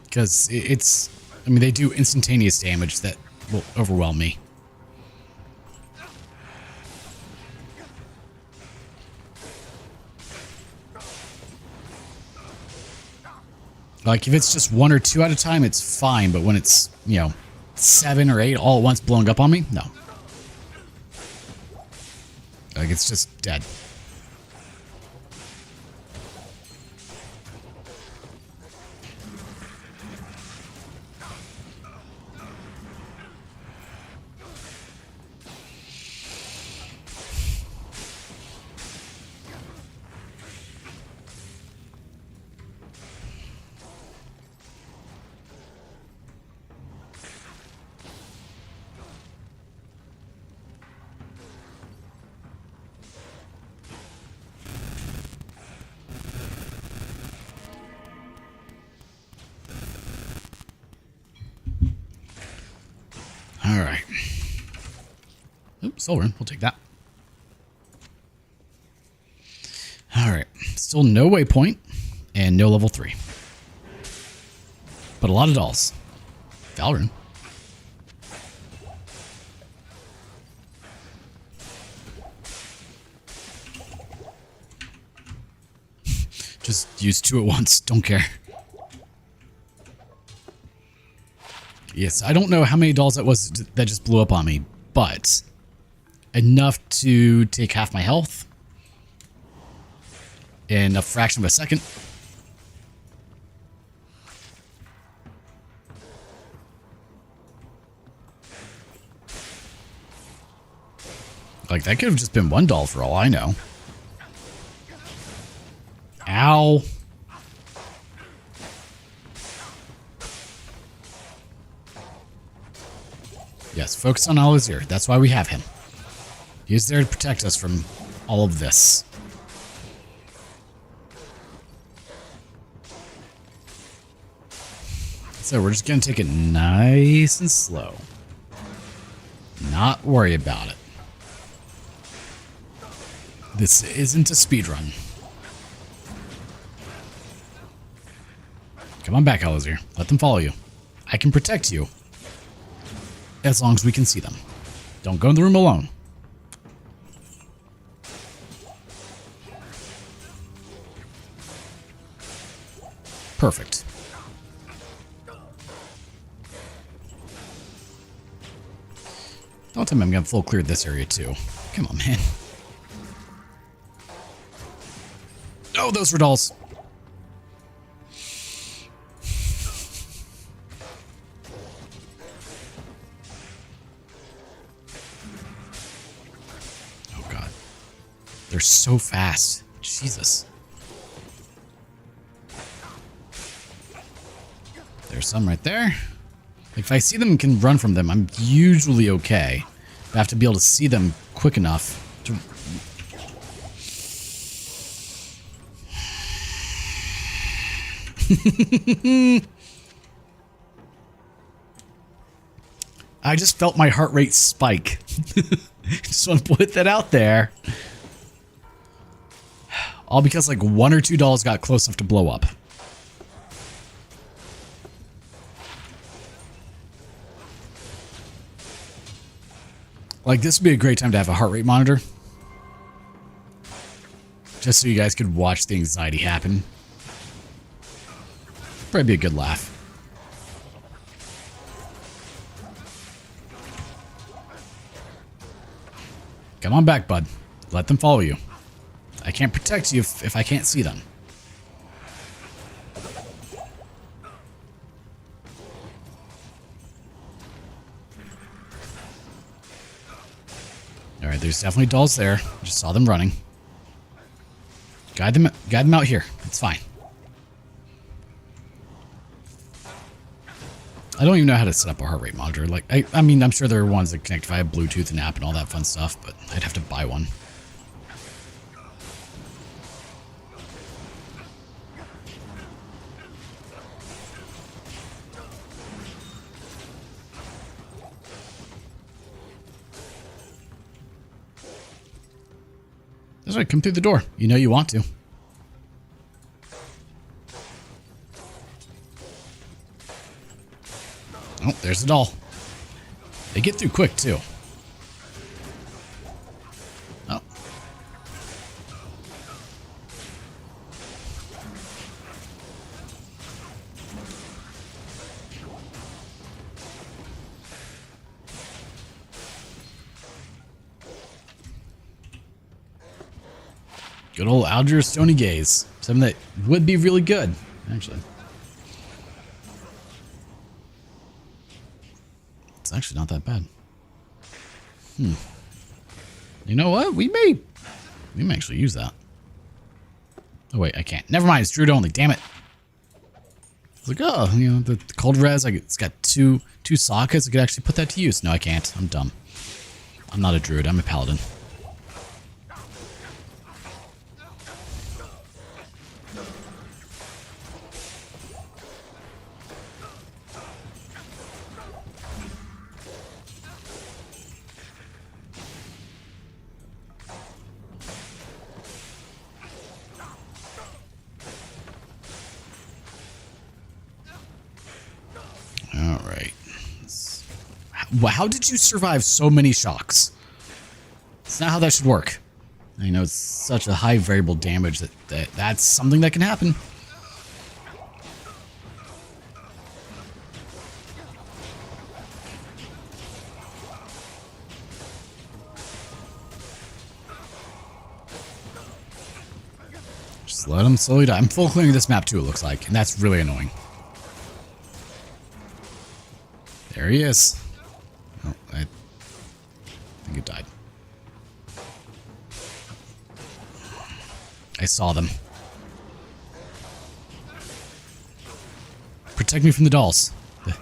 Because it's... I mean, they do instantaneous damage that will overwhelm me. Like, if it's just 1 or 2 at a time, it's fine. But when it's, you know, 7 or 8 all at once blowing up on me, no. Like, it's just dead. All right. Oops, silver. We'll take that. All right. Still no waypoint and no level 3. But a lot of dolls. Valrune. Just use 2 at once. Don't care. Yes, I don't know how many dolls that was that just blew up on me, but enough to take half my health in a fraction of a second. Like, that could have just been 1 doll for all I know. Ow. Yes, focus on Alazir. That's why we have him. He's there to protect us from all of this. So we're just going to take it nice and slow. Not worry about it. This isn't a speedrun. Come on back, Alazir. Let them follow you. I can protect you. As long as we can see them. Don't go in the room alone. Perfect. Don't tell me I'm going to full clear this area too. Come on, man. Oh, those were dolls. They're so fast. Jesus. There's some right there. Like, if I see them and can run from them, I'm usually okay. I have to be able to see them quick enough to... I just felt my heart rate spike. Just want to put that out there. All because like 1 or 2 dolls got close enough to blow up. Like, this would be a great time to have a heart rate monitor. Just so you guys could watch the anxiety happen. Probably be a good laugh. Come on back, bud. Let them follow you. I can't protect you if I can't see them. Alright, there's definitely dolls there. Just saw them running. Guide them out here. It's fine. I don't even know how to set up a heart rate monitor. Like, I mean, I'm sure there are ones that connect via Bluetooth and app and all that fun stuff, but I'd have to buy one. That's right, come through the door. You know you want to. Oh, there's the doll. They get through quick, too. Oh. Good old Alger Stony Gaze. Something that would be really good, actually. It's actually not that bad. You know what? We may actually use that. Oh wait, I can't. Never mind. It's Druid only. Damn it. It's like, oh, you know, the cold res. It's got two sockets. I could actually put that to use. No, I can't. I'm dumb. I'm not a druid. I'm a paladin. How did you survive so many shocks? It's not how that should work. I know it's such a high variable damage that's something that can happen. Just let him slowly die. I'm full clearing this map too, it looks like, and that's really annoying. There he is. Oh, I think it died. I saw them. Protect me from the dolls. Like,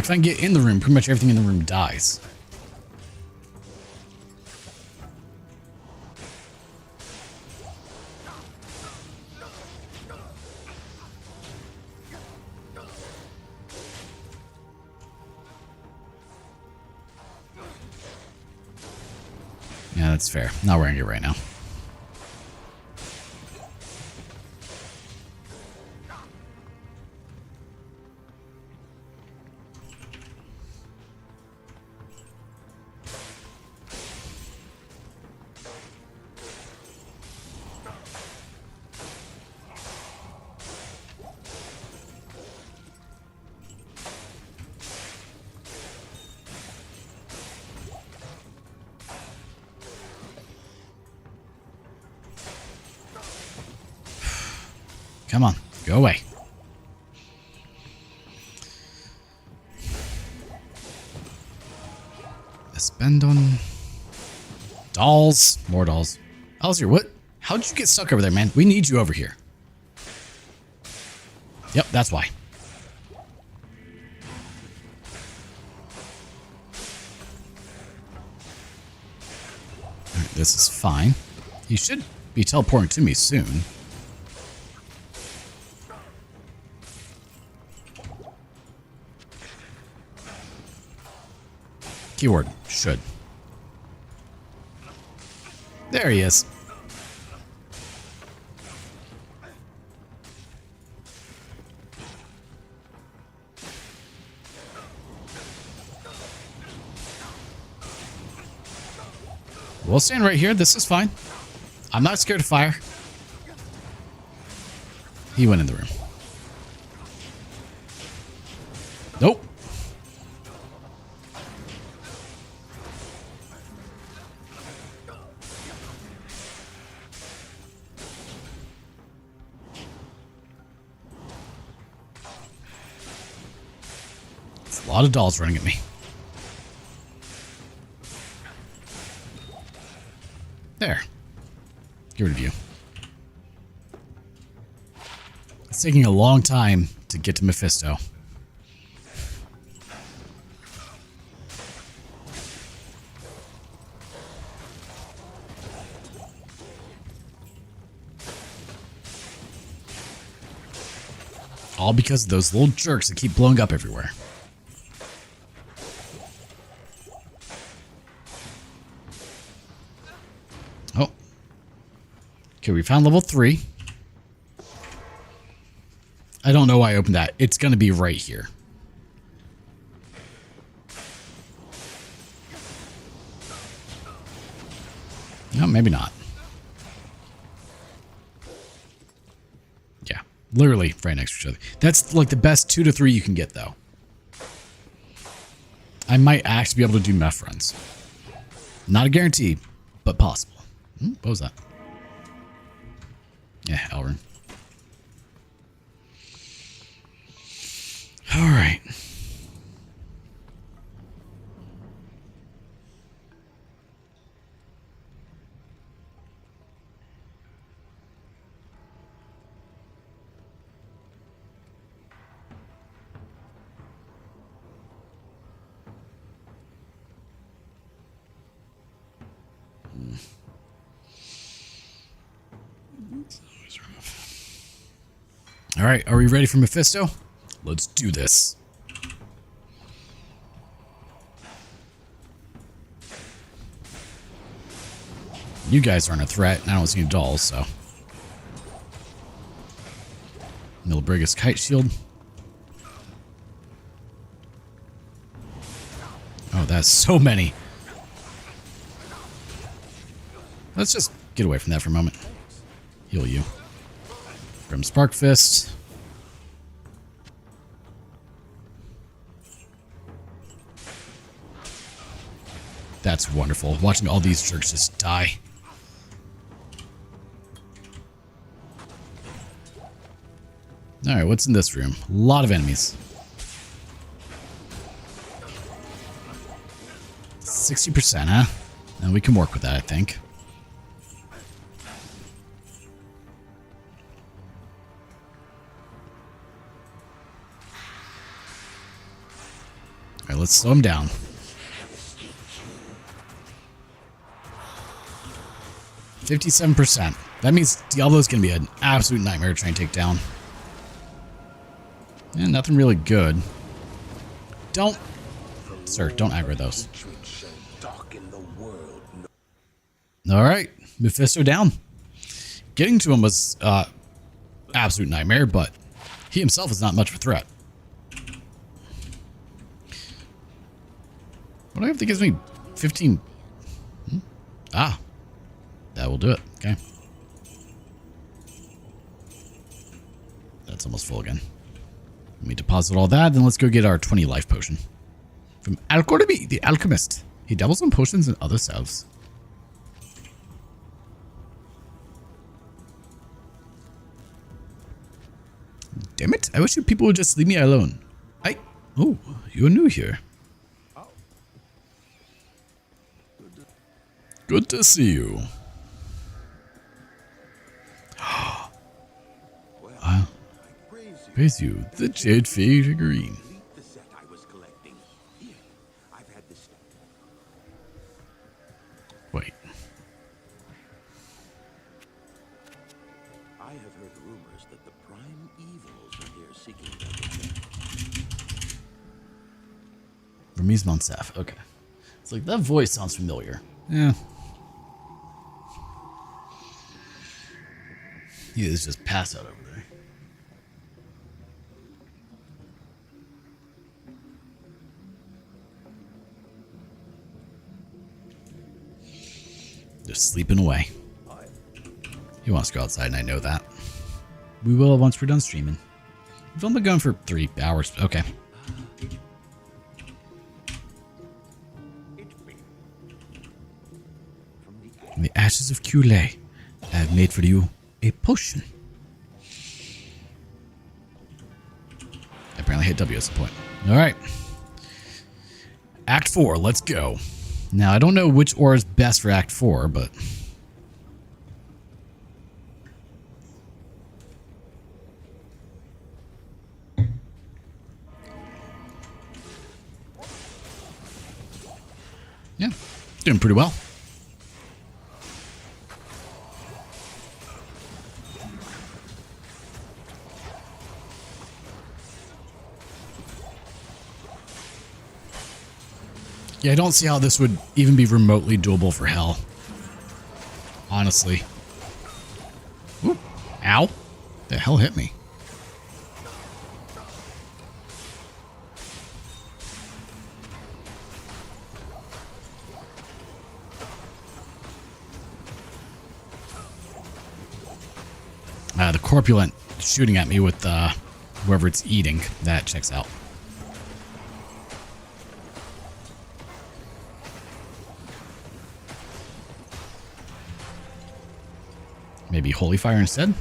if I can get in the room, pretty much everything in the room dies. Yeah, that's fair. Not wearing it right now. Come on, go away. Spend on dolls. More dolls. Alistair, what? How did you get stuck over there, man? We need you over here. Yep, that's why. Alright, this is fine. He should be teleporting to me soon. Keyword, should. There he is. We'll stand right here. This is fine. I'm not scared of fire. He went in the room. Nope. A lot of dolls running at me. There. Get rid of you. It's taking a long time to get to Mephisto. All because of those little jerks that keep blowing up everywhere. Oh. Okay, we found level 3. I don't know why I opened that. It's going to be right here. No, maybe not. Yeah, literally right next to each other. That's like the best 2 to 3 you can get, though. I might actually be able to do meth runs. Not a guarantee, but possible. What was that? Yeah, Elrin. All right. All right, are we ready for Mephisto? Let's do this. You guys aren't a threat, and I don't see any dolls, so. Milbrigus Kite Shield. Oh, that's so many. Let's just get away from that for a moment. Heal you. From Spark Fist. That's wonderful. Watching all these jerks just die. Alright, what's in this room? A lot of enemies. 60%, huh? And we can work with that, I think. Alright, let's slow him down. %. That means Diablo's gonna be an absolute nightmare to try and take down. And nothing really good. Don't, sir, don't aggro those. Alright, Mephisto down. Getting to him was absolute nightmare, but he himself is not much of a threat. What do I have that gives me 15? Ah, that will do it. Okay. That's almost full again. Let me deposit all that, then let's go get our 20 life potion. From Alcorby, the alchemist. He doubles on potions and other salves. Damn it, I wish you people would just leave me alone. Oh, you're new here. Good to see you. Praise you, the Jade figurine. Wait. I have heard rumors that the prime evils are here seeking them. Ramiz Monsaf. Okay. It's like that voice sounds familiar. Yeah. He is just passed out over there. Just sleeping away. He wants to go outside, and I know that. We will once we're done streaming. We've only been going for 3 hours. Okay. From the ashes of Cule, I have made for you a potion. I apparently hit W at some point. Alright. Act 4, let's go. Now, I don't know which ore is best for Act 4, but... yeah, doing pretty well. Yeah, I don't see how this would even be remotely doable for hell. Honestly. Whoop. Ow. The hell hit me? The corpulent shooting at me with whoever it's eating. That checks out. Maybe Holy Fire instead?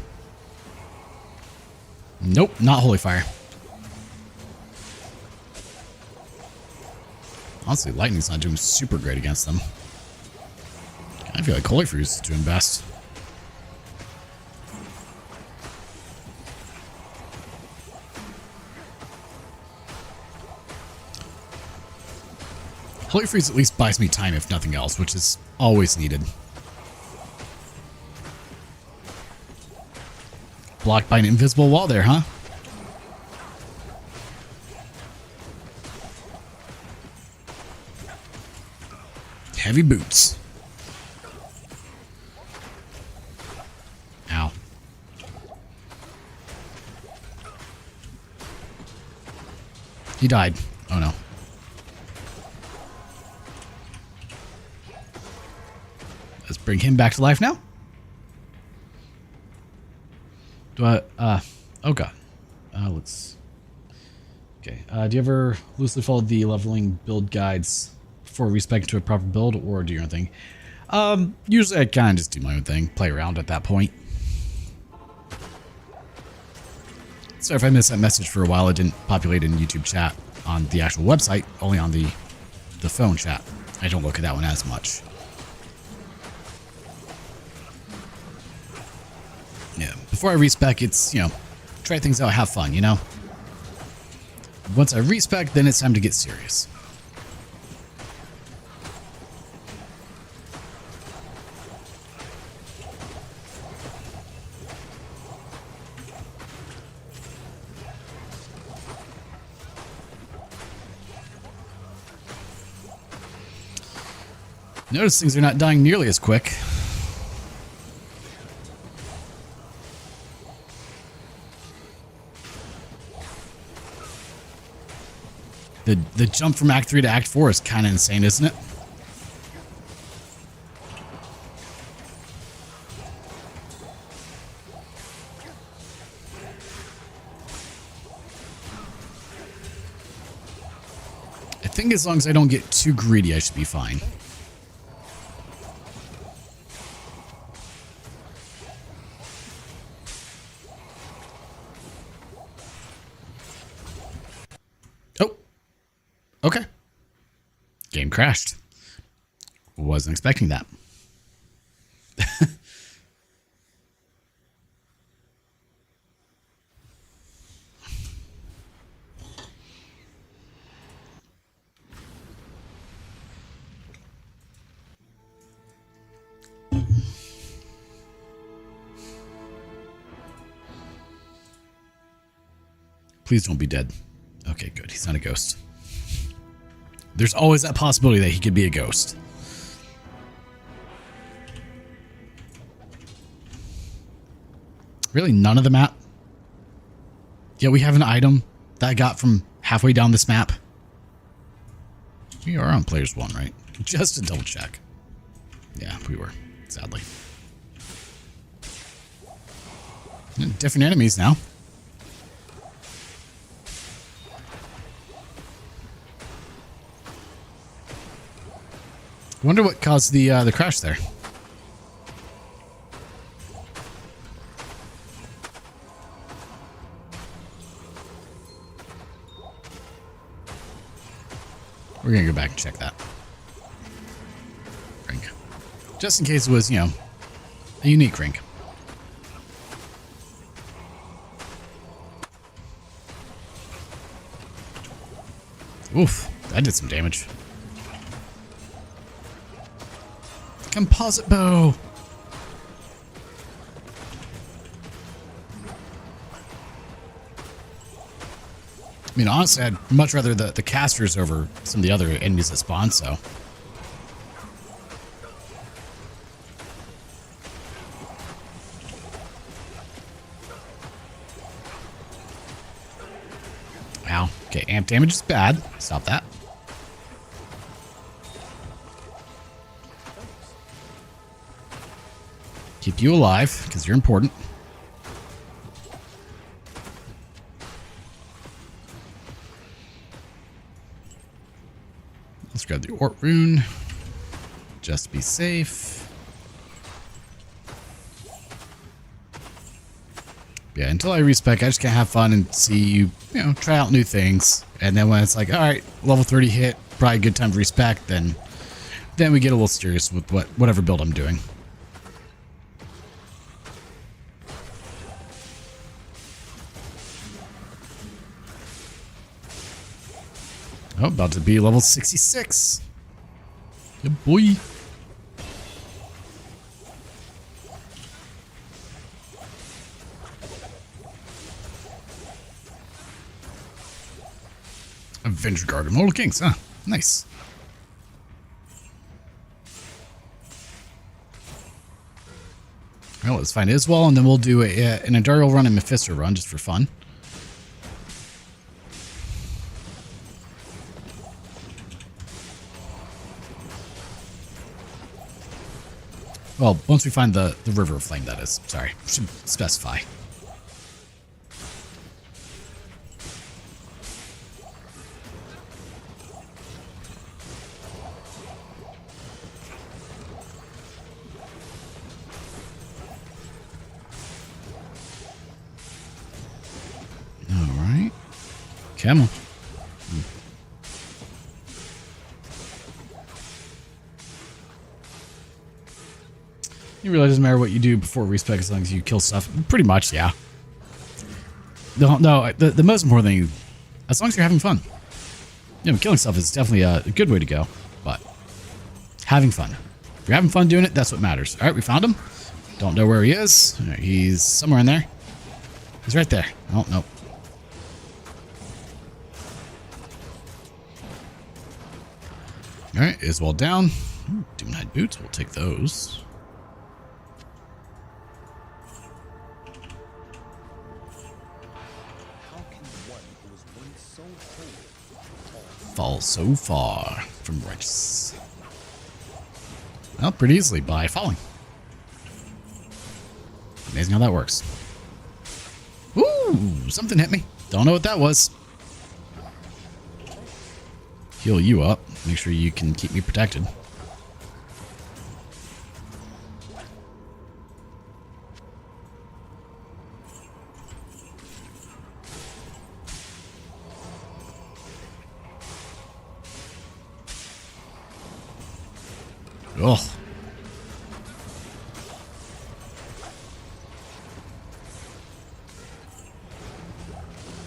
Nope, not Holy Fire. Honestly, Lightning's not doing super great against them. I feel like Holy Fuse is doing best. Holy Freeze at least buys me time if nothing else, which is always needed. Blocked by an invisible wall there, huh? Heavy boots. Ow. He died. Oh no. Let's bring him back to life now. Do I, oh god. Let's, okay. Do you ever loosely follow the leveling build guides before respec to a proper build, or do your own thing? Usually I kind of just do my own thing, play around at that point. Sorry if I missed that message for a while. It didn't populate in YouTube chat on the actual website, only on the phone chat. I don't look at that one as much. Yeah, before I respec, it's, you know, try things out, have fun, you know? Once I respec, then it's time to get serious. Notice things are not dying nearly as quick. The jump from Act 3 to Act 4 is kind of insane, isn't it? I think as long as I don't get too greedy, I should be fine. Okay. Game crashed. Wasn't expecting that. Please don't be dead. Okay, good. He's not a ghost. There's always that possibility that he could be a ghost. Really? None of the map? Yeah, we have an item that I got from halfway down this map. We are on players 1, right? Just to double check. Yeah, we were, sadly. Different enemies now. Wonder what caused the crash there. We're gonna go back and check that. Rink. Just in case it was, you know, a unique rink. Oof, that did some damage. Composite bow. I mean, honestly, I'd much rather the casters over some of the other enemies that spawn, so. Ow. Okay, amp damage is bad. Stop that. Keep you alive, because you're important. Let's grab the Ort rune. Just to be safe. Yeah, until I respec, I just can't have fun and see you know, try out new things. And then when it's like, all right, level 30 hit, probably a good time to respec, then we get a little serious with whatever build I'm doing. Oh, about to be level 66. Good boy. Avenger Guard of Mortal Kings, huh? Nice. Well, let's find Iswal, and then we'll do an Endurial run and Mephisto run just for fun. Well, once we find the River of Flame, that is. Sorry, should specify. All right. Come on. You realize it doesn't matter what you do before respec as long as you kill stuff. Pretty much, yeah. No, the most important thing, as long as you're having fun. You know, killing stuff is definitely a good way to go, but having fun. If you're having fun doing it, that's what matters. All right, we found him. Don't know where he is. All right, he's somewhere in there. He's right there. Oh, no. All right, Iswal down. Ooh, Doom-Knight boots, we'll take those. Fall so far from righteous. Well, pretty easily by falling. Amazing how that works. Ooh, something hit me. Don't know what that was. Heal you up. Make sure you can keep me protected. Ugh.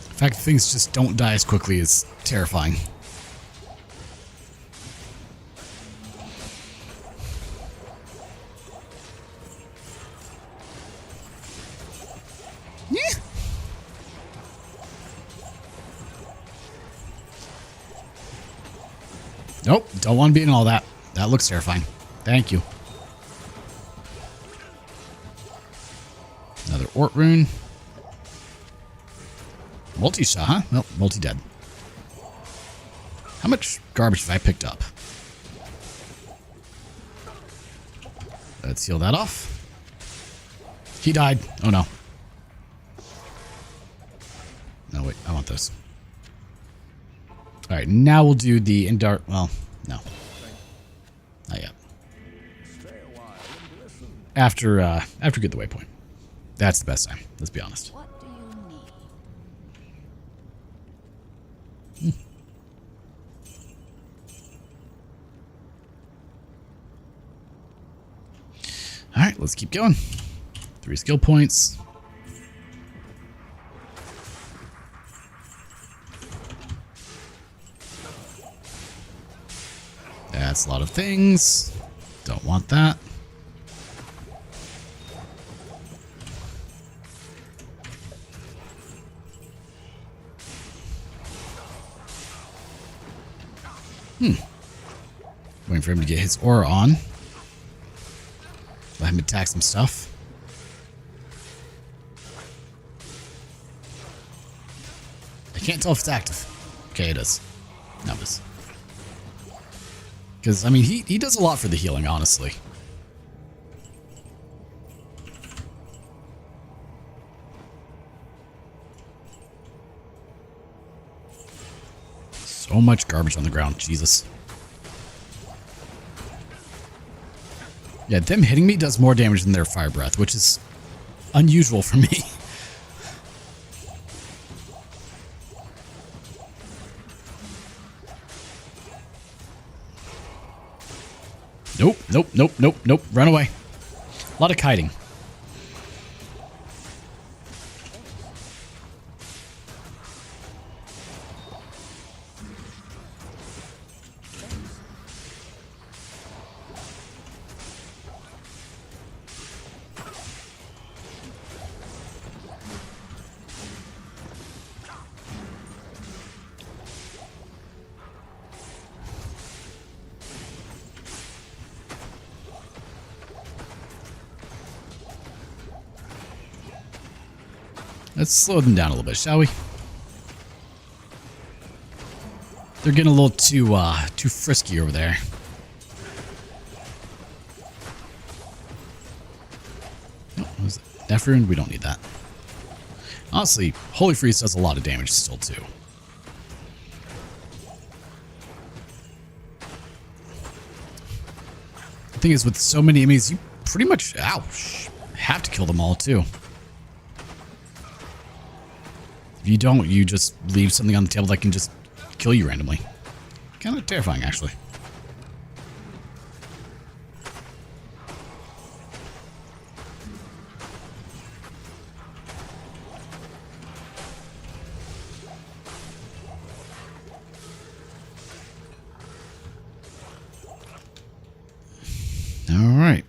The fact that things just don't die as quickly is terrifying. Yeah. Nope, don't want to be in all that. That looks terrifying. Thank you. Another Ort rune. Multi-shot, huh? Well, multi-dead. How much garbage have I picked up? Let's seal that off. He died. Oh, no. No, wait. I want this. All right, now we'll do the Endar... Well, no. Not yet. After get the waypoint. That's the best time. Let's be honest. What do you need? Alright, let's keep going. 3 skill points. That's a lot of things. Don't want that. Waiting for him to get his aura on. Let him attack some stuff. I can't tell if it's active. Okay, it is. No, it is. Because, I mean, he does a lot for the healing, honestly. So much garbage on the ground. Jesus. Yeah, them hitting me does more damage than their fire breath, which is unusual for me. Nope, nope, nope, nope, nope. Run away. A lot of kiting. Let's slow them down a little bit, shall we? They're getting a little too frisky over there. Oh, what was it? Nephrin? We don't need that. Honestly, Holy Freeze does a lot of damage still, too. The thing is, with so many enemies, you pretty much, ouch, have to kill them all, too. If you don't, you just leave something on the table that can just kill you randomly. Kind of terrifying, actually. All right.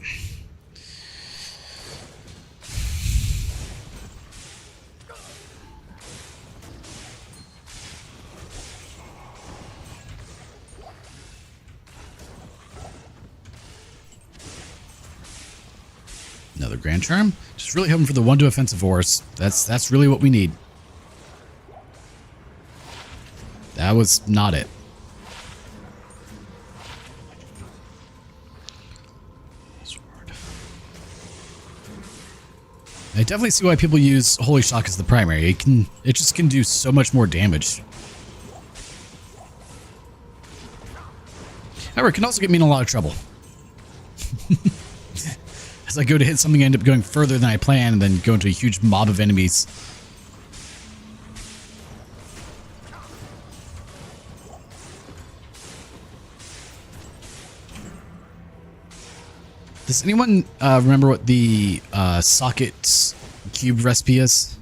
Another Grand Charm. Just really hoping for the 1-2 offensive force. That's really what we need. That was not it. Sword. I definitely see why people use Holy Shock as the primary. It just can do so much more damage. However, it can also get me in a lot of trouble. As I go to hit something, I end up going further than I planned and then go into a huge mob of enemies. Does anyone remember what the socket cube recipe is?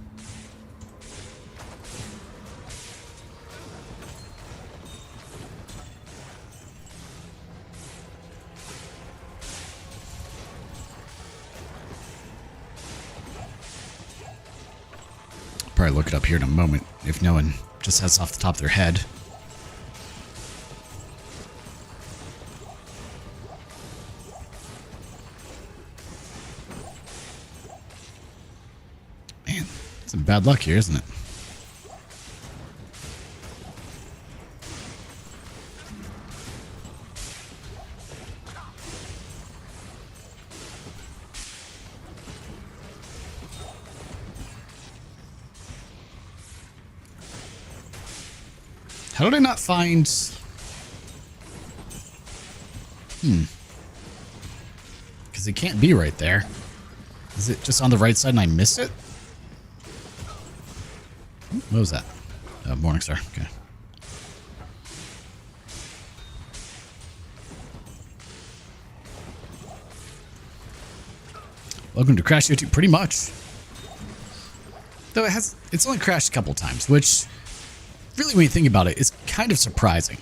Probably look it up here in a moment if no one just has off the top of their head. Man, some bad luck here, isn't it? How did I not find... Because it can't be right there. Is it just on the right side and I missed it? What was that? Morningstar. Okay. Welcome to Crash YouTube, pretty much. Though it's only crashed a couple times, which really, when you think about it, is kind of surprising.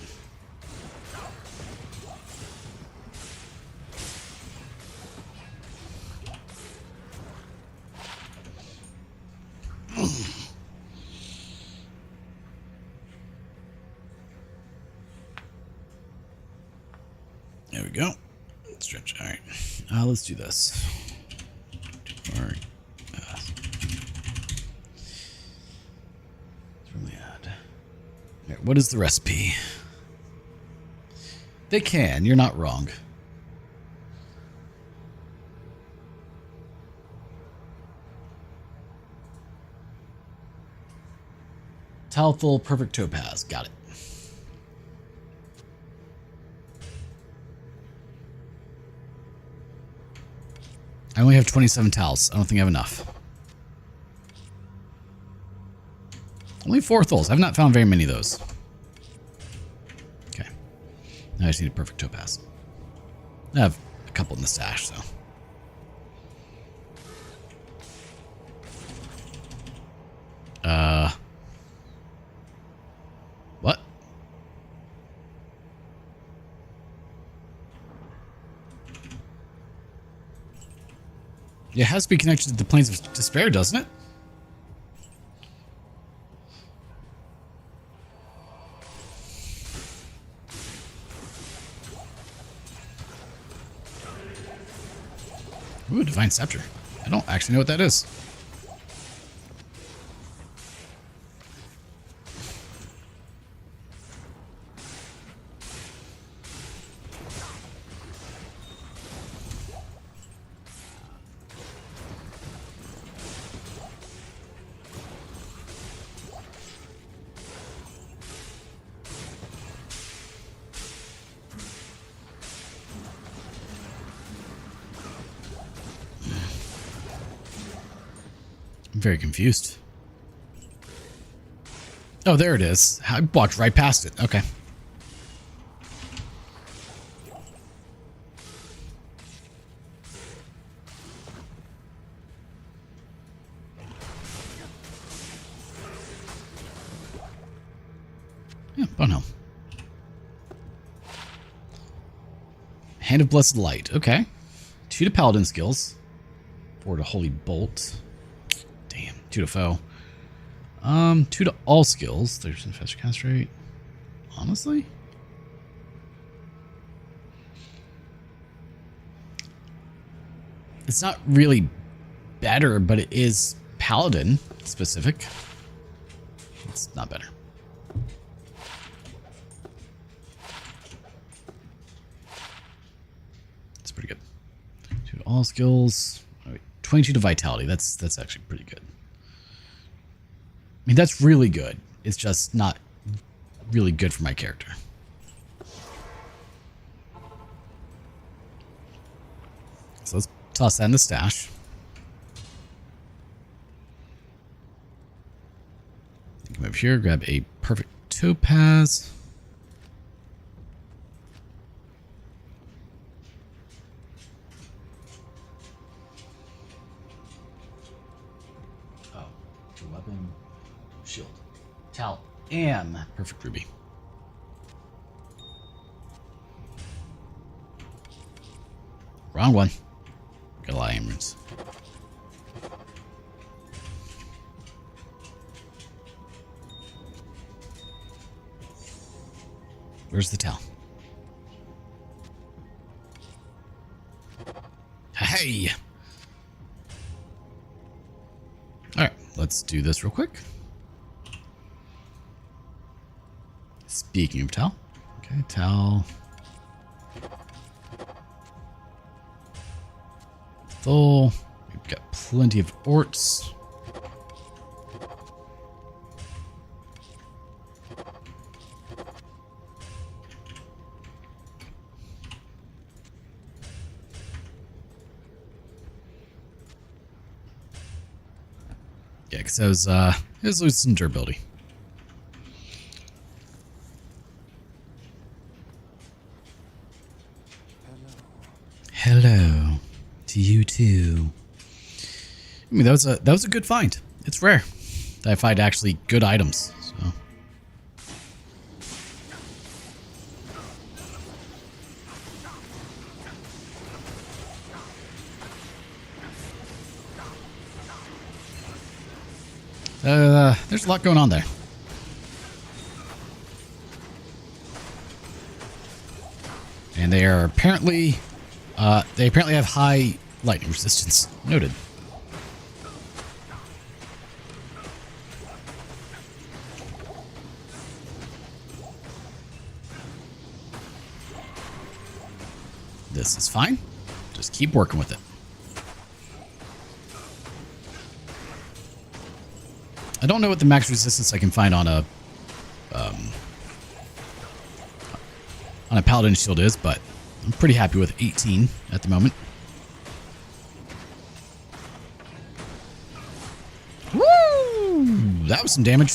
There we go. Stretch. All right. Let's do this. All right. What is the recipe? They can. You're not wrong. Talthal Perfect Topaz. Got it. I only have 27 towels. I don't think I have enough. Only 4 tholes. I've not found very many of those. Okay. Now I just need a perfect topaz. I have a couple in the stash, so. What? It has to be connected to the Plains of Despair, doesn't it? Ooh, Divine Scepter. I don't actually know what that is. I'm very confused. Oh, there it is. I walked right past it. Okay. Yeah, Bonehelm. Hand of Blessed Light. Okay. 2 to Paladin skills. 4 to Holy Bolt. 2 to foe. 2 to all skills. There's some faster cast rate. Honestly? It's not really better, but it is Paladin specific. It's not better. It's pretty good. 2 to all skills. 22 to Vitality. That's actually pretty good. I mean, that's really good. It's just not really good for my character. So let's toss that in the stash. Come over here, grab a perfect topaz. Oh, weapon. Shield. Tal and perfect ruby. Wrong one. Got a lot of emeralds. Where's the Tal? Hey! Alright, let's do this real quick. Speaking of Tal. Okay, Tal. Full. We've got plenty of orts. Yeah, because it was losing some durability. Hello to you too. I mean, that was a good find. It's rare that I find actually good items. So. There's a lot going on there. And they are apparently, have high lightning resistance. Noted. This is fine. Just keep working with it. I don't know what the max resistance I can find on a paladin shield is, but I'm pretty happy with 18 at the moment. Woo! That was some damage.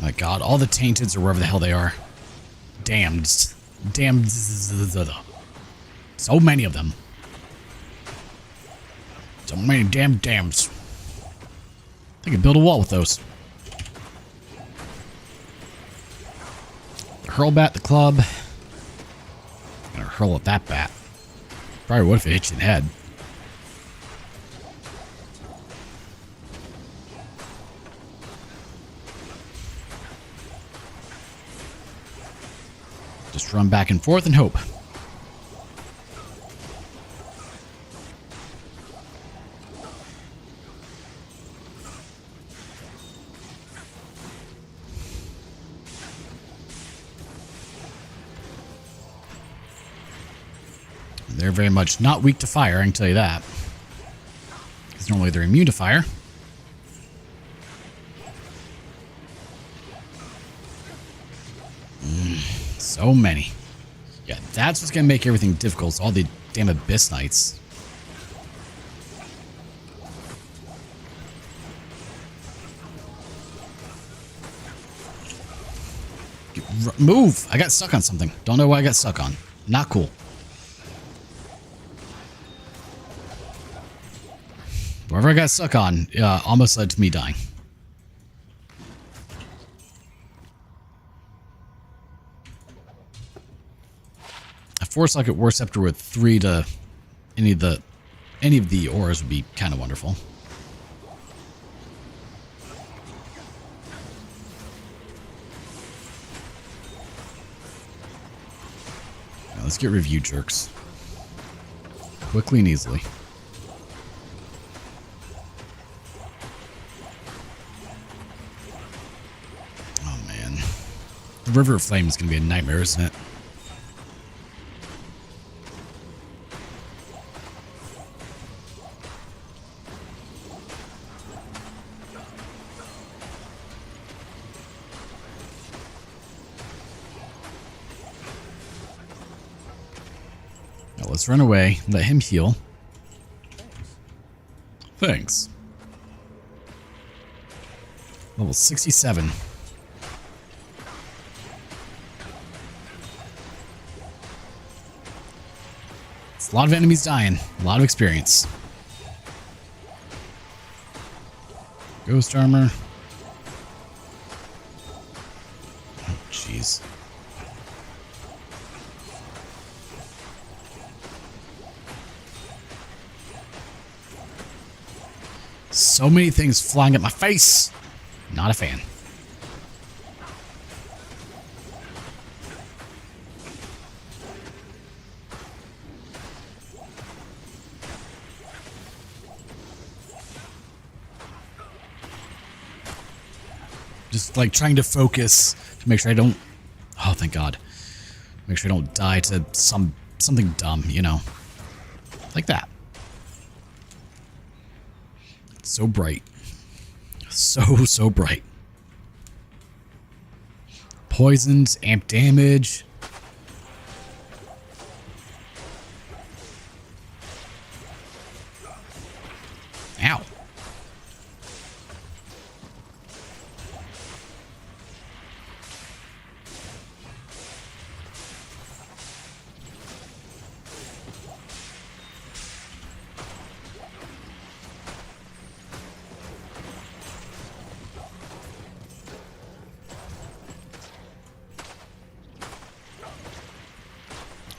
My god, all the tainteds or wherever the hell they are. Damned. Damned. So many of them. So many damn dams. I could build a wall with those. The hurl bat, the club. I'm gonna hurl at that bat. Probably would if it hit you in the head. Just run back and forth and hope. They're very much not weak to fire, I can tell you that. Because normally they're immune to fire. So many. Yeah, that's what's going to make everything difficult. It's all the damn Abyss Knights. Move! I got stuck on something. Don't know what I got stuck on. Not cool. Wherever I got stuck on, almost led to me dying. A Force Socket War Scepter with 3 to any of the auras would be kind of wonderful. Now let's get review jerks. Quickly and easily. Oh man. The River of Flame is going to be a nightmare, isn't it? Let's run away, let him heal. Thanks. Level 67. It's a lot of enemies dying. A lot of experience. Ghost armor. Oh, jeez. So many things flying at my face. Not a fan. Just like trying to focus to make sure I don't. Oh, thank God. Make sure I don't die to something dumb, you know. Like that. So bright. So bright. Poisons, amp damage.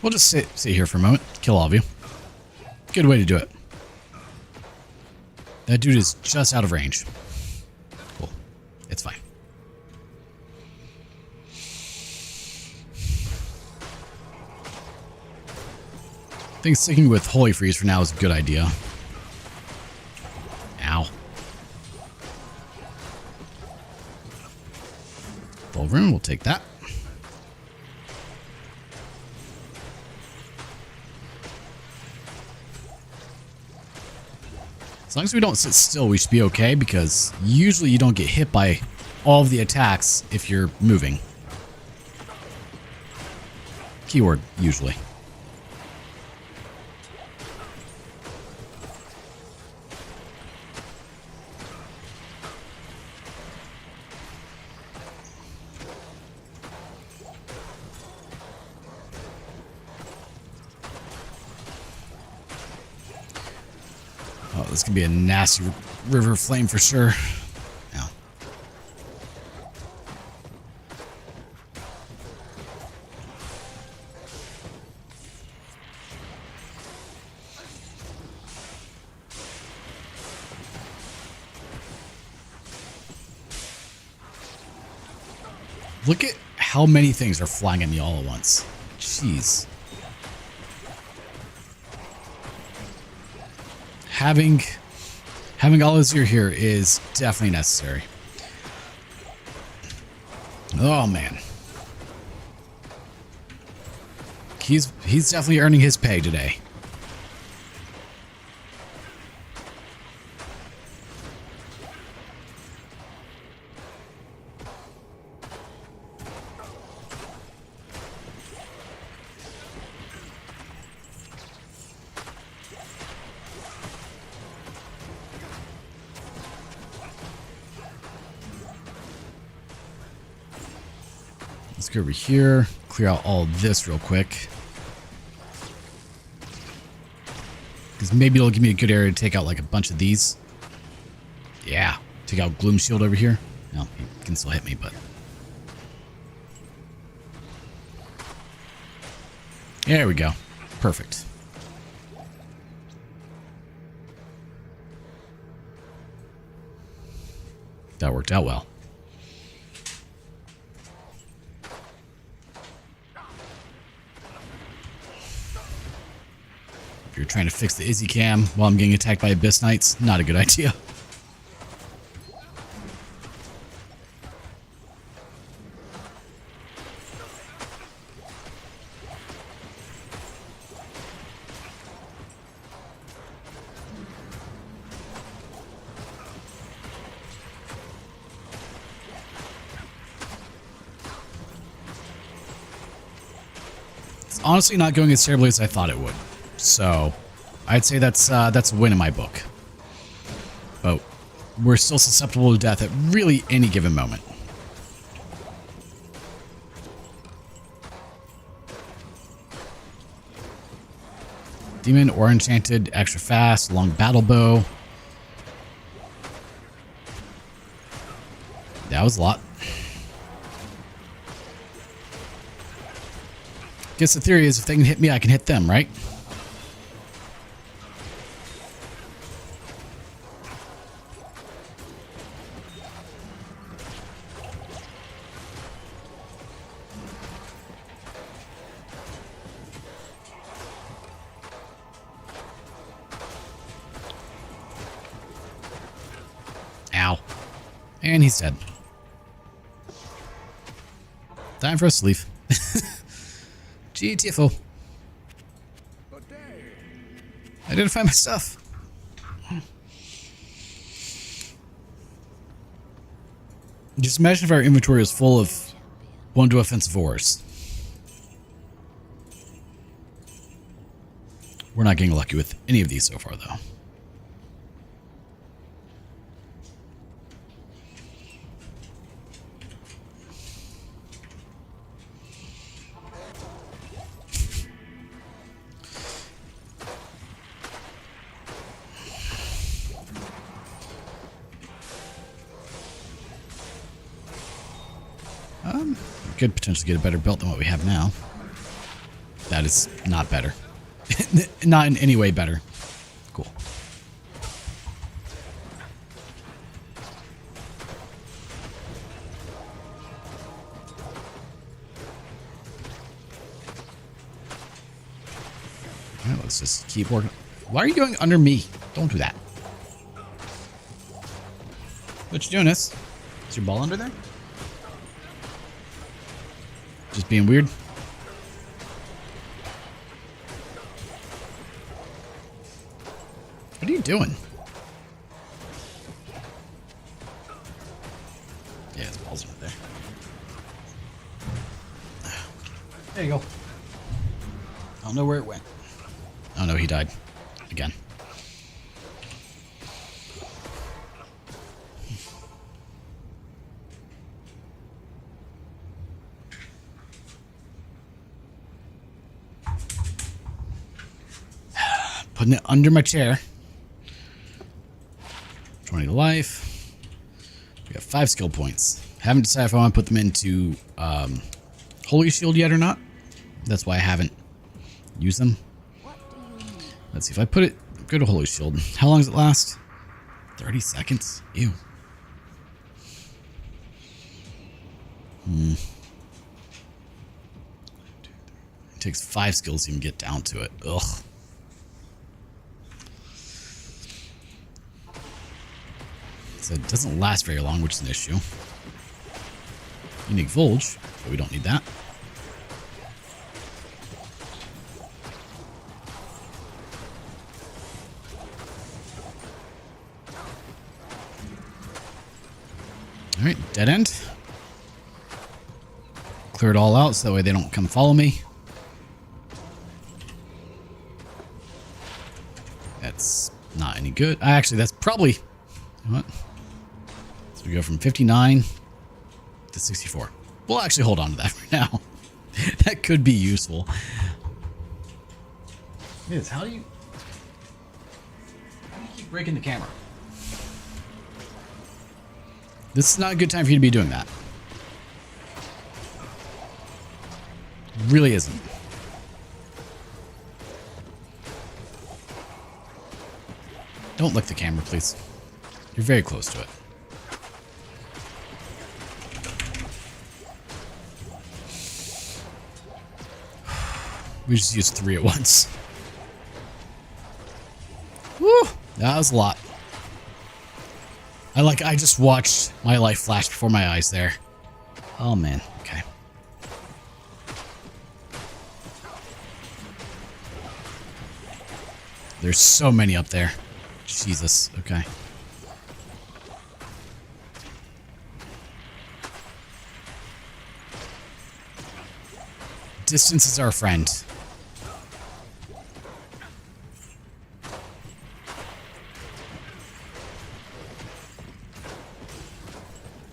We'll just sit here for a moment. Kill all of you. Good way to do it. That dude is just out of range. Cool. It's fine. I think sticking with Holy Freeze for now is a good idea. Ow. Full room, we'll take that. As long as we don't sit still, we should be okay, because usually you don't get hit by all of the attacks if you're moving. Keyword, usually. Oh, this could be a nasty river flame for sure. Yeah. Look at how many things are flying at me all at once. Jeez. Having all this here is definitely necessary. Oh man. He's definitely earning his pay today. Let's go over here, clear out all this real quick. Because maybe it'll give me a good area to take out like a bunch of these. Yeah, take out Gloom Shield over here. No, he can still hit me, but... There we go. Perfect. That worked out well. If you're trying to fix the Izzy cam while I'm getting attacked by Abyss Knights, not a good idea. It's honestly not going as terribly as I thought it would. So, I'd say that's a win in my book. But we're still susceptible to death at really any given moment. Demon or enchanted, extra fast, long battle bow. That was a lot. Guess the theory is if they can hit me, I can hit them, right? Ow. And he's dead. Time for us to leave. GTFO. Identify my stuff. Just imagine if our inventory was full of 1-2 offensive ores. We're not getting lucky with any of these so far, though. Could potentially get a better belt than what we have now. That is not better. Not in any way better. Cool. All right, let's just keep working. Why are you going under me? Don't do that. What you doing, this? Is your ball under there? Just being weird. What are you doing? Yeah, his ball's right there. There you go. I don't know where it went. Oh no, he died. Again. Putting it under my chair. 20 life. We got 5 skill points. Haven't decided if I want to put them into Holy Shield yet or not. That's why I haven't used them. Let's see if I put it. Go to Holy Shield. How long does it last? 30 seconds. Ew. It takes 5 skills to even get down to it. Ugh. So it doesn't last very long, which is an issue. Unique Volge, but we don't need that. Alright, dead end. Clear it all out so that way they don't come follow me. That's not any good. Actually, that's probably... You know what? So we go from 59 to 64. We'll actually hold on to that for now. That could be useful. Miz, how do you keep breaking the camera? This is not a good time for you to be doing that. It really isn't. Don't lick the camera, please. You're very close to it. We just used 3 at once. Woo! That was a lot. I just watched my life flash before my eyes there. Oh man, okay. There's so many up there. Jesus, okay. Distance is our friend.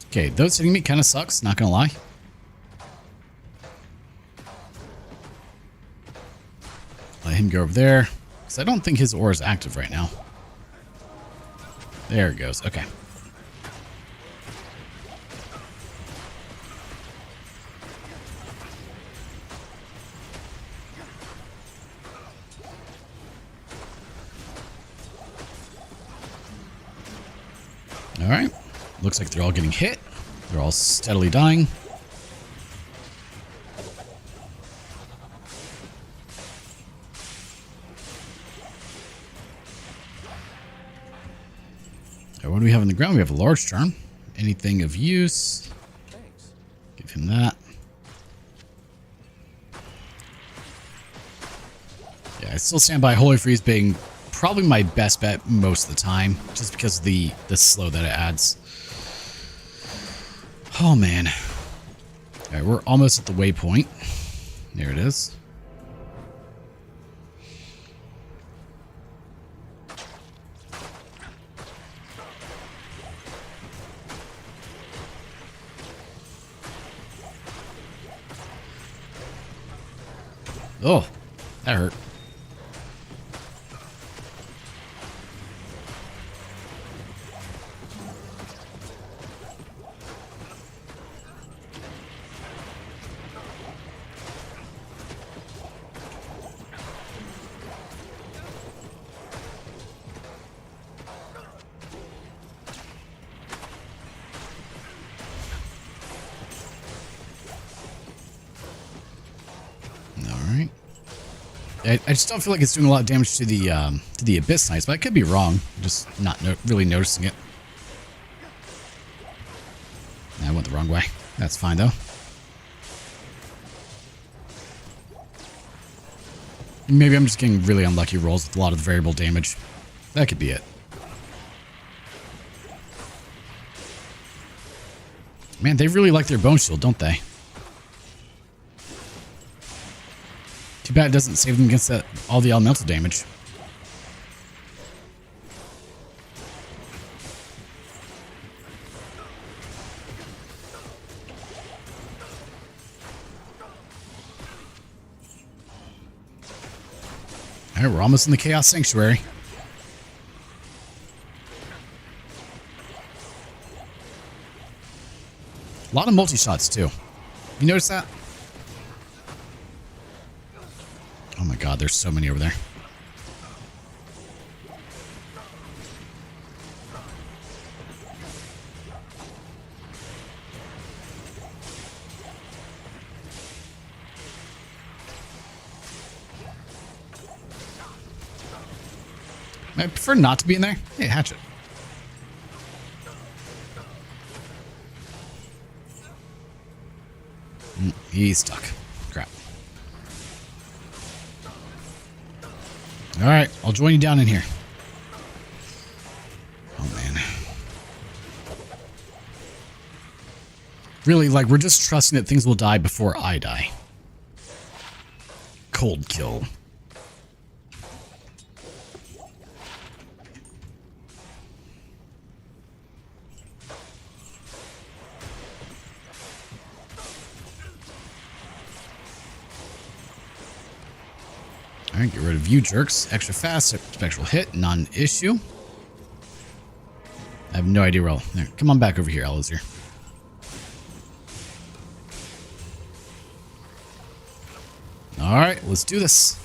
Okay, those hitting me kind of sucks, not gonna lie. Let him go over there, because I don't think his aura is active right now. There it goes, okay. Alright, looks like they're all getting hit. They're all steadily dying. Right, what do we have on the ground? We have a large charm. Anything of use? Thanks. Give him that. Yeah, I still stand by Holy Freeze being probably my best bet most of the time, just because of the slow that it adds. Oh man. Alright, we're almost at the waypoint. There it is. Oh, that hurt. I just don't feel like it's doing a lot of damage to the Abyss Knights, but I could be wrong. I'm just not really noticing it. I went the wrong way. That's fine, though. Maybe I'm just getting really unlucky rolls with a lot of variable damage. That could be it. Man, they really like their bone shield, don't they? Too bad it doesn't save them against all the elemental damage. Alright, we're almost in the Chaos Sanctuary. A lot of multi-shots, too. You notice that? Oh my god, there's so many over there. I prefer not to be in there. Hey, hatchet. He's stuck. Crap. Alright, I'll join you down in here. Oh, man. Really, like, we're just trusting that things will die before I die. Cold kill. Alright, get rid of you jerks. Extra fast, spectral hit, non-issue. I have no idea where there. Come on back over here, Elazir. Alright, let's do this.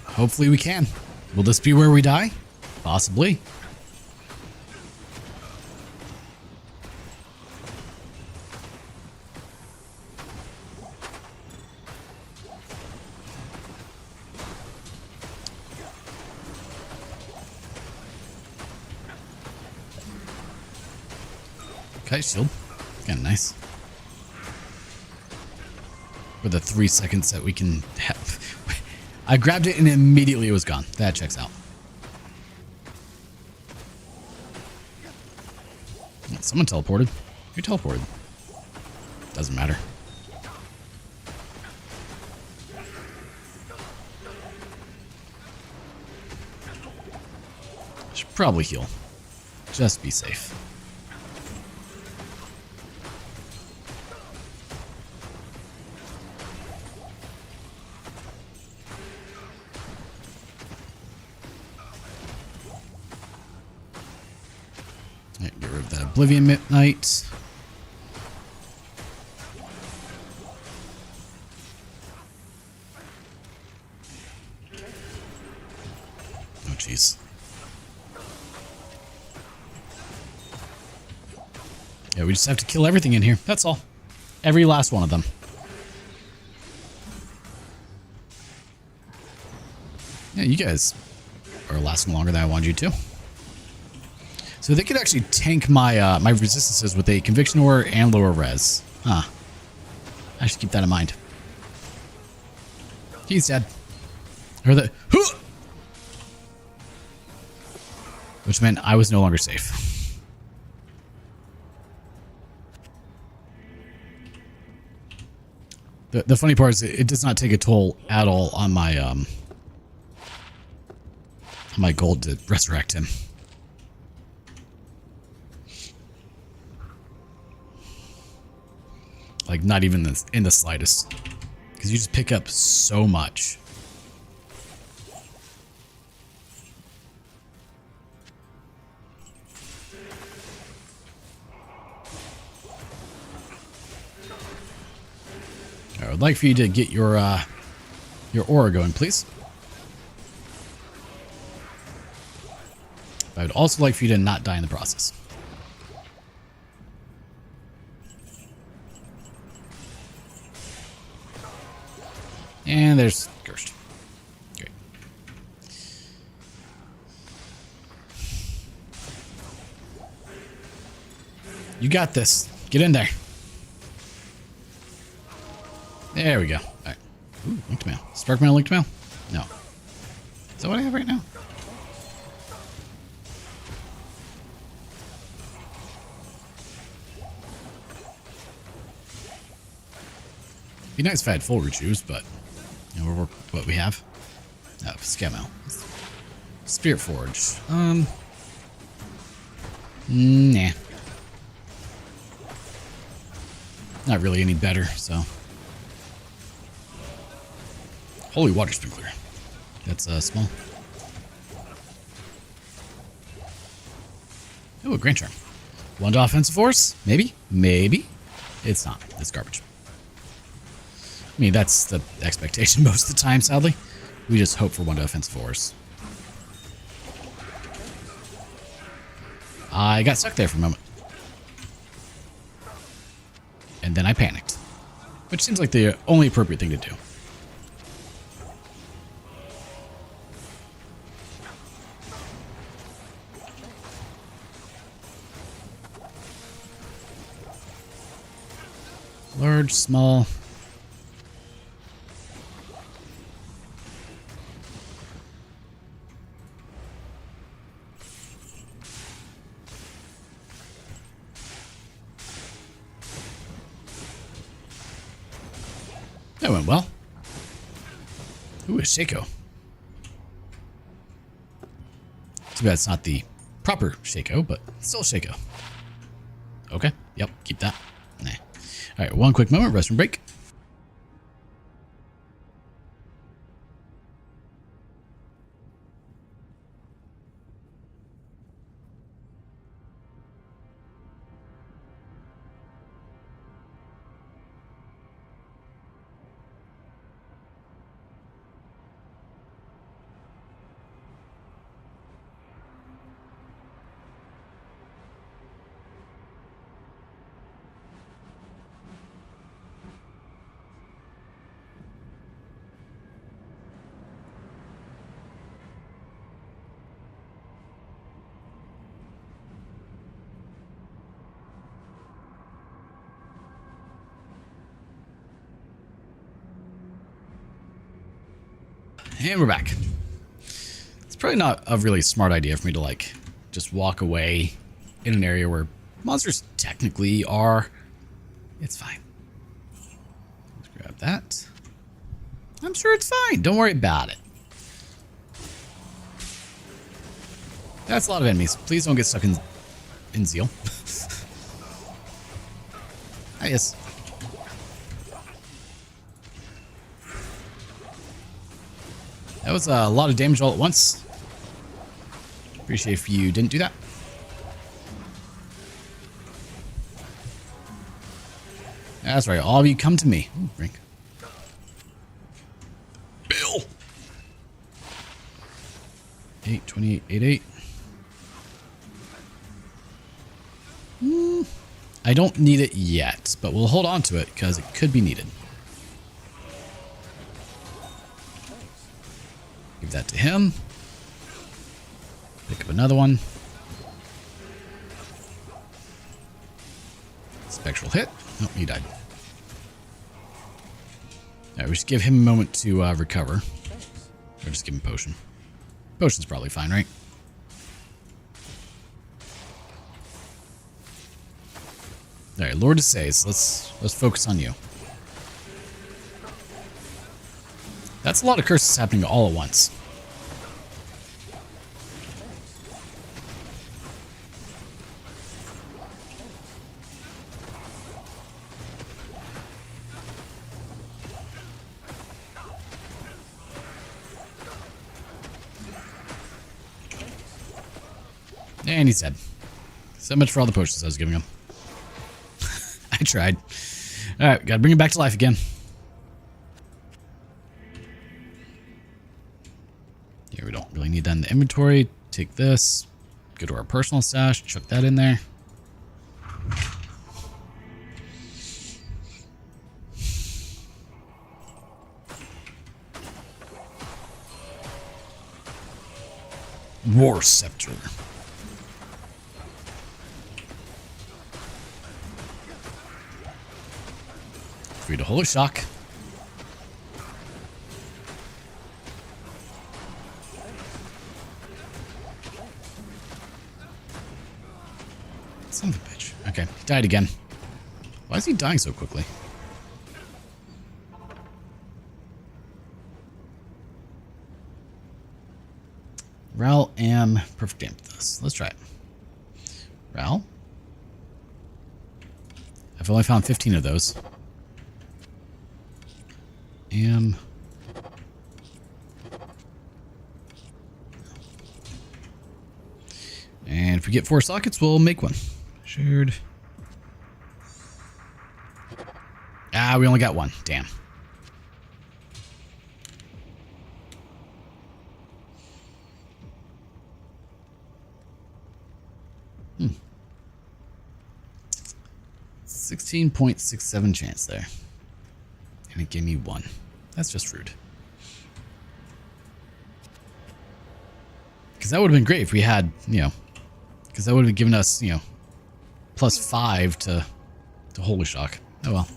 Hopefully we can. Will this be where we die? Possibly. Okay, shield. Kind of nice. For the 3 seconds that we can have. I grabbed it and immediately it was gone. That checks out. Someone teleported. Who teleported? Doesn't matter. Should probably heal. Just be safe. Get rid of that Oblivion Midnight. Oh, jeez. Yeah, we just have to kill everything in here. That's all. Every last one of them. Yeah, you guys are lasting longer than I wanted you to. So they could actually tank my my resistances with a Conviction Ore and lower res. Huh. I should keep that in mind. He's dead. Or the... Which meant I was no longer safe. The funny part is it does not take a toll at all on my gold to resurrect him. Like, not even in the slightest. Because you just pick up so much. I would like for you to get your aura going, please. I would also like for you to not die in the process. And there's Cursed. Great. You got this. Get in there. There we go. All right. Ooh, linked mail. Spark mail, linked mail? No. Is that what I have right now? Be nice if I had full rejuves, but you know, we'll work with what we have. Scout mail. Spirit Forge. Nah. Not really any better, so. Holy Water Sprinkler. That's small. Oh, a Grand Charm. 1 to offensive force? Maybe? Maybe. It's not. It's garbage. I mean, that's the expectation most of the time, sadly. We just hope for 1 to offensive force. I got stuck there for a moment. And then I panicked. Which seems like the only appropriate thing to do. Large, small. That went well. Ooh, a Shaco. Too bad it's not the proper Shaco, but still Shaco. Okay, yep, keep that. Nah. All right, one quick moment, restroom break. And we're back. It's probably not a really smart idea for me to like just walk away in an area where monsters technically are. It's fine. Let's grab that. I'm sure it's fine. Don't worry about it. That's a lot of enemies. Please don't get stuck in Zeal. Ah, yes. That was a lot of damage all at once. Appreciate if you didn't do that. That's right. All of you come to me. Ooh, drink. Bill. 828, 88. I don't need it yet, but we'll hold on to it because it could be needed. Give that to him. Pick up another one. Spectral hit. Oh, he died. Alright, we should give him a moment to recover. Or just give him a potion. Potion's probably fine, right? Alright, Lord of Says. Let's focus on you. That's a lot of curses happening all at once. And he's dead. So much for all the potions I was giving him. I tried. Alright, gotta bring him back to life again. Yeah, we don't really need that in the inventory. Take this. Go to our personal stash. Chuck that in there. War Scepter. Free to Holy Shock. Son of a bitch. Okay, he died again. Why is he dying so quickly? Ral Am Perfect Amethyst. Let's try it. Ral. I've only found 15 of those. Am. And if we get 4 sockets, we'll make one. Shared. Ah, we only got 1. Damn. Hmm. 16.67 chance there. And it gave me 1. That's just rude. Because that would have been great if we had, you know, because that would have given us, you know, +5 to Holy Shock. Oh well.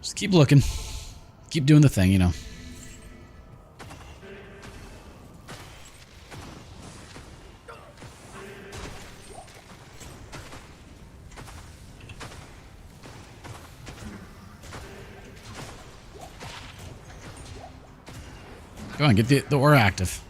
Just keep looking. Keep doing the thing, you know. Go on, get the aura active.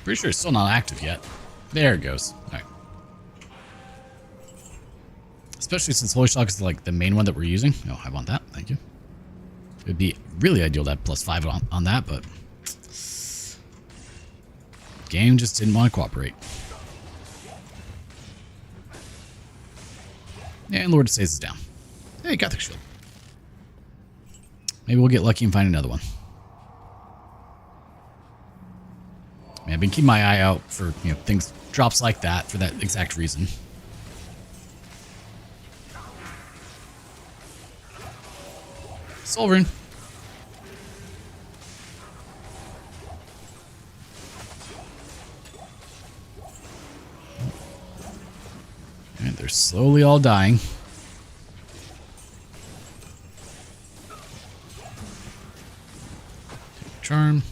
Pretty sure it's still not active yet. There it goes. All right. Especially since Holy Shock is like the main one that we're using. Oh, I want that. Thank you. It'd be really ideal to have +5 on that, but game just didn't want to cooperate. And Lord Says is down. Hey, got the shield. Maybe we'll get lucky and find another one. I mean, I've been keeping my eye out for, you know, things, drops like that for that exact reason. Sovereign. And they're slowly all dying. Charm.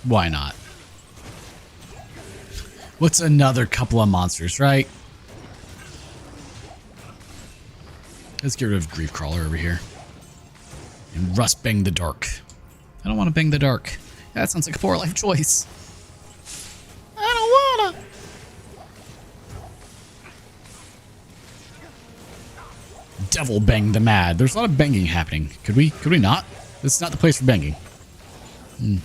Why not? What's another couple of monsters, right? Let's get rid of Grief Crawler over here. And Rust Bang the Dark. I don't want to bang the dark. That sounds like a poor life choice. I don't wanna. Devil Bang the Mad. There's a lot of banging happening. Could we not? This is not the place for banging.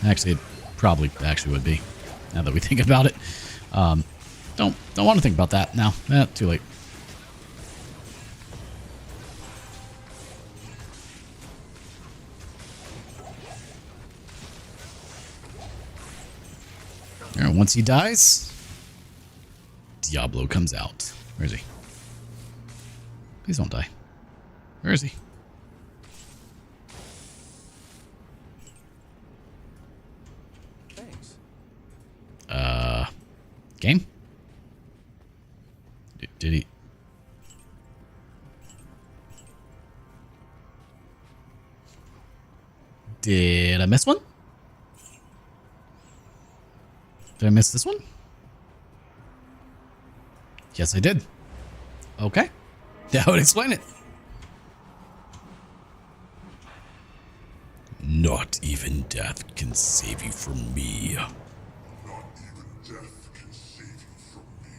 Actually, it probably actually would be. Now that we think about it. Don't want to think about that now. Too late. Alright, once he dies, Diablo comes out. Where is he? Please don't die. Where is he? Thanks. Game? Did he? Did I miss one? Did I miss this one? Yes, I did. Okay. That would explain it. Not even death can save you from me. Not even death can save you from me.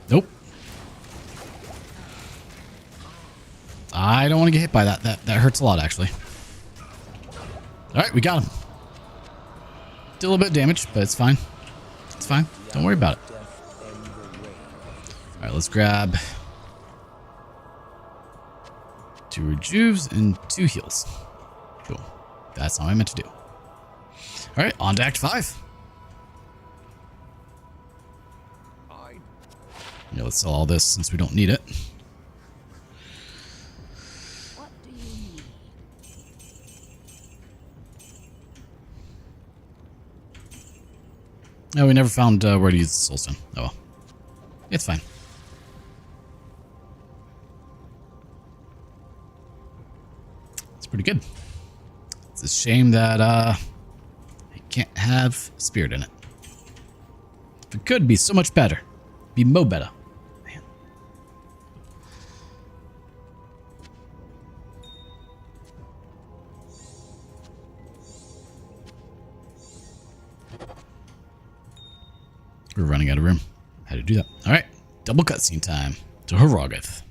Nope. I don't want to get hit by that. That hurts a lot, actually. Alright, we got him. Did a little bit of damage, but it's fine. It's fine. Don't worry about it. Alright, let's grab 2 rejuves and 2 heals. Cool. That's all I meant to do. Alright, on to Act 5. Yeah, let's sell all this since we don't need it. What do you need? No, we never found where to use the soulstone. Oh well. It's fine. It's pretty good. It's a shame that it can't have spirit in it. It could be so much better. Be mo better. Man. We're running out of room. How to do that? All right, double cutscene time to Auradin.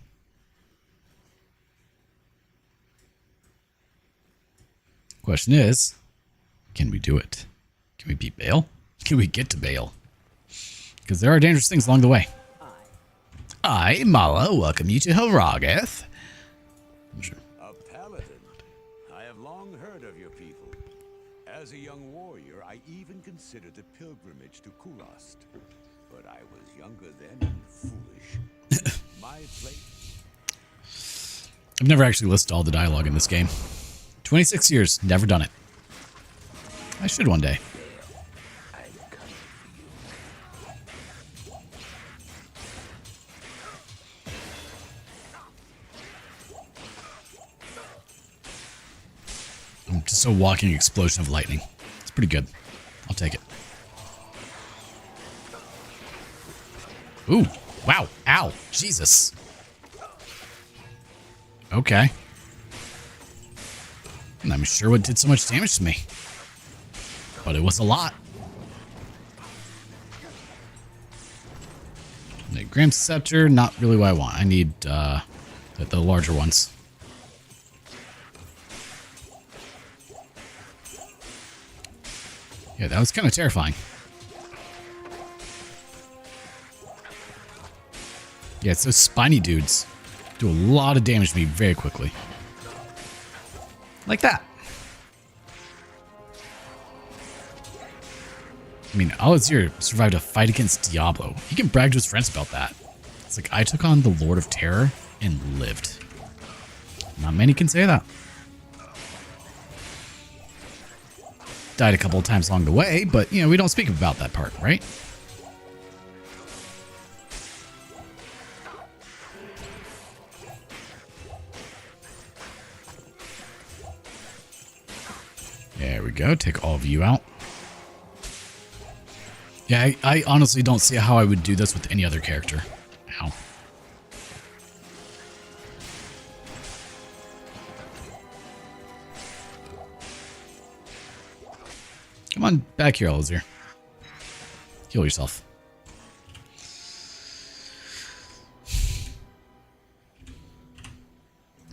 Question is, can we do it? Can we beat Bale? Can we get to Bale? Because there are dangerous things along the way. I, Mala, welcome you to Auradin. I'm sure. A paladin. I have long heard of your people. As a young warrior, I even considered the pilgrimage to Kurast. But I was younger then and foolish. My place. I've never actually listened to all the dialogue in this game. 26 years, never done it. I should one day. Just a walking explosion of lightning. It's pretty good. I'll take it. Ooh. Wow. Ow. Jesus. Okay. I'm not sure what did so much damage to me. But it was a lot. The Grim Scepter, not really what I want. I need the larger ones. Yeah, that was kind of terrifying. Yeah, it's those spiny dudes do a lot of damage to me very quickly. Like that. I mean, Alazir survived a fight against Diablo. He can brag to his friends about that. It's like, I took on the Lord of Terror and lived. Not many can say that. Died a couple of times along the way, but, you know, we don't speak about that part, right? There we go. Take all of you out. Yeah, I honestly don't see how I would do this with any other character. Ow. Come on back here, Alazir. Heal yourself.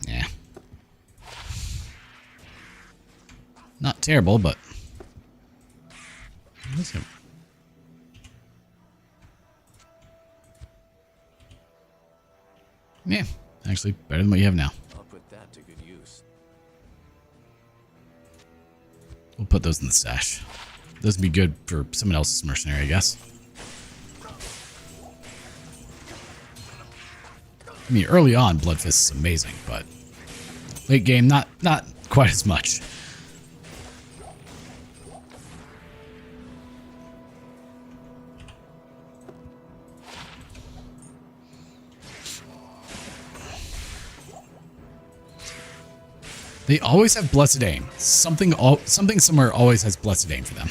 Yeah. Not terrible, but... Listen. Yeah, actually better than what you have now. I'll put that to good use. We'll put those in the stash. Those would be good for someone else's mercenary, I guess. I mean, early on, Bloodfist is amazing, but late game, not quite as much. They always have blessed aim. Something somewhere always has blessed aim for them.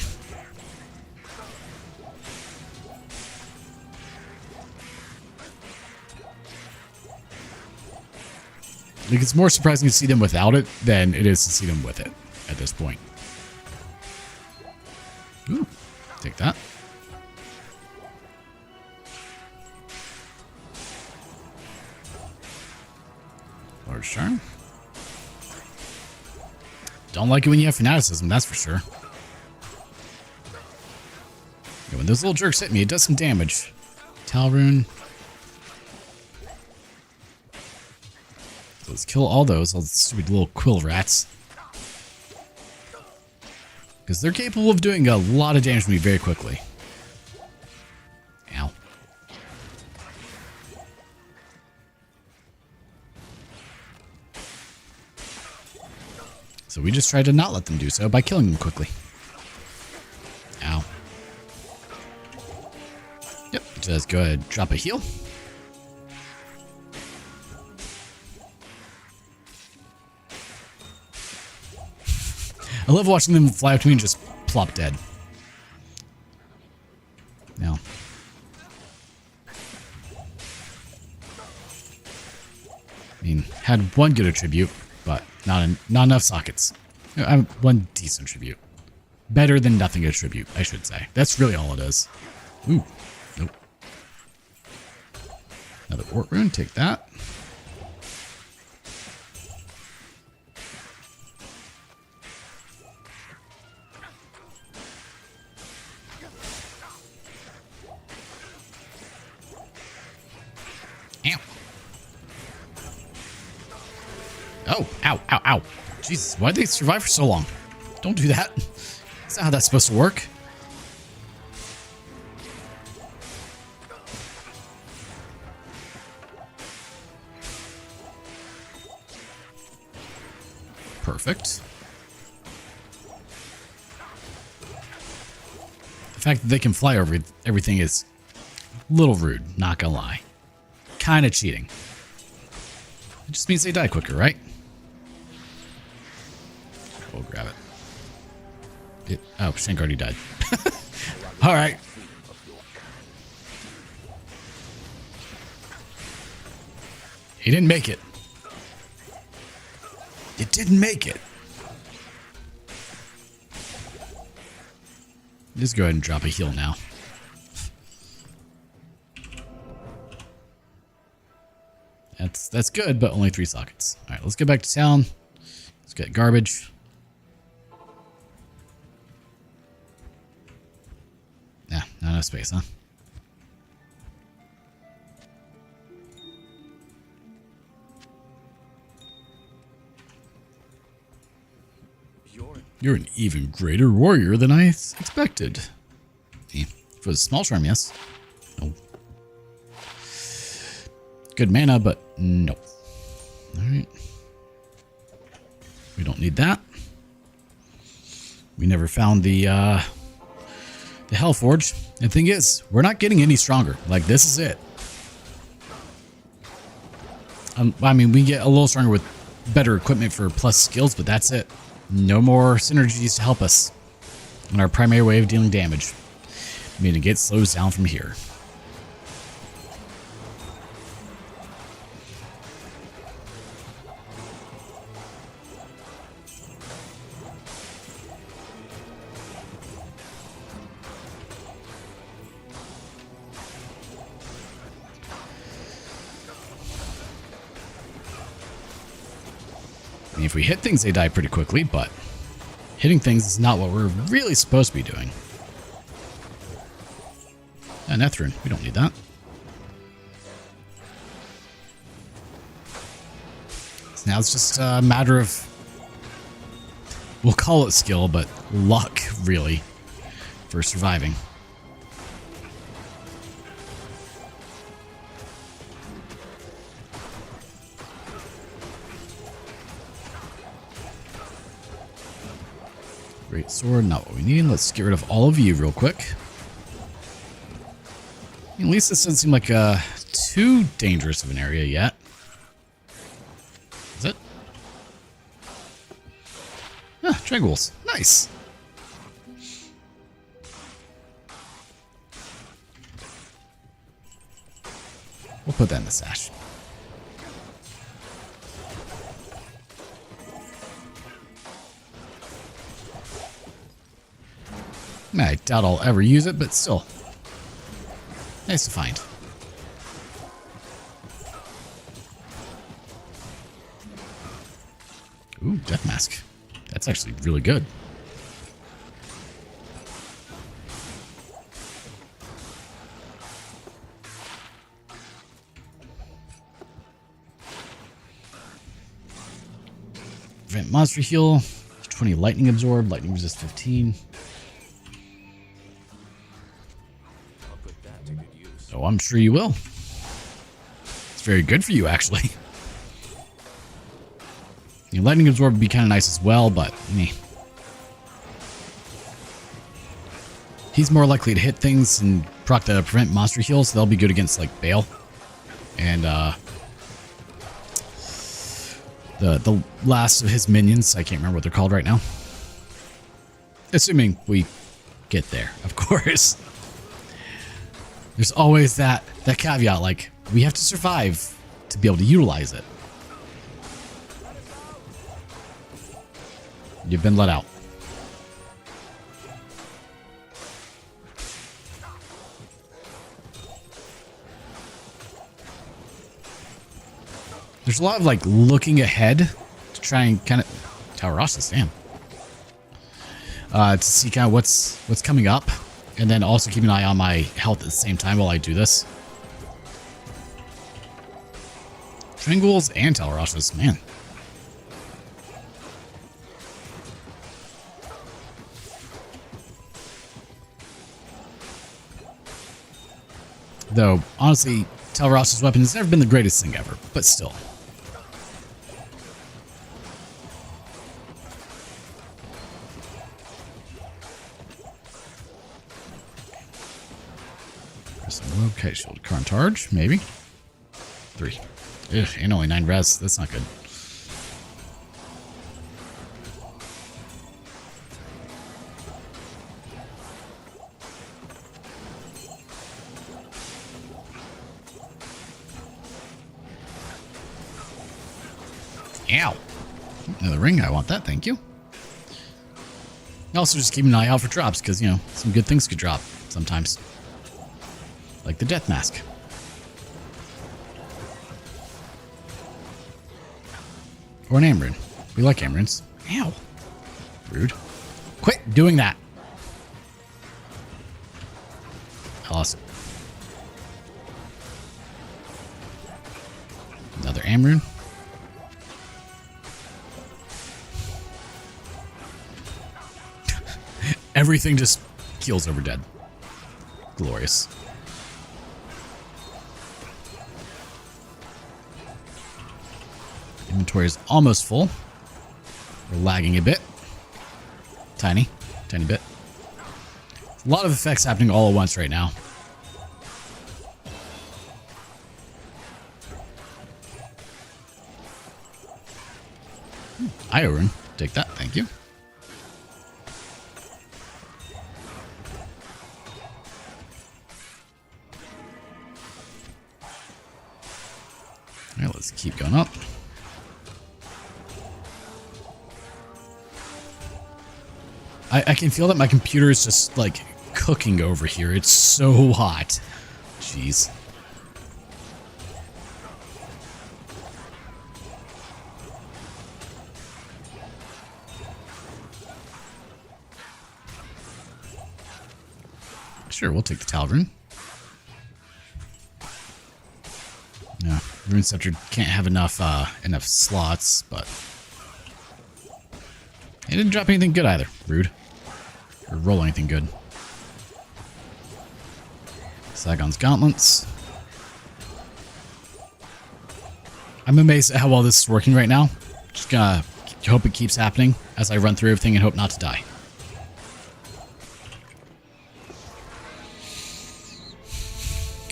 Like, it's more surprising to see them without it than it is to see them with it at this point. Ooh, take that. Large charm. Don't like it when you have fanaticism, that's for sure. Yeah, when those little jerks hit me, it does some damage. Talrune. So let's kill all those stupid little quill rats. Because they're capable of doing a lot of damage to me very quickly. Ow. So we just tried to not let them do so by killing them quickly. Ow. Yep, just go ahead and drop a heal. I love watching them fly up to me and just plop dead. Now. I mean, had one good attribute, but not enough sockets. One decent attribute. Better than nothing attribute, I should say. That's really all it is. Ooh. Nope. Another Ort Rune, take that. Ow. Oh, ow, ow, ow. Jesus, why'd they survive for so long? Don't do that. That's not how that's supposed to work. Perfect. The fact that they can fly over everything is a little rude, not gonna lie. Kind of cheating. It just means they die quicker, right? We'll grab it. Oh, Shank already died. All right. He didn't make it. It didn't make it. Just go ahead and drop a heal now. That's good, but only 3 sockets. All right, let's get back to town. Let's get garbage. Yeah, not enough space, huh? You're an even greater warrior than I expected. For a small charm, yes. No. Good mana, but no. Alright. We don't need that. We never found the Hellforge. And the thing is, we're not getting any stronger. Like, this is it. I mean, we get a little stronger with better equipment for plus skills, but that's it. No more synergies to help us in our primary way of dealing damage. I mean, it gets slows down from here. I mean, if we hit things, they die pretty quickly, but hitting things is not what we're really supposed to be doing. And Nethrune, we don't need that. So now it's just a matter of, we'll call it skill, but luck, really, for surviving. Great sword, not what we need. Let's get rid of all of you real quick. At least this doesn't seem like too dangerous of an area yet. Is it? Ah, Dragwolves. Nice. We'll put that in the sash. I doubt I'll ever use it, but still. Nice to find. Ooh, Death Mask. That's actually really good. prevent monster heal. 20 lightning absorb, lightning resist 15. I'll put that to good use. Oh, I'm sure you will. It's very good for you, actually. Your lightning absorb would be kind of nice as well, but meh. He's more likely to hit things and proc the prevent monster heal, so they'll be good against like Bale. And the last of his minions, I can't remember what they're called right now. Assuming we get there, of course. There's always that caveat, like, we have to survive to be able to utilize it. You've been let out. There's a lot of, like, looking ahead to try and kind of... Tower Rosses, damn. To see kind of what's coming up. And then also keep an eye on my health at the same time while I do this. Triangles and Tower Rosses, man. Though, honestly, Talros's weapon has never been the greatest thing ever, but still. Okay, shield current charge, maybe. 3. Ugh, and only 9 res. That's not good. Ow. Another ring. I want that. Thank you. Also, just keep an eye out for drops because, you know, some good things could drop sometimes. Like the death mask. Or an Amarin. We like Amarins. Ow. Rude. Quit doing that. I lost it. Another Amarin. Everything just keels over dead. Glorious. Inventory is almost full. We're lagging a bit. Tiny bit. A lot of effects happening all at once right now. Auradin, take that, thank you. Alright, let's keep going up. I can feel that my computer is just, like, cooking over here. It's so hot. Jeez. Sure, we'll take the Talvin. No, Rune Scepter can't have enough slots, but it didn't drop anything good either. Rude. Or roll anything good. Sagon's Gauntlets. I'm amazed at how well this is working right now. Just gonna hope it keeps happening as I run through everything and hope not to die.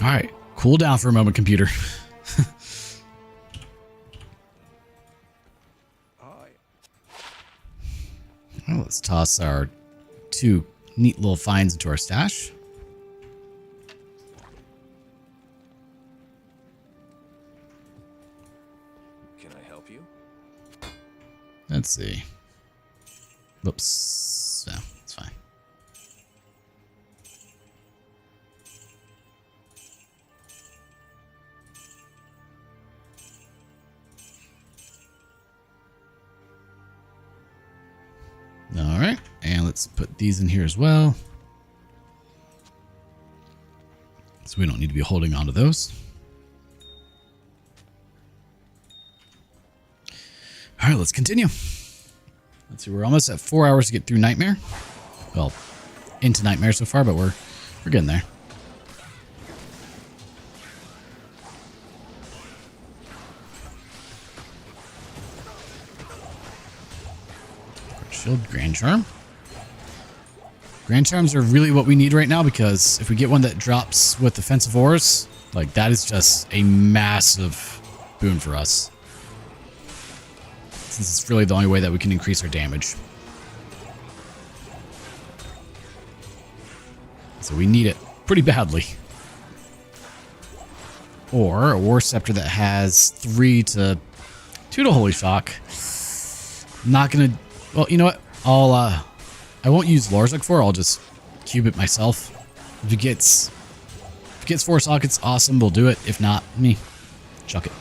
Alright, cool down for a moment, computer. Well, let's toss our 2 neat little finds into our stash. Can I help you? Let's see. Whoops. No, it's fine. All right, and let's put these in here as well. So we don't need to be holding on to those. All right, let's continue. Let's see, we're almost at 4 hours to get through Nightmare. Well, into Nightmare so far, but we're getting there. Shield, Grand Charm. Grand Charms are really what we need right now, because if we get one that drops with Defensive Ores, like, that is just a massive boon for us. Since it's really the only way that we can increase our damage. So we need it pretty badly. Or a War Scepter that has 2 to Holy Shock. Not gonna... Well, you know what? I won't use Lorzuk for. I'll just cube it myself. If it gets 4 sockets, awesome. We'll do it. If not, chuck it.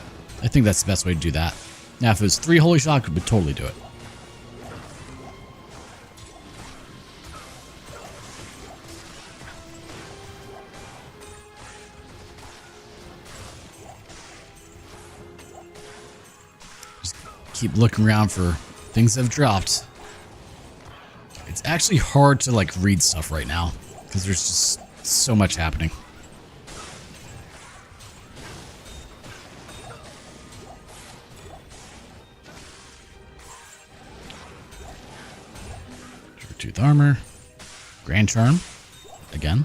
I think that's the best way to do that. Now, if it was 3 Holy Shock, we would totally do it. Just keep looking around for things that have dropped. It's actually hard to, like, read stuff right now, because there's just so much happening. Tooth Armor, Grand Charm, again,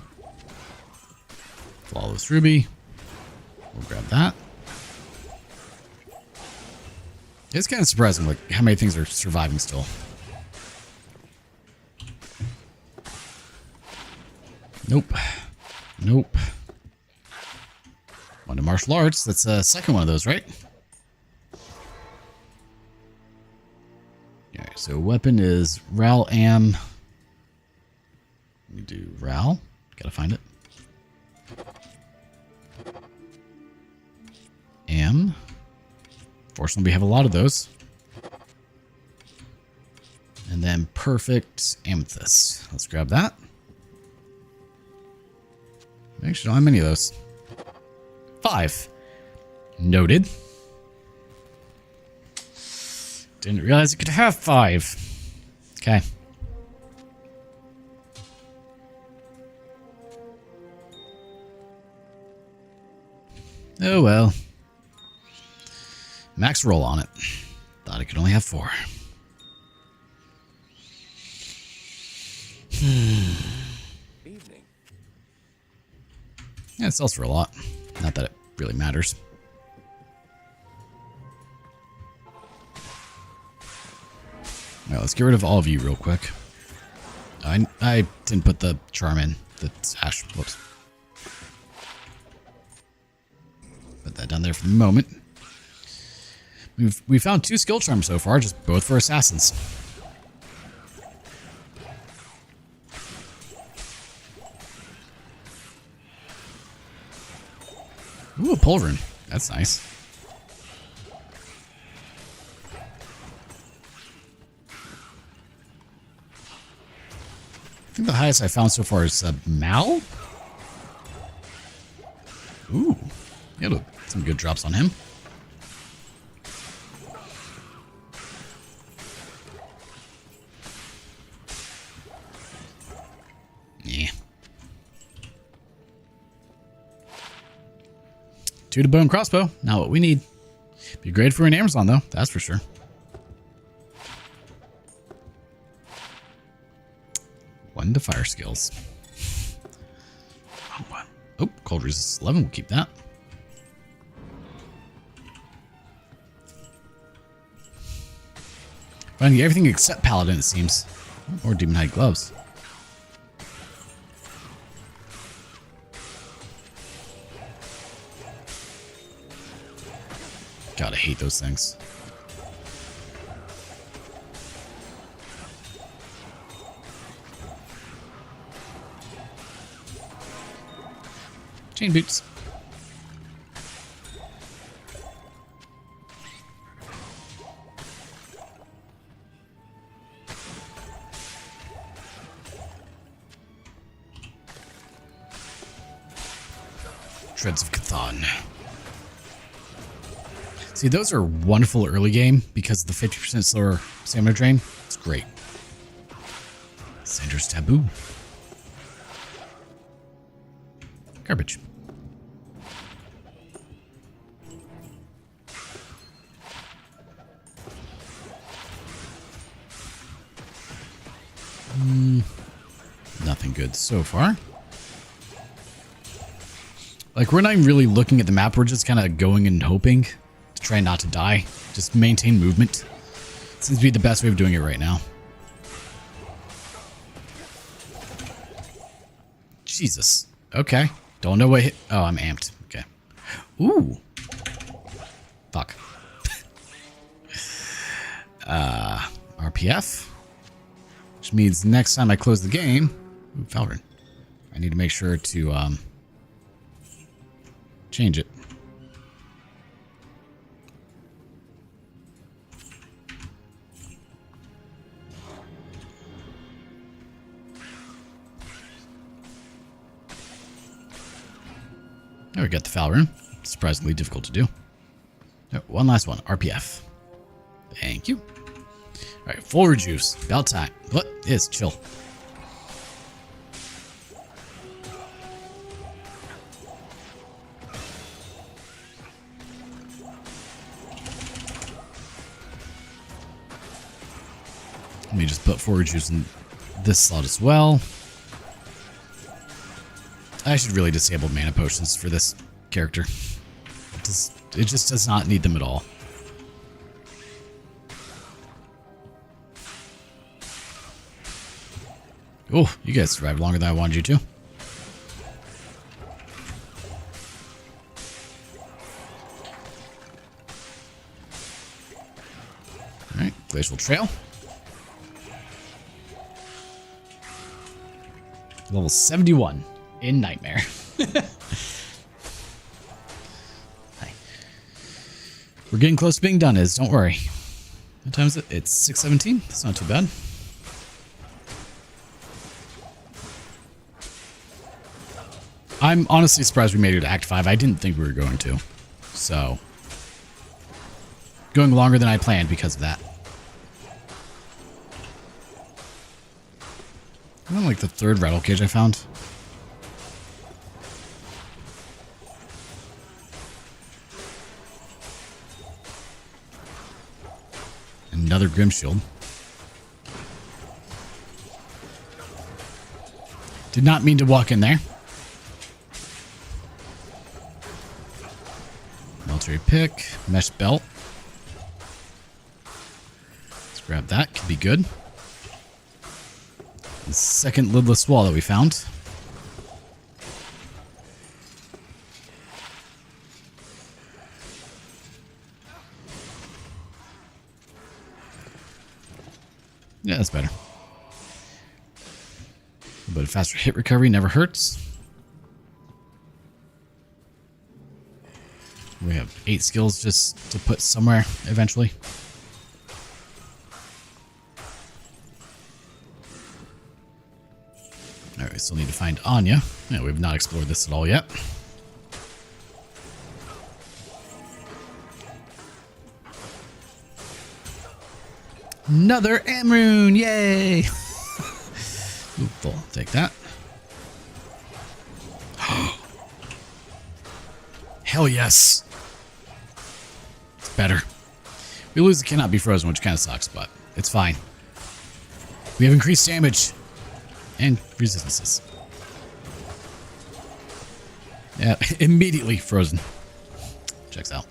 Flawless Ruby, we'll grab that. It's kind of surprising, like, how many things are surviving still. Nope. Nope. One to martial arts, that's a second one of those, right? Alright, so weapon is Ral Am. Let me do Ral. Gotta find it. Am. Fortunately, we have a lot of those. And then Perfect Amethyst. Let's grab that. I actually don't have many of those. 5. Noted. Didn't realize it could have 5. Okay. Oh well. Max roll on it. Thought it could only have 4. Evening. Yeah, it sells for a lot. Not that it really matters. Alright, let's get rid of all of you real quick. I didn't put the charm in. The sash. Whoops. Put that down there for the moment. We found 2 skill charms so far, just both for assassins. Ooh, a Pulverin. That's nice. I think the highest I found so far is Mal. Ooh, yeah, some good drops on him. Yeah. 2 to bone crossbow. Not what we need. Be great for an Amazon though, that's for sure. 1 to fire skills. Oh, cold resist 11. We'll keep that. Finding everything except Paladin, it seems. Or Demon Hide gloves. God, I hate those things. Chain boots. Shreds of Cthon. See, those are wonderful early game because of the 50% slower stamina drain. It's great. Sandra's taboo. Garbage. Nothing good so far. Like, we're not even really looking at the map. We're just kind of going and hoping to try not to die. Just maintain movement. Seems to be the best way of doing it right now. Jesus. Okay. Don't know what hit. Oh, I'm amped. Okay. Ooh. Fuck. RPF. Which means next time I close the game... Ooh, Falvern. I need to make sure to, change it. There we got the Falvern. Surprisingly difficult to do. Oh, one last one. RPF. Thank you. Alright, full rejuice. About time. What is chill? Let me just put forward juice in this slot as well. I should really disable mana potions for this character. It just does not need them at all. Oh, you guys survived longer than I wanted you to. Alright, Glacial Trail. Level 71 in Nightmare. Hi. We're getting close to being done, Iz. Don't worry. What time is it? It's 6:17. That's not too bad. I'm honestly surprised we made it to Act 5. I didn't think we were going to. So, going longer than I planned because of that. I don't like the third rattle cage I found. Another Grim Shield. Did not mean to walk in there. Military pick, mesh belt. Let's grab that. Could be good. The second lidless wall that we found. Yeah, that's better. A bit of faster hit recovery never hurts. We have 8 skills just to put somewhere eventually. Alright, we still need to find Anya. Yeah, we've not explored this at all yet. Another Amrune! Yay! Ooh, full. Take that. Hell yes! It's better. We lose the cannot be frozen, which kind of sucks, but it's fine. We have increased damage. And resistances. Yeah, immediately frozen. Checks out.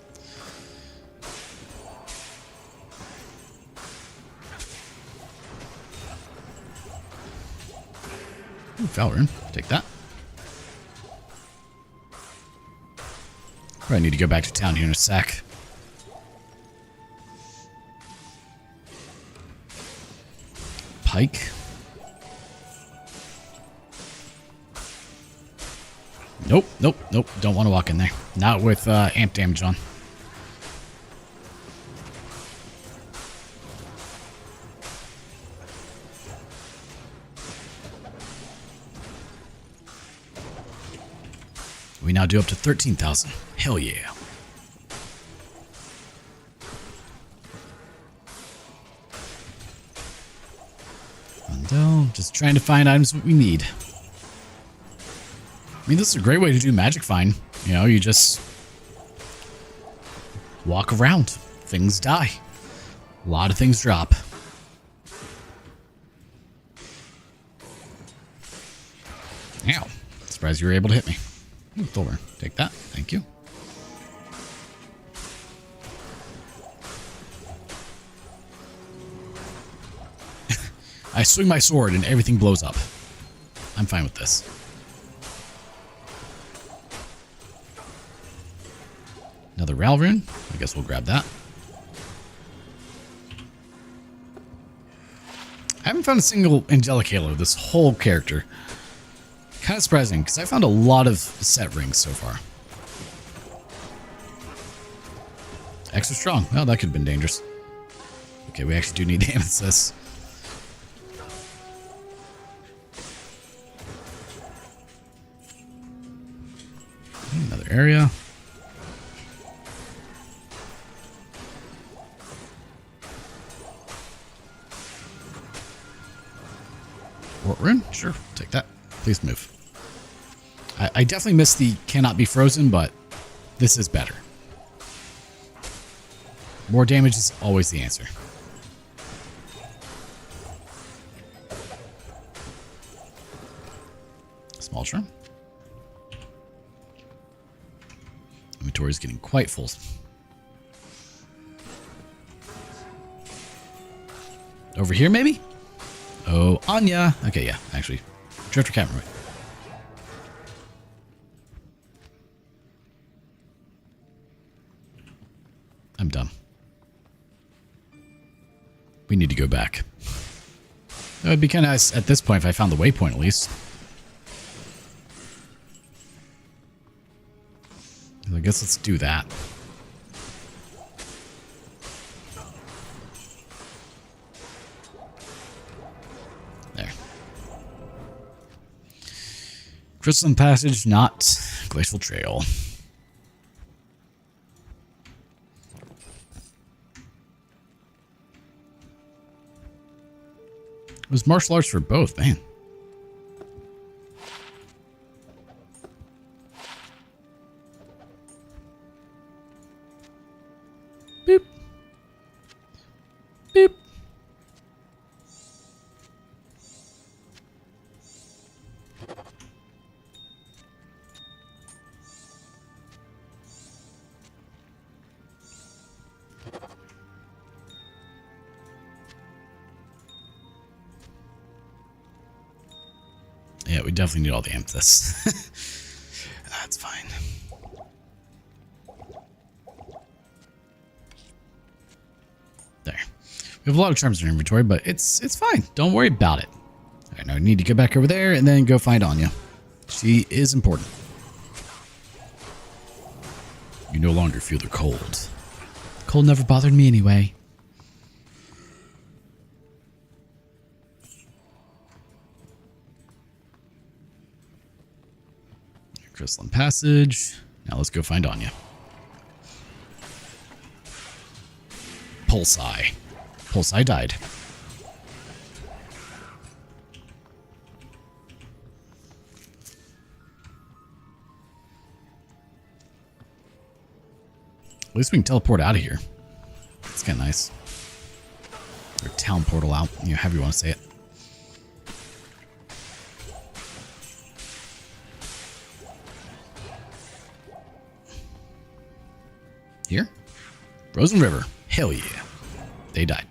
Ooh, Falvern. Take that. Probably need to go back to town here in a sec. Pike. Nope, nope, nope. Don't want to walk in there. Not with amp damage on. We now do up to 13,000. Hell yeah. No, just trying to find items we need. I mean, this is a great way to do magic find. You know, you just walk around. Things die. A lot of things drop. Ow. Surprised you were able to hit me. Ooh, Thor, take that. Thank you. I swing my sword and everything blows up. I'm fine with this. Another Ral rune. I guess we'll grab that. I haven't found a single angelic halo this whole character. Kind of surprising, because I found a lot of set rings so far. Extra strong. Oh, that could have been dangerous. Okay, we actually do need the amethyst. Another area. What rune? Sure, take that. Please move. I definitely missed the cannot be frozen, but this is better. More damage is always the answer. Small shroom. Inventory is getting quite full. Over here, maybe? Oh, Anya. Okay, yeah, actually. Drifter camera. I'm done. We need to go back. It would be kind of nice at this point if I found the waypoint at least. I guess let's do that. There. Crystalline Passage, not Glacial Trail. It was martial arts for both, man. Beep. Beep. Yeah, we definitely need all the amethysts. That's fine. There. We have a lot of charms in our inventory, but it's fine. Don't worry about it. All right, now we need to go back over there and then go find Anya. She is important. You no longer feel the cold. The cold never bothered me anyway. Crystalline Passage. Now let's go find Anya. Pulsei. Pulsei died. At least we can teleport out of here. That's kind of nice. Or town portal out, you know, however you want to say it. Here? Frozen River. Hell yeah. They died.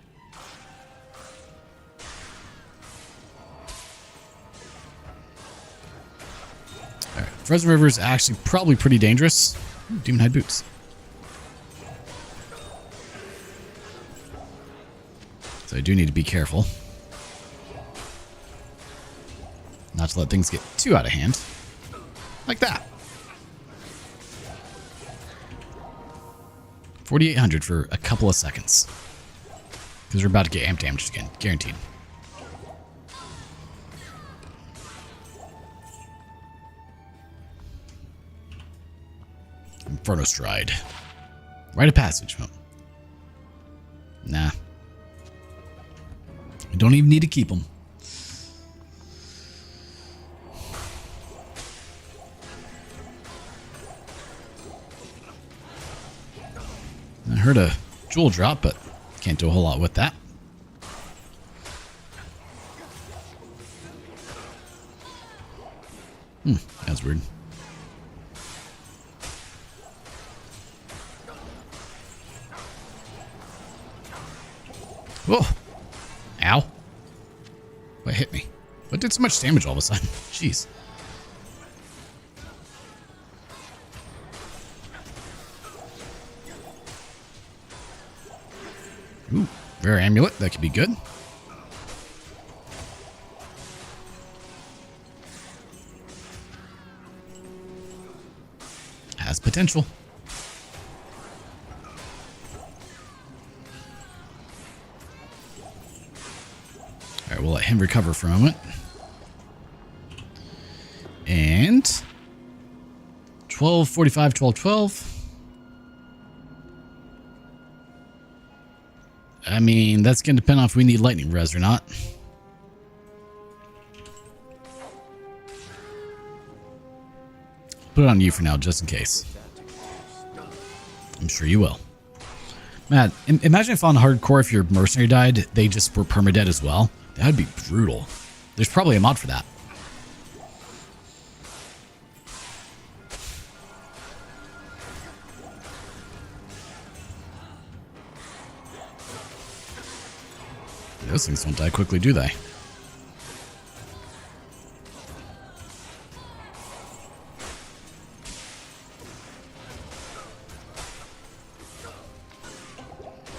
Alright. Frozen River is actually probably pretty dangerous. Ooh, Demon Hide boots. So I do need to be careful. Not to let things get too out of hand. Like that. 4,800 for a couple of seconds. Because we're about to get amp damage again. Guaranteed. Inferno Stride. Rite of Passage. Oh. Nah. We don't even need to keep them. heard a jewel drop, but can't do a whole lot with that. That's weird. Whoa! Ow! What hit me? What did so much damage all of a sudden? Jeez. Ooh, rare amulet. That could be good. Has potential. Alright, we'll let him recover for a moment. And 12:45, 12:12. I mean, that's going to depend on if we need lightning res or not. Put it on you for now, just in case. I'm sure you will. Matt, imagine if on hardcore, if your mercenary died, they just were permadead as well. That would be brutal. There's probably a mod for that. Those things don't die quickly, do they?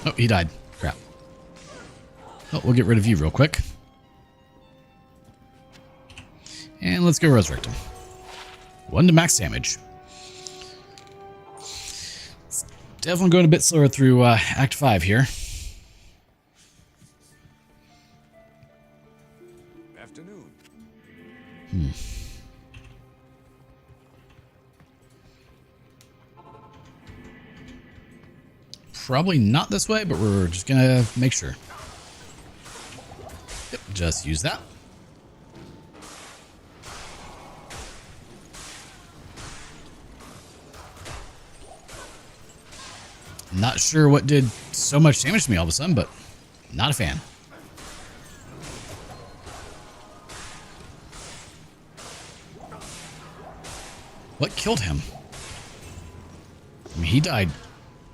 Oh, he died. Crap. Oh, we'll get rid of you real quick. And let's go resurrect him. 1 to max damage. It's definitely going a bit slower through Act 5 here. Afternoon. Probably not this way, but we're just gonna make sure. Yep, just use that. Not sure what did so much damage to me all of a sudden, but not a fan. What killed him? I mean, he died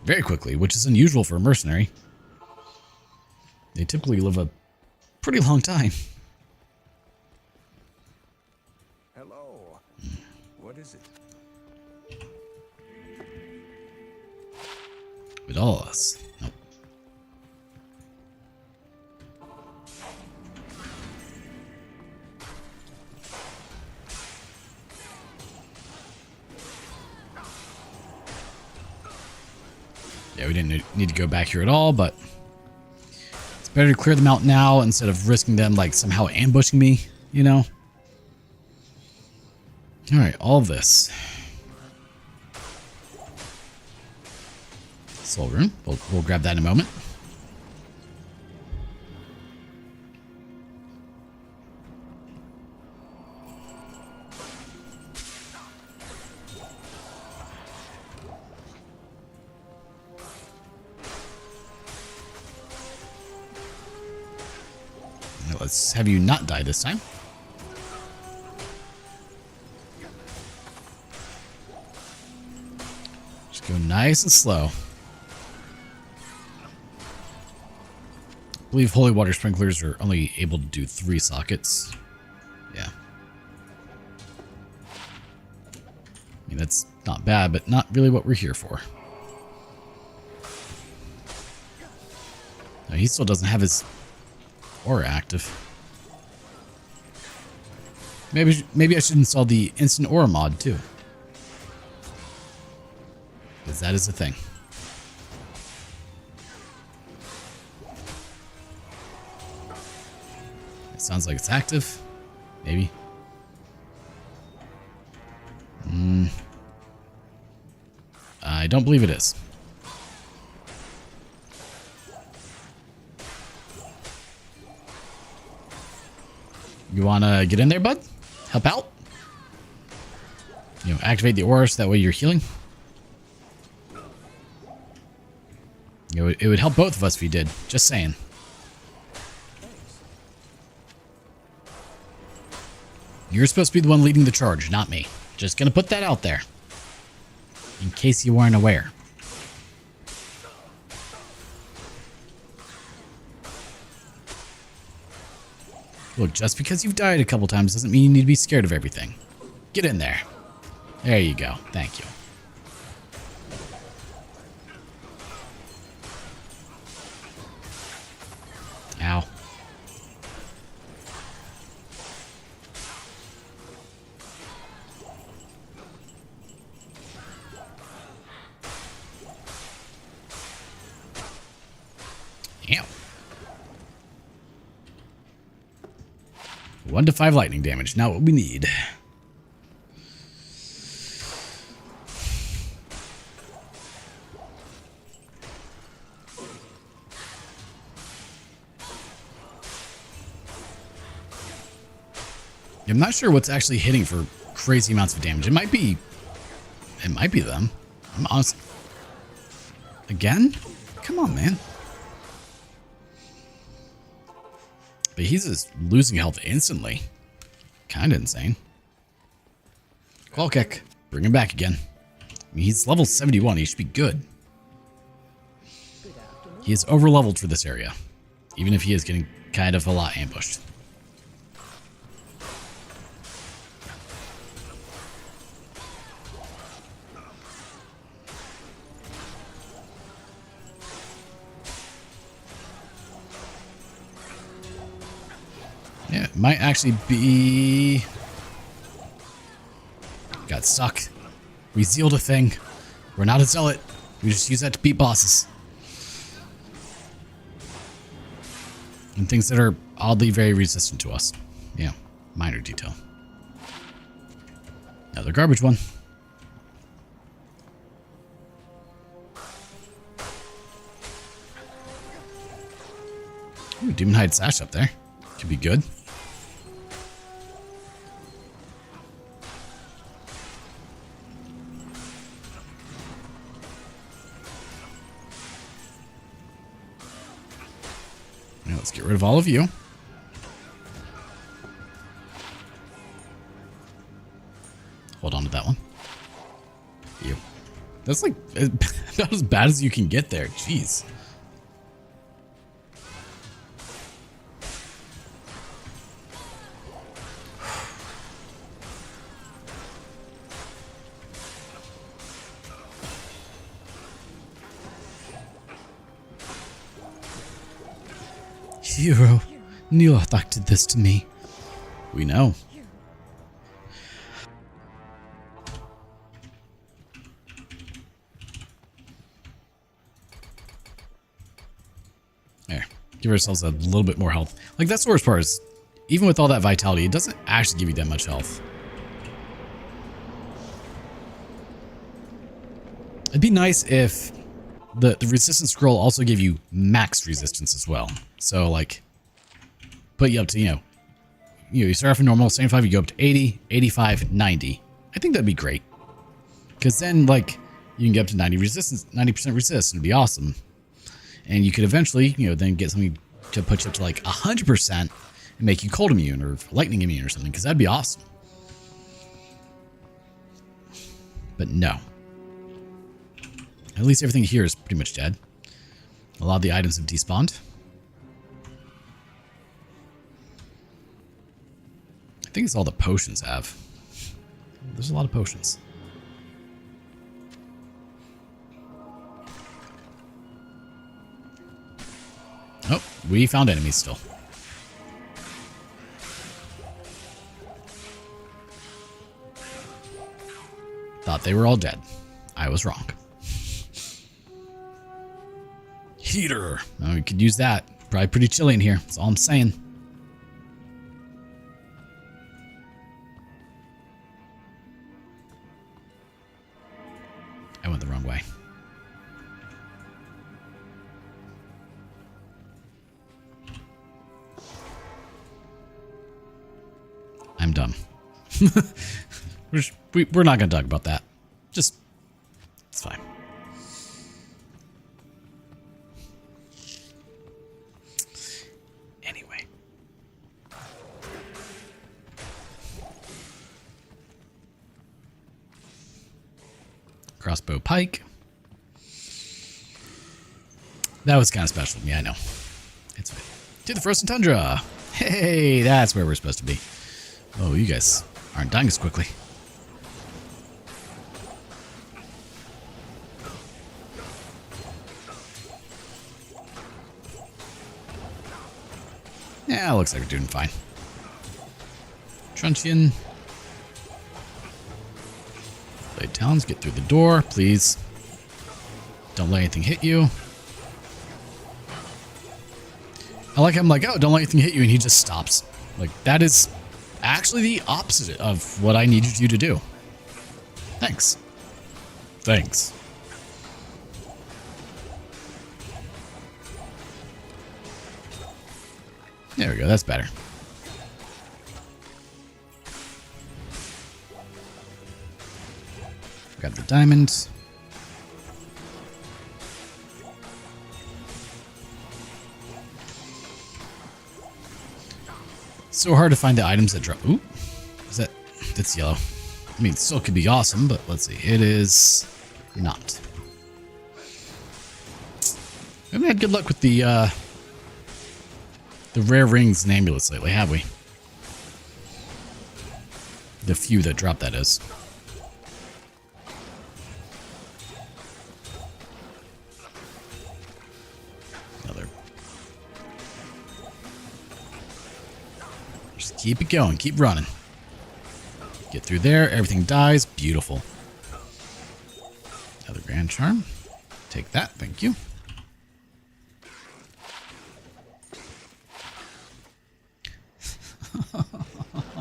very quickly, which is unusual for a mercenary. They typically live a pretty long time. Hello. What is it? With all of us. Nope. Yeah, we didn't need to go back here at all, but it's better to clear them out now instead of risking them like somehow ambushing me, you know? Alright, all of this. Soul room. We'll grab that in a moment. Now let's have you not die this time. Just go nice and slow. I believe holy water sprinklers are only able to do 3 sockets. Yeah. I mean, that's not bad, but not really what we're here for. No, he still doesn't have his aura active. Maybe I should install the instant aura mod too. Because that is a thing. Sounds like it's active. Maybe. I don't believe it is. You wanna get in there, bud? Help out? You know, activate the aura so that way you're healing. It would help both of us if he did. Just saying. You're supposed to be the one leading the charge, not me. Just gonna put that out there. In case you weren't aware. Look, just because you've died a couple times doesn't mean you need to be scared of everything. Get in there. There you go. Thank you. Ow. Damn. 1 to 5 lightning damage. Not what we need. I'm not sure what's actually hitting for crazy amounts of damage. It might be them. I'm honest. Again? Come on, man. But he's just losing health instantly. Kind of insane. Qual kick. Bring him back again. I mean, he's level 71. He should be good. He is over leveled for this area. Even if he is getting kind of a lot ambushed. Yeah, it might actually be... Got stuck. We sealed a thing. We're not a zealot. We just use that to beat bosses. And things that are oddly very resistant to us. Yeah, minor detail. Another garbage one. Ooh, Demon Hide Sash up there. Could be good. Now let's get rid of all of you. Hold on to that one. You. That's like about as bad as you can get there. Jeez. Hero, Neoth did this to me. We know. There. Give ourselves a little bit more health. Like, that's the worst part is, even with all that vitality, it doesn't actually give you that much health. It'd be nice if the resistance scroll also gave you max resistance as well. So, like, put you up to, you start off in normal, 75, you go up to 80, 85, 90. I think that'd be great. Because then, like, you can get up to 90 resistance, 90% resist, and it'd be awesome. And you could eventually, then get something to put you up to, like, 100% and make you cold immune or lightning immune or something, because that'd be awesome. But no. At least everything here is pretty much dead. A lot of the items have despawned. I think it's all the potions have. There's a lot of potions. Oh, we found enemies still. Thought they were all dead. I was wrong. Heater. Oh, we could use that. Probably pretty chilly in here. That's all I'm saying. I went the wrong way. I'm dumb. We're not going to talk about that. Just, it's fine. Crossbow pike. That was kind of special to me, I know. It's okay. To the frozen tundra. Hey, that's where we're supposed to be. Oh, you guys aren't dying as quickly. Yeah, looks like we're doing fine. Truncheon. Blade Talons, get through the door, please. Don't let anything hit you. I like him like, oh, don't let anything hit you, and he just stops. Like, that is actually the opposite of what I needed you to do. Thanks. Thanks. There we go, that's better. Got the diamonds. So hard to find the items that drop. Ooh, that's yellow. I mean, it still could be awesome, but let's see. It is not. We haven't had good luck with the rare rings and amulets lately, have we? The few that drop, that is. Another. Just keep it going. Keep running. Get through there. Everything dies. Beautiful. Another Grand Charm. Take that. Thank you.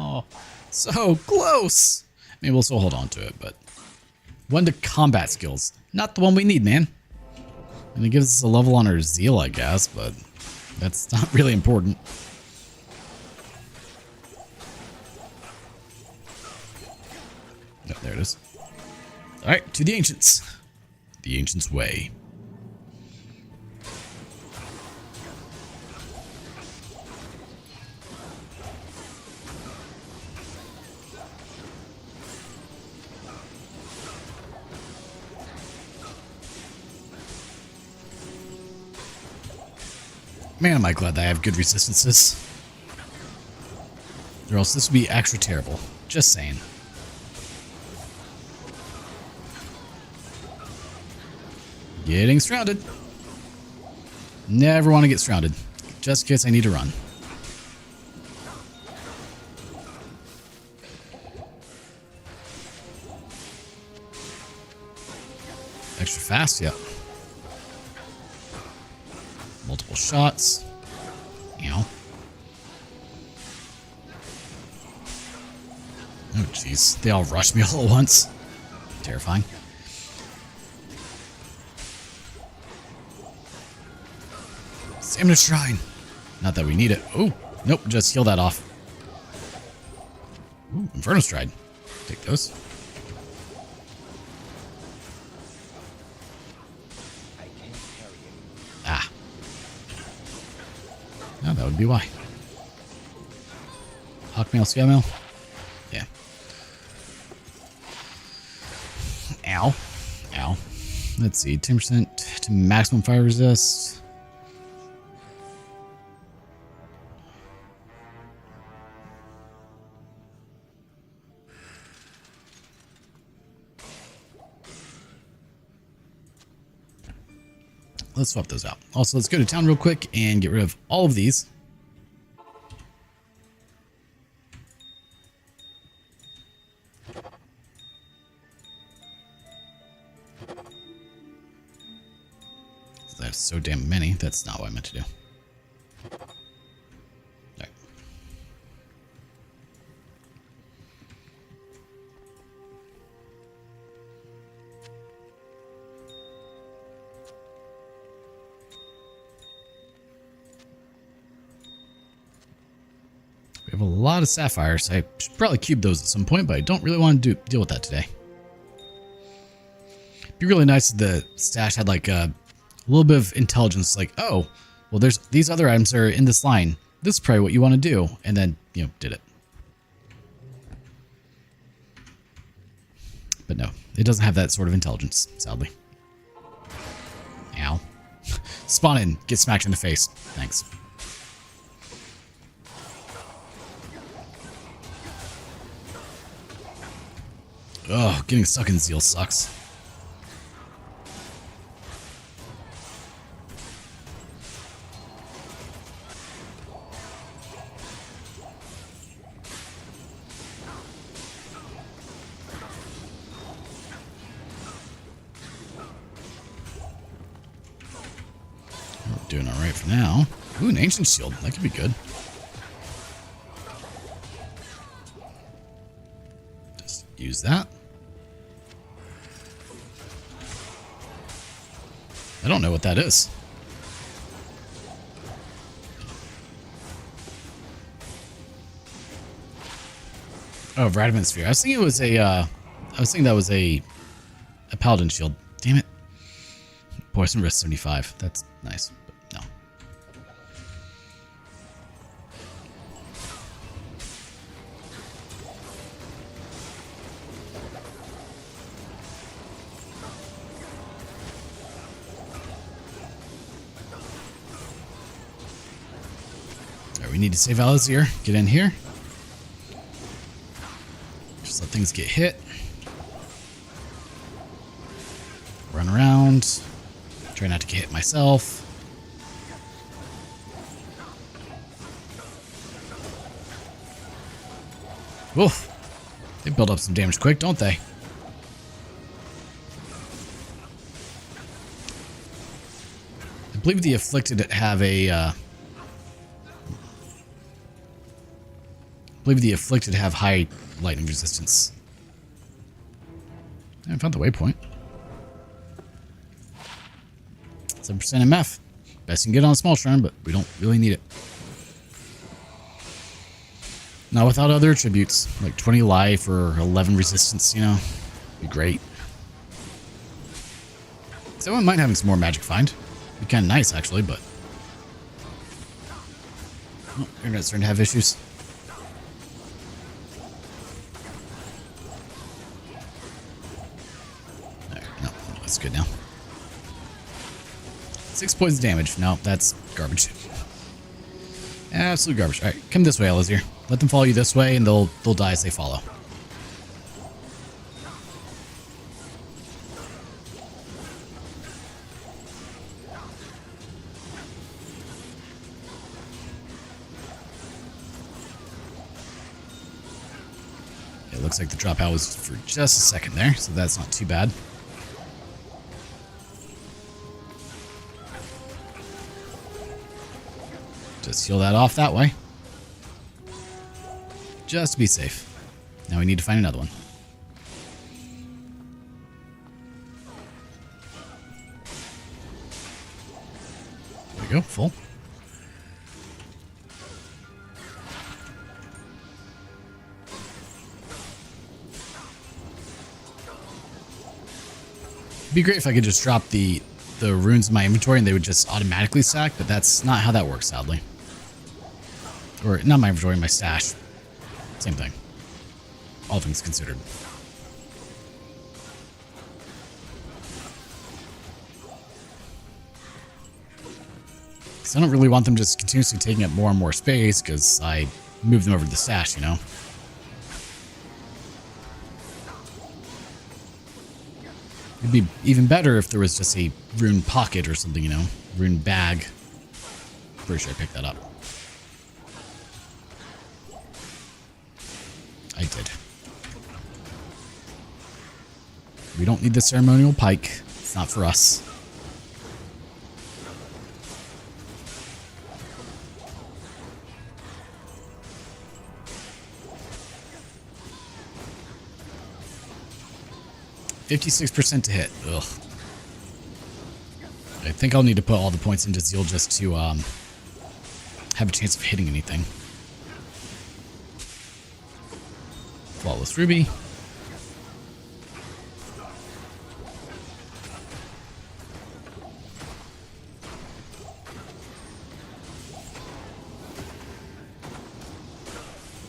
Oh, so close. Maybe we'll still hold on to it, but one to combat skills. Not the one we need, man. And it gives us a level on our zeal, I guess, but that's not really important. Oh, there it is. All right, to the Ancients. The Ancients' way. Man, am I glad that I have good resistances. Or else this would be extra terrible. Just saying. Getting surrounded. Never want to get surrounded. Just in case I need to run. Extra fast, yep. Multiple shots. Ow. Oh, jeez. They all rushed me all at once. Terrifying. Stamina Shrine. Not that we need it. Oh, nope. Just heal that off. Ooh, Inferno Stride. Take those. Ah. No, that would be why. Hawkmail, Skymail. Yeah. Ow. Ow. Let's see. 10% to maximum fire resist. Let's swap those out. Also, let's go to town real quick and get rid of all of these. I have so damn many. That's not what I meant to do. Right. We have a lot of sapphires. I should probably cube those at some point, but I don't really want to deal with that today. It'd be really nice if the stash had like a little bit of intelligence, like, oh, well, there's these other items that are in this line. This is probably what you want to do, and then, you know, did it. But no, it doesn't have that sort of intelligence, sadly. Ow. Spawn in. Get smacked in the face. Thanks. Oh, getting stuck in Zeal sucks. Doing all right for now. Ooh, an ancient shield. That could be good. Just use that. I don't know what that is. Oh, Radamant Sphere. I was thinking it was a. I was thinking that was a paladin shield. Damn it. Poison risk 75. That's nice. No. All right, we need to save Alazir. Get in here. Just let things get hit. Run around. Try not to get hit myself. Woof. They build up some damage quick, don't they? I believe the Afflicted have a... I believe the Afflicted have high lightning resistance. I found the waypoint. 7% MF. Best you can get on a small shrine, but we don't really need it. Not without other attributes, like 20 life or 11 resistance, you know. Be great. So I wouldn't mind having some more magic find. Be kind of nice, actually, but... Oh, internet's starting to have issues. There, no, that's good now. 6 points of damage. No, that's garbage. Absolute garbage. Alright, come this way, Alazir. Let them follow you this way, and they'll die as they follow. It looks like the dropout was for just a second there, so that's not too bad. Just heal that off that way. Just to be safe. Now we need to find another one. There we go, full. It'd be great if I could just drop the runes in my inventory and they would just automatically stack, but that's not how that works, sadly. Or, not my inventory, my stash. Same thing. All things considered. Because I don't really want them just continuously taking up more and more space, because I move them over to the stash, you know? It'd be even better if there was just a rune pocket or something, you know? Rune bag. Pretty sure I picked that up. I did. We don't need the ceremonial pike. It's not for us. %56 to hit. Ugh. I think I'll need to put all the points into Zeal just to have a chance of hitting anything. Flawless Ruby.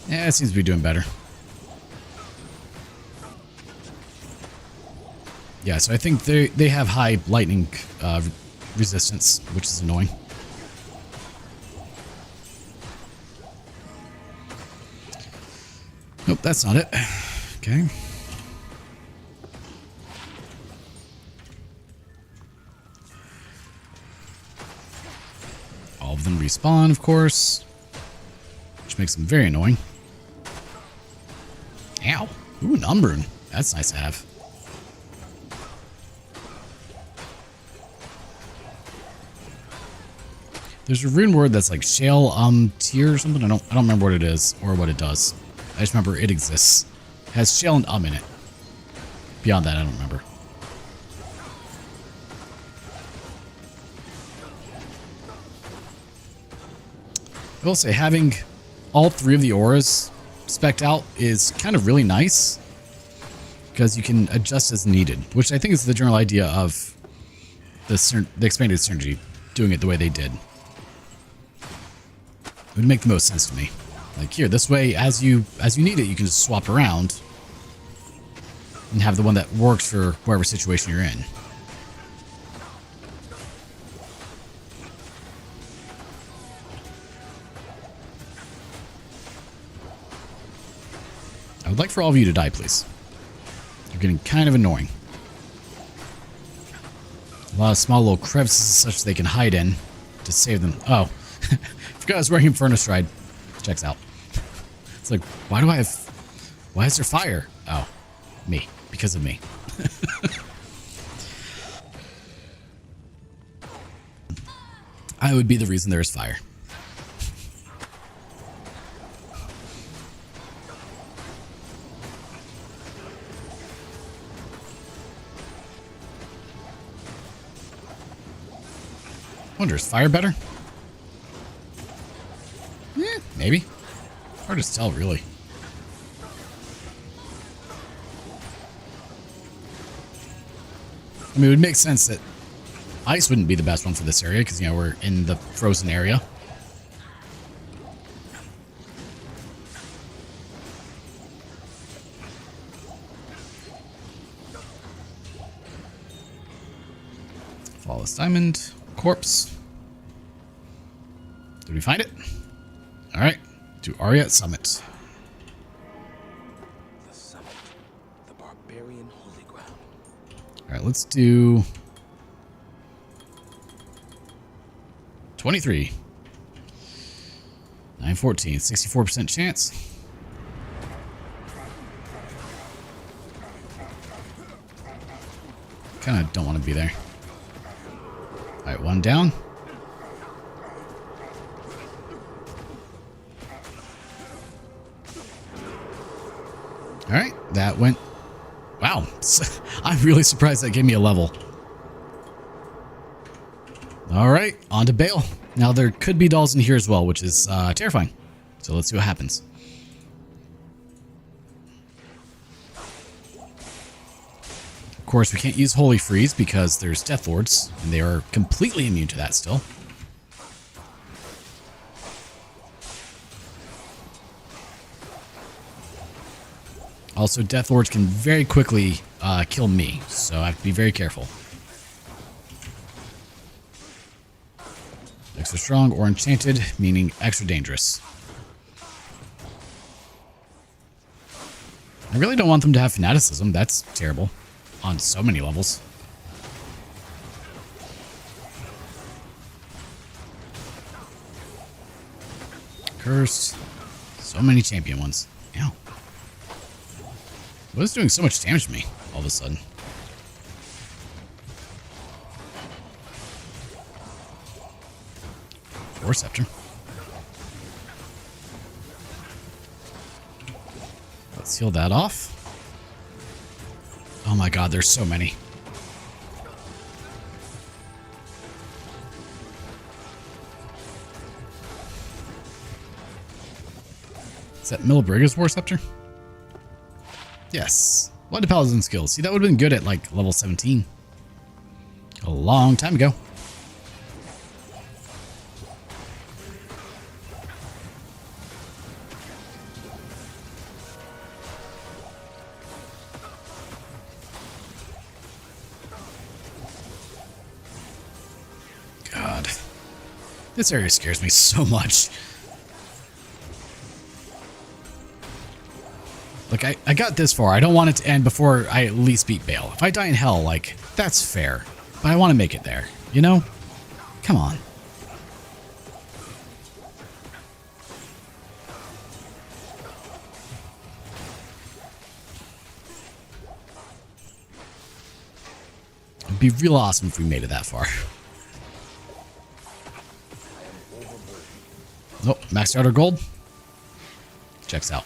Yeah, it seems to be doing better. Yeah, so I think they have high lightning resistance, which is annoying. Nope, that's not it. Okay. All of them respawn, of course, which makes them very annoying. Ow. Ooh, an Umbroon. That's nice to have. There's a rune word that's like shale tier or something. I don't remember what it is or what it does. I just remember it exists. It has shale and in it. Beyond that, I don't remember. I will say having all 3 of the auras spec'd out is kind of really nice because you can adjust as needed, which I think is the general idea of the expanded synergy, doing it the way they did. It would make the most sense to me. Like here, this way, as you need it, you can just swap around and have the one that works for whatever situation you're in. I would like for all of you to die, please. You're getting kind of annoying. A lot of small little crevices such they can hide in to save them. Oh, forgot I was wearing Inferno Stride. Checks out. It's like, why is there fire? Oh, me. Because of me. I would be the reason there is fire. Wonder, is fire better? Maybe. Hard to tell, really. I mean, it would make sense that ice wouldn't be the best one for this area because, you know, we're in the frozen area. Flawless diamond. Corpse. Did we find it? All right. To Auradin Summit. The summit. The barbarian holy ground. All right, let's do 23. 914. 64% chance. Kind of don't want to be there. All right, one down. All right, that went. Wow, I'm really surprised that gave me a level. All right, on to Bale. Now there could be dolls in here as well, which is terrifying. So let's see what happens. Of course, we can't use Holy Freeze because there's Death Lords, and they are completely immune to that still. Also, Death Lords can very quickly kill me, so I have to be very careful. Extra strong or enchanted, meaning extra dangerous. I really don't want them to have fanaticism. That's terrible. On so many levels. Cursed. So many champion ones. Ow. What is doing so much damage to me all of a sudden? Force Scepter. Let's heal that off. Oh my god, there's so many. Is that Milibriga's War Scepter? Yes. What Paladin skills? See, that would have been good at like level 17. A long time ago. This area scares me so much. Like, I got this far. I don't want it to end before I at least beat Bale. If I die in hell, like, that's fair. But I want to make it there, you know? Come on. It'd be real awesome if we made it that far. Oh, maxed out our gold. Checks out.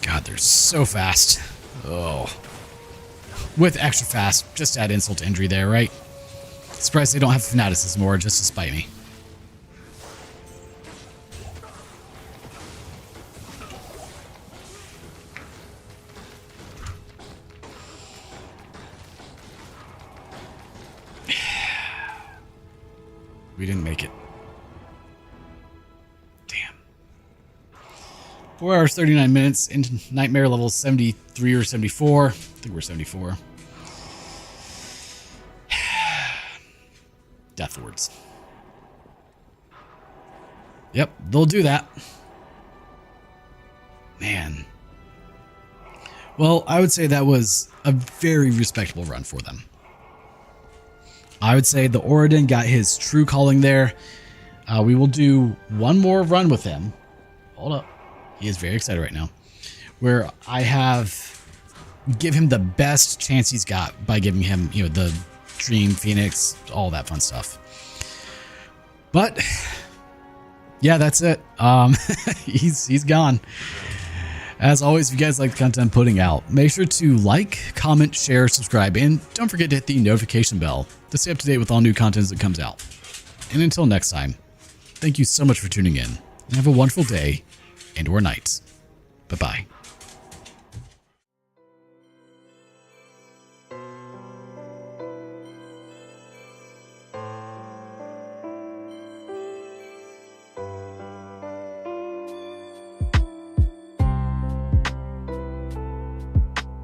God, they're so fast. Oh. With extra fast, just to add insult to injury there, right? Surprised they don't have fanaticism more just to spite me. We didn't make it. Damn. 4 hours, 39 minutes into nightmare level 73 or 74. I think we're 74. Death words. Yep, they'll do that. Man. Well, I would say that was a very respectable run for them. I would say the Auradin got his true calling there. We will do one more run with him. Hold up. He is very excited right now. Where I give him the best chance he's got by giving him, you know, the Dream, Phoenix, all that fun stuff. But yeah, that's it. He's gone. As always, if you guys like the content I'm putting out, make sure to like, comment, share, subscribe, and don't forget to hit the notification bell to stay up to date with all new content that comes out. And until next time, thank you so much for tuning in, and have a wonderful day and or night. Bye-bye.